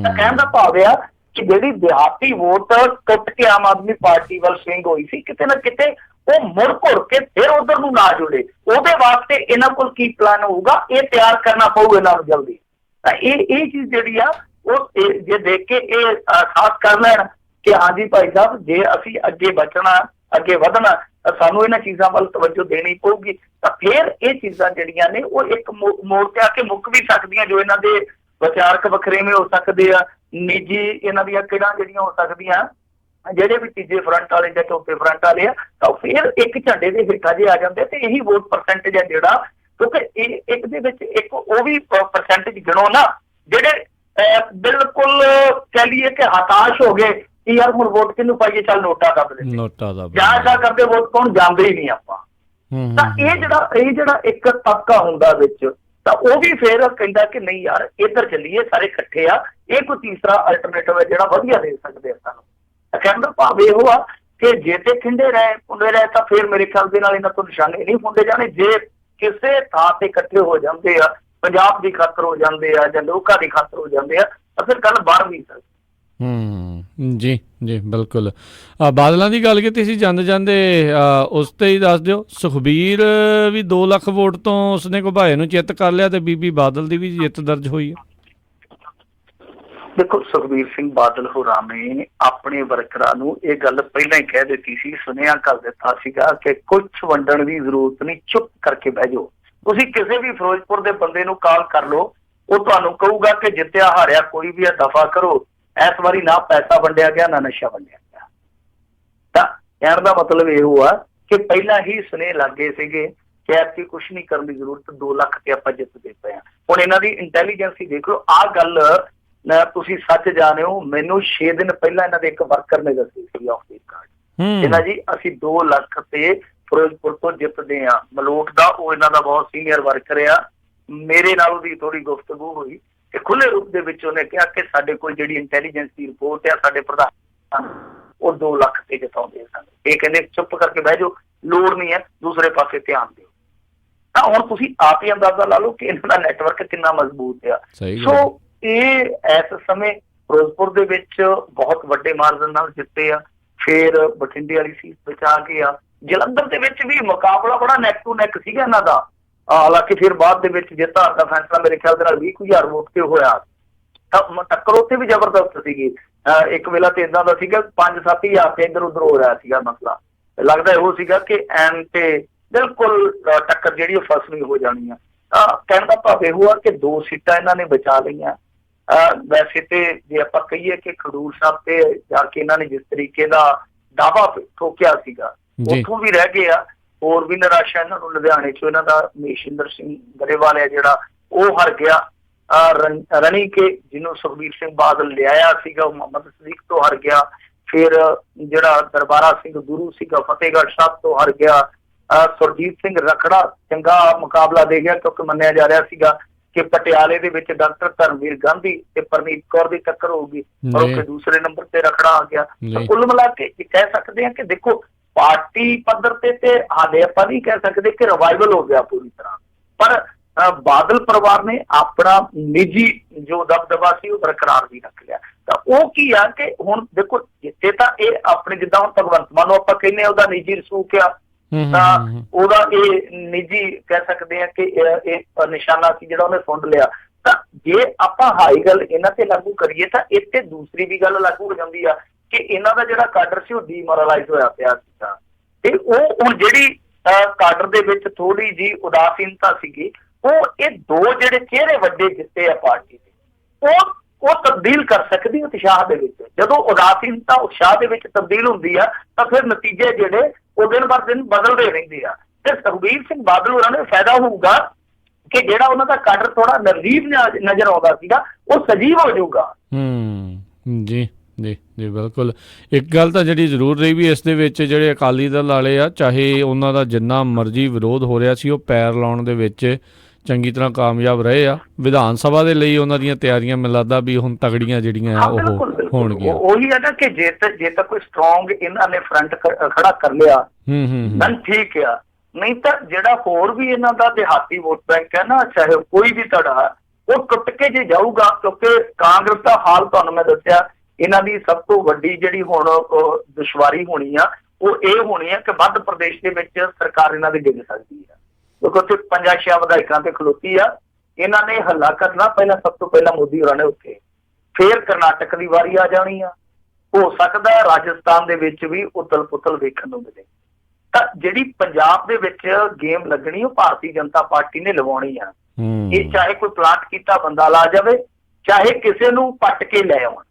ਤਾਂ ਕਹਿਣ ਦਾ ਭਾਵ ਆ ਕਿ ਜਿਹੜੀ ਦਿਹਾਤੀ ਵੋਟ ਟੁੱਟ ਕੇ ਆਮ ਆਦਮੀ ਪਾਰਟੀ ਵੱਲ ਸਵਿੰਗ ਹੋਈ ਸੀ, ਕਿਤੇ ਨਾ ਕਿਤੇ ਉਹ ਮੁੜ ਘੁਰ ਕੇ ਫਿਰ ਉਧਰ ਨੂੰ ਨਾ ਜੁੜੇ। ਉਹਦੇ ਵਾਸਤੇ ਇਹਨਾਂ ਕੋਲ ਕੀ ਪਲਾਨ ਹੋਊਗਾ, ਇਹ ਤਿਆਰ ਕਰਨਾ ਪਊ ਇਹਨਾਂ ਨੂੰ ਜਲਦੀ। ਤਾਂ ਇਹ ਚੀਜ਼ ਜਿਹੜੀ ਆ ਉਹ ਜੇ ਦੇਖ ਕੇ ਇਹ ਖਾਸ ਕਰ ਲੈਣ ਕਿ ਹਾਂਜੀ ਭਾਈ ਸਾਹਿਬ, ਜੇ ਅਸੀਂ ਅੱਗੇ ਬਚਣਾ, ਅੱਗੇ ਵਧਣਾ, ਤਾਂ ਸਾਨੂੰ ਇਹਨਾਂ ਚੀਜ਼ਾਂ ਵੱਲ ਤਵੱਜੋ ਦੇਣੀ ਪਊਗੀ। ਤਾਂ ਫਿਰ ਇਹ ਚੀਜ਼ਾਂ ਜਿਹੜੀਆਂ ਨੇ ਉਹ ਇੱਕ ਮੋੜ ਤੇ ਆ ਕੇ ਮੁੱਕ ਵੀ ਸਕਦੀਆਂ, ਜੋ ਇਹਨਾਂ ਦੇ ਵਿਚਾਰਕ ਵਖਰੇਵੇਂ ਹੋ ਸਕਦੇ ਆ, ਨਿੱਜੀ ਇਹਨਾਂ ਦੀਆਂ ਕਿਹੜਾਂ ਜਿਹੜੀਆਂ ਹੋ ਸਕਦੀਆਂ, ਜਿਹੜੇ ਵੀ ਤੀਜੇ ਫਰੰਟ ਵਾਲੇ ਜਾਂ ਚੌਥੇ ਫਰੰਟ ਵਾਲੇ ਆ, ਤਾਂ ਫਿਰ ਇੱਕ ਝੰਡੇ ਦੇ ਹੇਠਾਂ ਜੇ ਆ ਜਾਂਦੇ। ਤੇ ਇਹੀ ਵੋਟ ਪਰਸੈਂਟੇਜ ਹੈ ਜਿਹੜਾ, ਕਿਉਂਕਿ ਇਹ ਇੱਕ ਦੇ ਵਿੱਚ ਇੱਕ ਉਹ ਵੀ ਪਰਸੈਂਟੇਜ ਗਿਣੋ ਨਾ ਜਿਹੜੇ ਬਿਲਕੁਲ ਕਹਿ ਲਈਏ ਕਿ ਹਤਾਸ਼ ਹੋ ਗਏ ਕਿ ਯਾਰ ਹੁਣ ਵੋਟ ਕਿਹਨੂੰ ਪਾਈਏ, ਚੱਲ ਨੋਟਾ ਦੱਬ ਦੇ, ਨੋਟਾ ਦਾ ਜਾਂ ਕਰਦੇ ਵੋਟ ਪਾਉਣ ਜਾਂਦੇ ਹੀ ਨਹੀਂ ਆਪਾਂ। ਤਾਂ ਇਹ ਜਿਹੜਾ ਇੱਕ ਤਬਕਾ ਹੁੰਦਾ ਵਿੱਚ, ਤਾਂ ਉਹ ਵੀ ਫਿਰ ਕਹਿੰਦਾ ਕਿ ਨਹੀਂ ਯਾਰ ਇੱਧਰ ਚੱਲੀਏ, ਸਾਰੇ ਇਕੱਠੇ ਆ, ਇਹ ਕੋਈ ਤੀਸਰਾ ਅਲਟਰਨੇਟਿਵ ਹੈ ਜਿਹੜਾ ਵਧੀਆ ਦੇ ਸਕਦੇ ਆ ਸਾਨੂੰ। ਕਹਿਣ ਦਾ ਭਾਵ ਇਹੋ ਆ ਕਿ ਜੇ ਤੇ ਖਿੰਡੇ ਰਹੇ ਪੁੰਡੇ ਰਹੇ ਤਾਂ ਫਿਰ ਮੇਰੇ ਖਿਆਲ ਦੇ ਨਾਲ ਇਹਨਾਂ ਤੋਂ ਨਿਸ਼ਾਨੇ ਨਹੀਂ ਹੁੰਦੇ ਜਾਣੇ। ਜੇ ਕਿਸੇ ਥਾਂ ਤੇ ਇਕੱਠੇ ਹੋ ਜਾਂਦੇ ਆ, ਪੰਜਾਬ ਦੀ ਖਾਤਰ ਹੋ ਜਾਂਦੇ ਆ ਜਾਂ ਲੋਕਾਂ ਦੀ ਖਾਤਰ ਹੋ ਜਾਂਦੇ ਆ, ਤਾਂ ਫਿਰ ਗੱਲ ਬਣ ਵੀ ਸਕਦੀ। ਜੀ ਜੀ ਬਿਲਕੁਲ। ਬਾਦਲਾਂ ਦੀ ਗੱਲ ਕੀਤੀ ਸੀ ਜਾਂਦੇ ਜਾਂਦੇ, ਉਸ ਤੇ ਹੀ ਦੱਸ ਦਿਓ, ਸੁਖਬੀਰ ਵੀ 2 ਲੱਖ ਵੋਟ ਤੋਂ ਉਸਨੇ ਘੁਬਾਏ ਨੂੰ ਚਿੱਤ ਕਰ ਲਿਆ ਤੇ ਬੀਬੀ ਬਾਦਲ ਦੀ ਵੀ ਜਿੱਤ ਦਰਜ ਹੋਈ ਹੈ। ਦੇਖੋ, ਸੁਖਬੀਰ ਸਿੰਘ ਬਾਦਲ ਹੋਰਾਂ ਨੇ ਆਪਣੇ ਵਰਕਰਾਂ ਨੂੰ ਇਹ ਗੱਲ ਪਹਿਲਾਂ ਹੀ ਕਹਿ ਦਿੱਤੀ ਸੀ, ਸੁਨੇਹਾ ਕਰ ਦਿੱਤਾ ਸੀਗਾ ਕਿ ਕੁਝ ਵੰਡਣ ਦੀ ਜ਼ਰੂਰਤ ਨਹੀਂ, ਚੁੱਪ ਕਰਕੇ ਬਹਿ ਜਾਓ। ਤੁਸੀਂ ਕਿਸੇ ਵੀ ਫਿਰੋਜ਼ਪੁਰ ਦੇ ਬੰਦੇ ਨੂੰ ਕਾਲ ਕਰ ਲਓ, ਉਹ ਤੁਹਾਨੂੰ ਕਹੂਗਾ ਕਿ ਜਿੱਤਿਆ ਹਾਰਿਆ ਕੋਈ ਵੀ ਦਫਾ ਕਰੋ, ਇਸ ਵਾਰੀ ਨਾ ਪੈਸਾ ਵੰਡਿਆ ਗਿਆ ਨਾ ਨਸ਼ਾ ਵੰਡਿਆ ਗਿਆ। ਤਾਂ ਕਹਿਣ ਦਾ ਮਤਲਬ ਇਹੋ ਆ ਕਿ ਪਹਿਲਾਂ ਹੀ ਸੁਨੇਹੇ ਲੱਗੇ ਸੀਗੇ ਕਿ ਐਸੀ ਕੁਛ ਨਹੀਂ ਕਰਨ ਦੀ ਜ਼ਰੂਰਤ, 2 ਲੱਖ ਤੇ ਆਪਾਂ ਜਿੱਤਦੇ ਪਏ ਹਾਂ। ਹੁਣ ਇਹਨਾਂ ਦੀ ਇੰਟੈਲੀਜੈਂਸੀ ਦੇਖ ਲਓ, ਆਹ ਗੱਲ ਤੁਸੀਂ ਸੱਚ ਜਾਣਦੇ ਹੋ, ਮੈਨੂੰ 6 ਦਿਨ ਪਹਿਲਾਂ ਇਹਨਾਂ ਦੇ ਇੱਕ ਵਰਕਰ ਨੇ ਦੱਸੀ ਸੀ ਆਫ ਦੀ ਕਾਰਡ, ਇਹਨਾਂ ਜੀ ਅਸੀਂ 2 ਲੱਖ ਤੇ ਫਿਰੋਜ਼ਪੁਰ ਤੋਂ ਜਿੱਤਦੇ ਆ। ਮਲੋਟ ਦਾ ਉਹ ਇਹਨਾਂ ਦਾ ਬਹੁਤ ਸੀਨੀਅਰ ਵਰਕਰ ਆ, ਮੇਰੇ ਨਾਲ ਉਹਦੀ ਥੋੜੀ ਗੁਫ਼ਤਗੂ ਹੋਈ ਕਿ ਖੁੱਲੇ ਰੂਪ ਦੇ ਵਿੱਚ ਉਹਨੇ ਕਿਹਾ ਕਿ ਸਾਡੇ ਕੋਲ ਜਿਹੜੀ ਇੰਟੈਲੀਜੈਂਸ ਦੀ ਰਿਪੋਰਟ ਆ, ਸਾਡੇ ਪ੍ਰਧਾਨ ਉਹ 2 ਲੱਖ ਤੇ ਜਿਤਾਉਂਦੇ ਸਨ। ਇਹ ਕਹਿੰਦੇ ਚੁੱਪ ਕਰਕੇ ਬਹਿ ਜਾਓ, ਲੋੜ ਨਹੀਂ ਹੈ, ਦੂਸਰੇ ਪਾਸੇ ਧਿਆਨ ਦਿਓ। ਤਾਂ ਹੁਣ ਤੁਸੀਂ ਆਪ ਹੀ ਅੰਦਾਜ਼ਾ ਲਾ ਲਓ ਕਿ ਇਹਨਾਂ ਦਾ ਨੈਟਵਰਕ ਕਿੰਨਾ ਮਜ਼ਬੂਤ ਆ। ਸੋ ਇਹ ਇਸ ਸਮੇਂ ਫਿਰੋਜ਼ਪੁਰ ਦੇ ਵਿੱਚ ਬਹੁਤ ਵੱਡੇ ਮਾਰਜਨ ਨਾਲ ਜਿੱਤੇ ਆ, ਫਿਰ ਬਠਿੰਡੇ ਵਾਲੀ ਸੀਟ ਵਿੱਚ ਆ ਗਏ ਆ। ਜਲੰਧਰ ਦੇ ਵਿੱਚ ਵੀ ਮੁਕਾਬਲਾ ਬੜਾ ਨੈਕ ਟੂ ਨੈਕ ਸੀਗਾ ਇਹਨਾਂ ਦਾ, ਹਾਲਾਂਕਿ ਫਿਰ ਬਾਅਦ ਦੇ ਵਿੱਚ ਜਿੱਤ ਹਾਰ ਦਾ ਫੈਸਲਾ ਮੇਰੇ ਖਿਆਲ ਦੇ ਨਾਲ 20,000 ਵੋਟ ਤੇ ਹੋਇਆ। ਤਾਂ ਟੱਕਰ ਉੱਥੇ ਵੀ ਜ਼ਬਰਦਸਤ ਸੀਗੀ। ਇੱਕ ਵੇਲਾ ਤੇ ਇਦਾਂ ਦਾ ਸੀਗਾ 5-7 ਹਜ਼ਾਰ ਤੇ ਇੱਧਰ ਉੱਧਰ ਹੋ ਰਿਹਾ ਸੀਗਾ ਮਸਲਾ। ਲੱਗਦਾ ਇਹੋ ਸੀਗਾ ਕਿ ਐਨ ਤੇ ਬਿਲਕੁਲ ਟੱਕਰ ਜਿਹੜੀ ਉਹ ਫਸਵੀਂ ਹੋ ਜਾਣੀ ਆ। ਕਹਿਣ ਦਾ ਭਾਵ ਇਹੋ ਆ ਕਿ 2 ਸੀਟਾਂ ਇਹਨਾਂ ਨੇ ਬਚਾ ਲਈਆਂ। ਵੈਸੇ ਤੇ ਜੇ ਆਪਾਂ ਕਹੀਏ ਕਿ ਖਡੂਰ ਸਾਹਿਬ ਤੇ ਜਾ ਕੇ ਇਹਨਾਂ ਨੇ ਜਿਸ ਤਰੀਕੇ ਦਾ ਦਾਅਵਾ ਠੋਕਿਆ ਸੀਗਾ, ਉੱਥੋਂ ਵੀ ਰਹਿ ਗਏ ਆ। ਹੋਰ ਵੀ ਨਿਰਾਸ਼ਾ ਇਹਨਾਂ ਨੂੰ ਲੁਧਿਆਣੇ ਚੋਂ ਇਹਨਾਂ ਦਾ ਮਹੇਸ਼ਿੰਦਰ ਸਿੰਘ ਗਰੇਵਾਲ ਹੈ ਜਿਹੜਾ, ਉਹ ਹਾਰ ਗਿਆ। ਰਣੀ ਕੇ ਜਿਹਨੂੰ ਸੁਖਬੀਰ ਸਿੰਘ ਬਾਦਲ ਲਿਆਇਆ ਸੀਗਾ, ਉਹ ਮੁਹੰਮਦ ਸਦੀਕ ਤੋਂ ਹਾਰ ਗਿਆ। ਫਿਰ ਜਿਹੜਾ ਦਰਬਾਰਾ ਸਿੰਘ ਗੁਰੂ ਸੀਗਾ ਫਤਿਹਗੜ੍ਹ ਸਾਹਿਬ ਤੋਂ ਹਾਰ ਗਿਆ। ਸੁਰਜੀਤ ਸਿੰਘ ਰਖੜਾ ਚੰਗਾ ਮੁਕਾਬਲਾ ਦੇ ਗਿਆ, ਕਿਉਂਕਿ ਮੰਨਿਆ ਜਾ ਰਿਹਾ ਸੀਗਾ ਕਿ ਪਟਿਆਲੇ ਦੇ ਵਿੱਚ ਡਾਕਟਰ ਧਰਮਵੀਰ ਗਾਂਧੀ ਤੇ ਪਰਨੀਤ ਕੌਰ ਦੀ ਟੱਕਰ ਹੋਊਗੀ, ਪਰ ਉੱਥੇ ਦੂਸਰੇ ਨੰਬਰ ਤੇ ਰਖੜਾ ਆ ਗਿਆ। ਕੁੱਲ ਮਿਲਾ ਕੇ ਕਹਿ ਸਕਦੇ ਹਾਂ ਕਿ ਦੇਖੋ, ਪਾਰਟੀ ਪੱਧਰ ਤੇ ਹਾਲੇ ਆਪਾਂ ਨਹੀਂ ਕਹਿ ਸਕਦੇ ਕਿ ਰਿਵਾਈਵਲ ਹੋ ਗਿਆ ਪੂਰੀ ਤਰ੍ਹਾਂ, ਪਰ ਬਾਦਲ ਪਰਿਵਾਰ ਨੇ ਆਪਣਾ ਨਿੱਜੀ ਜੋ ਦਬਦਬਾ ਸੀ ਉਹ ਬਰਕਰਾਰ ਵੀ ਰੱਖ ਲਿਆ। ਤਾਂ ਉਹ ਕੀ ਆ ਕਿ ਹੁਣ ਦੇਖੋ, ਜਿੱਥੇ ਤਾਂ ਇਹ ਆਪਣੇ ਜਿੱਦਾਂ ਹੁਣ ਭਗਵੰਤ ਮਾਨ ਨੂੰ ਆਪਾਂ ਕਹਿੰਦੇ ਉਹਦਾ ਨਿੱਜੀ ਰਸੂਖ ਆ, ਤਾਂ ਉਹਦਾ ਇਹ ਨਿੱਜੀ ਕਹਿ ਸਕਦੇ ਆ ਕਿ ਇਹ ਨਿਸ਼ਾਨਾ ਸੀ ਜਿਹੜਾ ਉਹਨੇ ਸੁਣ ਲਿਆ। ਤਾਂ ਜੇ ਆਪਾਂ ਹਾਈ ਗੱਲ ਇਹਨਾਂ ਤੇ ਲਾਗੂ ਕਰੀਏ ਤਾਂ ਇੱਥੇ ਦੂਸਰੀ ਵੀ ਗੱਲ ਲਾਗੂ ਹੋ ਜਾਂਦੀ ਆ ਕਿ ਇਹਨਾਂ ਦਾ ਜਿਹੜਾ ਕਾਡਰ ਸੀ ਉਹ ਡੀਮੋਰਲਾਈਜ਼ ਹੋਇਆ ਪਿਆ ਸੀਗਾ। ਤੇ ਉਹ ਹੁਣ ਜਿਹੜੀ ਕਾਡਰ ਦੇ ਵਿੱਚ ਥੋੜੀ ਜੀ ਉਦਾਸੀਨਤਾ ਸੀਗੀ, ਉਹ ਇਹ 2 ਜਿਹੜੇ ਚਿਹਰੇ ਵੱਡੇ ਜਿੱਤੇ ਆ ਪਾਰਟੀ ਦੇ, ਉਹ ਤਬਦੀਲ ਕਰ ਸਕਦੀ ਉਤਸ਼ਾਹ ਦੇ ਵਿੱਚ। ਜਦੋਂ ਉਦਾਸੀਨਤਾ ਉਤਸ਼ਾਹ ਦੇ ਵਿੱਚ ਤਬਦੀਲ ਹੁੰਦੀ ਆ ਤਾਂ ਫਿਰ ਨਤੀਜੇ ਜਿਹੜੇ ਉਹ ਦਿਨ ਬਰ ਦਿਨ ਬਦਲਦੇ ਰਹਿੰਦੇ ਆ। ਤੇ ਸੁਖਬੀਰ ਸਿੰਘ ਬਾਦਲ ਹੋਰਾਂ ਨੂੰ ਫਾਇਦਾ ਹੋਊਗਾ ਕਿ ਜਿਹੜਾ ਉਹਨਾਂ ਦਾ ਕਾਡਰ ਥੋੜਾ ਨਿਰਲੀਪ ਨਜ਼ਰ ਆਉਂਦਾ ਸੀਗਾ, ਉਹ ਸਜੀਵ ਹੋ ਜਾਊਗਾ। ਜੀ ਜੀ ਜੀ ਬਿਲਕੁਲ। ਇੱਕ ਗੱਲ ਤਾਂ ਜਿਹੜੀ ਜ਼ਰੂਰ ਰਹੀ ਵੀ ਇਸ ਦੇ ਵਿੱਚ ਜਿਹੜੇ ਅਕਾਲੀ ਦਲ ਵਾਲੇ ਆ, ਚਾਹੇ ਉਹਨਾਂ ਦਾ ਜਿੰਨਾ ਮਰਜ਼ੀ ਵਿਰੋਧ ਹੋ ਰਿਹਾ ਸੀ, ਉਹ ਪੈਰ ਲਾਉਣ ਦੇ ਵਿੱਚ ਚੰਗੀ ਤਰ੍ਹਾਂ ਕਾਮਯਾਬ ਰਹੇ ਆ। ਵਿਧਾਨ ਸਭਾ ਦੇ ਲਈ ਉਹਨਾਂ ਦੀਆਂ ਤਿਆਰੀਆਂ ਮੈਨੂੰ ਲੱਗਦਾ ਵੀ ਹੁਣ ਤਗੜੀਆਂ ਜਿਹੜੀਆਂ ਉਹ ਹੋਣਗੀਆਂ। ਉਹੀ ਹੈ ਨਾ ਕਿ ਜੇ ਤਾਂ ਕੋਈ ਸਟਰੋਂਗ ਇਹਨਾਂ ਨੇ ਫਰੰਟ ਖੜਾ ਕਰ ਲਿਆ ਤਾਂ ਠੀਕ ਆ, ਨਹੀਂ ਤਾਂ ਜਿਹੜਾ ਹੋਰ ਵੀ ਇਹਨਾਂ ਦਾ ਦਿਹਾਤੀ ਵੋਟ ਬੈਂਕ ਹੈ ਨਾ, ਚਾਹੇ ਕੋਈ ਵੀ ਧੜਾ, ਉਹ ਟੁੱਟ ਕੇ ਜੇ ਜਾਊਗਾ। ਕਿਉਂਕਿ ਕਾਂਗਰਸ ਦਾ ਹਾਲ ਤੁਹਾਨੂੰ ਮੈਂ ਦੱਸਿਆ ਇਹਨਾਂ ਦੀ ਸਭ ਤੋਂ ਵੱਡੀ ਜਿਹੜੀ ਹੁਣ ਦੁਸ਼ਵਾਰੀ ਹੋਣੀ ਆ ਉਹ ਇਹ ਹੋਣੀ ਆ ਕਿ ਮੱਧ ਪ੍ਰਦੇਸ਼ ਦੇ ਵਿੱਚ ਸਰਕਾਰ ਇਹਨਾਂ ਦੀ ਡਿੱਗ ਸਕਦੀ ਆ, ਕਿਉਂਕਿ ਉੱਥੇ 5-6 ਵਿਧਾਇਕਾਂ ਤੇ ਖਲੋਤੀ ਆ। ਇਹਨਾਂ ਨੇ ਹੱਲਾ ਕਰਨਾ ਪਹਿਲਾਂ, ਸਭ ਤੋਂ ਪਹਿਲਾਂ ਮੋਦੀ ਹੋਰਾਂ ਨੇ ਉੱਥੇ, ਫਿਰ ਕਰਨਾਟਕ ਦੀ ਵਾਰੀ ਆ ਜਾਣੀ ਆ। ਹੋ ਸਕਦਾ ਹੈ ਰਾਜਸਥਾਨ ਦੇ ਵਿੱਚ ਵੀ ਉਤਲ ਪੁਤਲ ਵੇਖਣ ਨੂੰ ਮਿਲੇ। ਤਾਂ ਜਿਹੜੀ ਪੰਜਾਬ ਦੇ ਵਿੱਚ ਗੇਮ ਲੱਗਣੀ ਉਹ ਭਾਰਤੀ ਜਨਤਾ ਪਾਰਟੀ ਨੇ ਲਵਾਉਣੀ ਆ। ਇਹ ਚਾਹੇ ਕੋਈ ਪਲਾਟ ਕੀਤਾ ਬੰਦਾ ਲਾ ਜਾਵੇ, ਚਾਹੇ ਕਿਸੇ ਨੂੰ ਪੱਟ ਕੇ ਲੈ ਆਉਣ,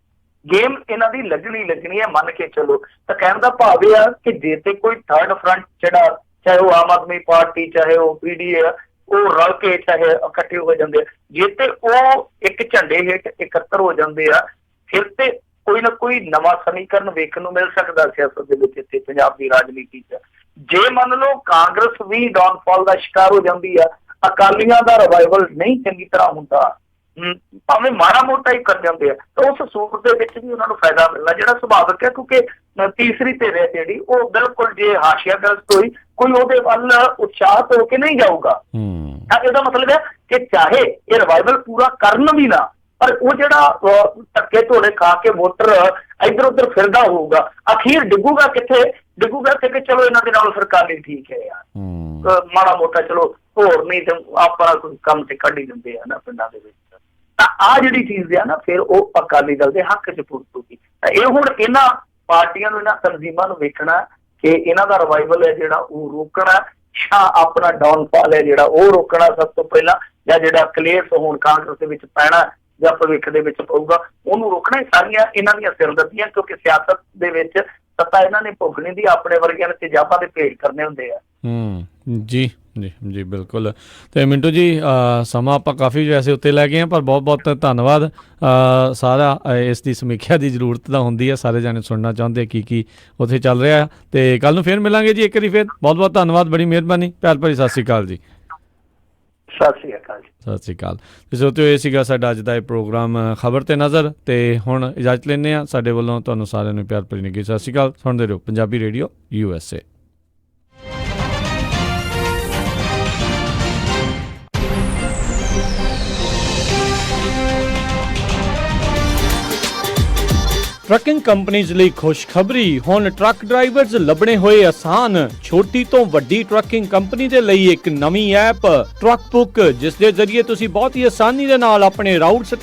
ਗੇਮ ਇਹਨਾਂ ਦੀ ਲੱਗਣੀ ਹੈ, ਮੰਨ ਕੇ ਚਲੋ। ਤਾਂ ਕਹਿਣ ਦਾ ਭਾਵ ਇਹ ਆ ਕਿ ਜੇ ਤੇ ਕੋਈ ਥਰਡ ਫਰੰਟ ਜਿਹੜਾ, ਚਾਹੇ ਉਹ ਆਮ ਆਦਮੀ ਪਾਰਟੀ, ਚਾਹੇ ਉਹ ਪੀਡੀਏ, ਉਹ ਰਲ ਕੇ ਚਾਹੇ ਇਕੱਠੇ ਹੋ ਜਾਂਦੇ ਆ, ਜੇ ਤੇ ਉਹ ਇੱਕ ਝੰਡੇ ਹੇਠ ਇਕੱਤਰ ਹੋ ਜਾਂਦੇ ਆ, ਫਿਰ ਤੇ ਕੋਈ ਨਾ ਕੋਈ ਨਵਾਂ ਸਮੀਕਰਨ ਵੇਖਣ ਨੂੰ ਮਿਲ ਸਕਦਾ ਸਿਆਸਤ ਦੇ ਵਿੱਚ, ਇੱਥੇ ਪੰਜਾਬ ਦੀ ਰਾਜਨੀਤੀ 'ਚ। ਜੇ ਮੰਨ ਲਓ ਕਾਂਗਰਸ ਵੀ ਡਾਊਨਫਾਲ ਦਾ ਸ਼ਿਕਾਰ ਹੋ ਜਾਂਦੀ ਆ, ਅਕਾਲੀਆਂ ਦਾ ਰਿਵਾਈਵਲ ਨਹੀਂ ਚੰਗੀ ਤਰ੍ਹਾਂ ਹੁੰਦਾ, ਭਾਵੇਂ ਮਾੜਾ ਮੋਟਾ ਹੀ ਕਰ ਜਾਂਦੇ ਆ, ਤਾਂ ਉਸ ਸੂਰਤ ਦੇ ਵਿੱਚ ਵੀ ਉਹਨਾਂ ਨੂੰ ਫਾਇਦਾ ਮਿਲਣਾ ਜਿਹੜਾ ਸੁਭਾਵਿਕ ਹੈ, ਕਿਉਂਕਿ ਤੀਸਰੀ ਧਿਰ ਹੈ ਜਿਹੜੀ ਉਹ ਬਿਲਕੁਲ ਜੇ ਹਾਸ਼ੀਆਗ੍ਰਸਤ ਹੋਈ, ਕੋਈ ਉਹਦੇ ਵੱਲ ਉਤਸ਼ਾਹਤ ਹੋ ਕੇ ਨਹੀਂ ਜਾਊਗਾ। ਤਾਂ ਇਹਦਾ ਮਤਲਬ ਹੈ ਕਿ ਚਾਹੇ ਇਹ ਰਿਵਾਈਵਲ ਪੂਰਾ ਕਰਨ ਵੀ ਨਾ, ਪਰ ਉਹ ਜਿਹੜਾ ਧੱਕੇ ਧੋਲੇ ਖਾ ਕੇ ਵੋਟਰ ਇੱਧਰ ਉੱਧਰ ਫਿਰਦਾ ਹੋਊਗਾ, ਅਖੀਰ ਡਿੱਗੂਗਾ ਕਿੱਥੇ? ਡਿੱਗੂਗਾ ਕਿ ਚਲੋ ਇਹਨਾਂ ਦੇ ਨਾਲ ਸਰਕਾਰ ਨਹੀਂ ਠੀਕ ਹੈ ਯਾਰ, ਮਾੜਾ ਮੋਟਾ ਚਲੋ ਹੋਰ ਨਹੀਂ ਤੇ ਆਪਣਾ ਕੋਈ ਕੰਮ ਤੇ ਕੱਢ ਹੀ ਦਿੰਦੇ ਆ ਨਾ ਪਿੰਡਾਂ ਦੇ ਵਿੱਚ। ਤਾਂ ਆਹ ਜਿਹੜੀ ਚੀਜ਼ ਆ ਨਾ, ਫਿਰ ਉਹ ਅਕਾਲੀ ਦਲ ਦੇ ਹੱਕ 'ਚ ਪੁੱਜੂਗੀ। ਤਾਂ ਇਹ ਹੁਣ ਇਹਨਾਂ ਪਾਰਟੀਆਂ ਨੂੰ, ਇਹਨਾਂ ਤਨਜ਼ੀਮਾਂ ਨੂੰ ਵੇਖਣਾ ਕਿ ਇਹਨਾਂ ਦਾ ਰਿਵਾਈਵਲ ਹੈ ਜਿਹੜਾ ਉਹ ਰੋਕਣਾ, ਜਾਂ ਆਪਣਾ ਡਾਊਨਫਾਲ ਹੈ ਜਿਹੜਾ ਉਹ ਰੋਕਣਾ ਸਭ ਤੋਂ ਪਹਿਲਾਂ, ਜਾਂ ਜਿਹੜਾ ਕਲੇਸ਼ ਹੁਣ ਕਾਂਗਰਸ ਦੇ ਵਿੱਚ ਪੈਣਾ ਜਾਂ ਭਵਿੱਖ ਦੇ ਵਿੱਚ ਪਊਗਾ ਉਹਨੂੰ ਰੋਕਣਾ। ਸਾਰੀਆਂ ਇਹਨਾਂ ਦੀਆਂ ਸਿਰਦਰਦੀਆਂ, ਕਿਉਂਕਿ ਸਿਆਸਤ ਦੇ ਵਿੱਚ ਸੱਤਾ ਇਹਨਾਂ ਨੇ ਭੋਗਣੀ ਦੀ, ਆਪਣੇ ਵਰਗਿਆਂ ਨੇ ਤੇਜ਼ਾਬਾਂ ਦੇ ਭੇਟ ਕਰਨੇ ਹੁੰਦੇ ਆ। ਜੀ ਜੀ ਜੀ ਬਿਲਕੁਲ। ਤੇ ਮਿੰਟੂ ਜੀ ਸਮਾਂ ਆਪਾਂ ਕਾਫੀ ਵੈਸੇ ਉੱਤੇ ਲੈ ਗਏ ਹਾਂ, ਪਰ ਬਹੁਤ ਬਹੁਤ ਧੰਨਵਾਦ। ਸਾਰਾ ਇਸ ਦੀ ਸਮੀਖਿਆ ਦੀ ਜ਼ਰੂਰਤ ਤਾਂ ਹੁੰਦੀ ਹੈ, ਸਾਰੇ ਜਾਣੇ ਸੁਣਨਾ ਚਾਹੁੰਦੇ ਕੀ ਉੱਥੇ ਚੱਲ ਰਿਹਾ। ਤੇ ਕੱਲ ਨੂੰ ਫਿਰ ਮਿਲਾਂਗੇ ਜੀ ਇੱਕ ਵਾਰੀ ਫਿਰ। ਬਹੁਤ ਬਹੁਤ ਧੰਨਵਾਦ, ਬੜੀ ਮਿਹਰਬਾਨੀ, ਪਿਆਰ ਭਰੀ ਸਤਿ ਸ਼੍ਰੀ ਅਕਾਲ ਜੀ। ਸਤਿ ਸ਼੍ਰੀ ਅਕਾਲ ਜੀ। ਸਤਿ ਸ਼੍ਰੀ ਅਕਾਲ। ਤੇ ਇਹ ਸੀਗਾ ਸਾਡਾ ਅੱਜ ਦਾ ਇਹ ਪ੍ਰੋਗਰਾਮ ਖਬਰ ਤੇ ਨਜ਼ਰ। ਤੇ ਹੁਣ ਇਜਾਜ਼ਤ ਲੈਂਦੇ ਹਾਂ। ਸਾਡੇ ਵੱਲੋਂ ਤੁਹਾਨੂੰ ਸਾਰਿਆਂ ਨੂੰ ਪਿਆਰ ਭਰੀ ਨਿੱਘੀ ਸਤਿ ਸ਼੍ਰੀ ਅਕਾਲ। ਸੁਣਦੇ ਰਹੋ Punjabi radio USA। Trucking companies ਲਈ ਖੁਸ਼ਖਬਰੀ, ਹੁਣ ਟਰੱਕ ਡਰਾਈਵਰਜ਼ ਲੱਭਣੇ ਹੋਏ ਆਸਾਨ। ਛੋਟੀ ਤੋਂ ਵੱਡੀ ਟਰੱਕਿੰਗ ਕੰਪਨੀ ਦੇ ਲਈ ਇੱਕ ਨਵੀਂ ਐਪ ਟਰੱਕ ਬੁੱਕ, ਜਿਸ ਦੇ ਜ਼ਰੀਏ ਤੁਸੀਂ ਬਹੁਤ ਹੀ ਆਸਾਨੀ ਦੇ ਨਾਲ ਆਪਣੇ ਰਾਊਟਸ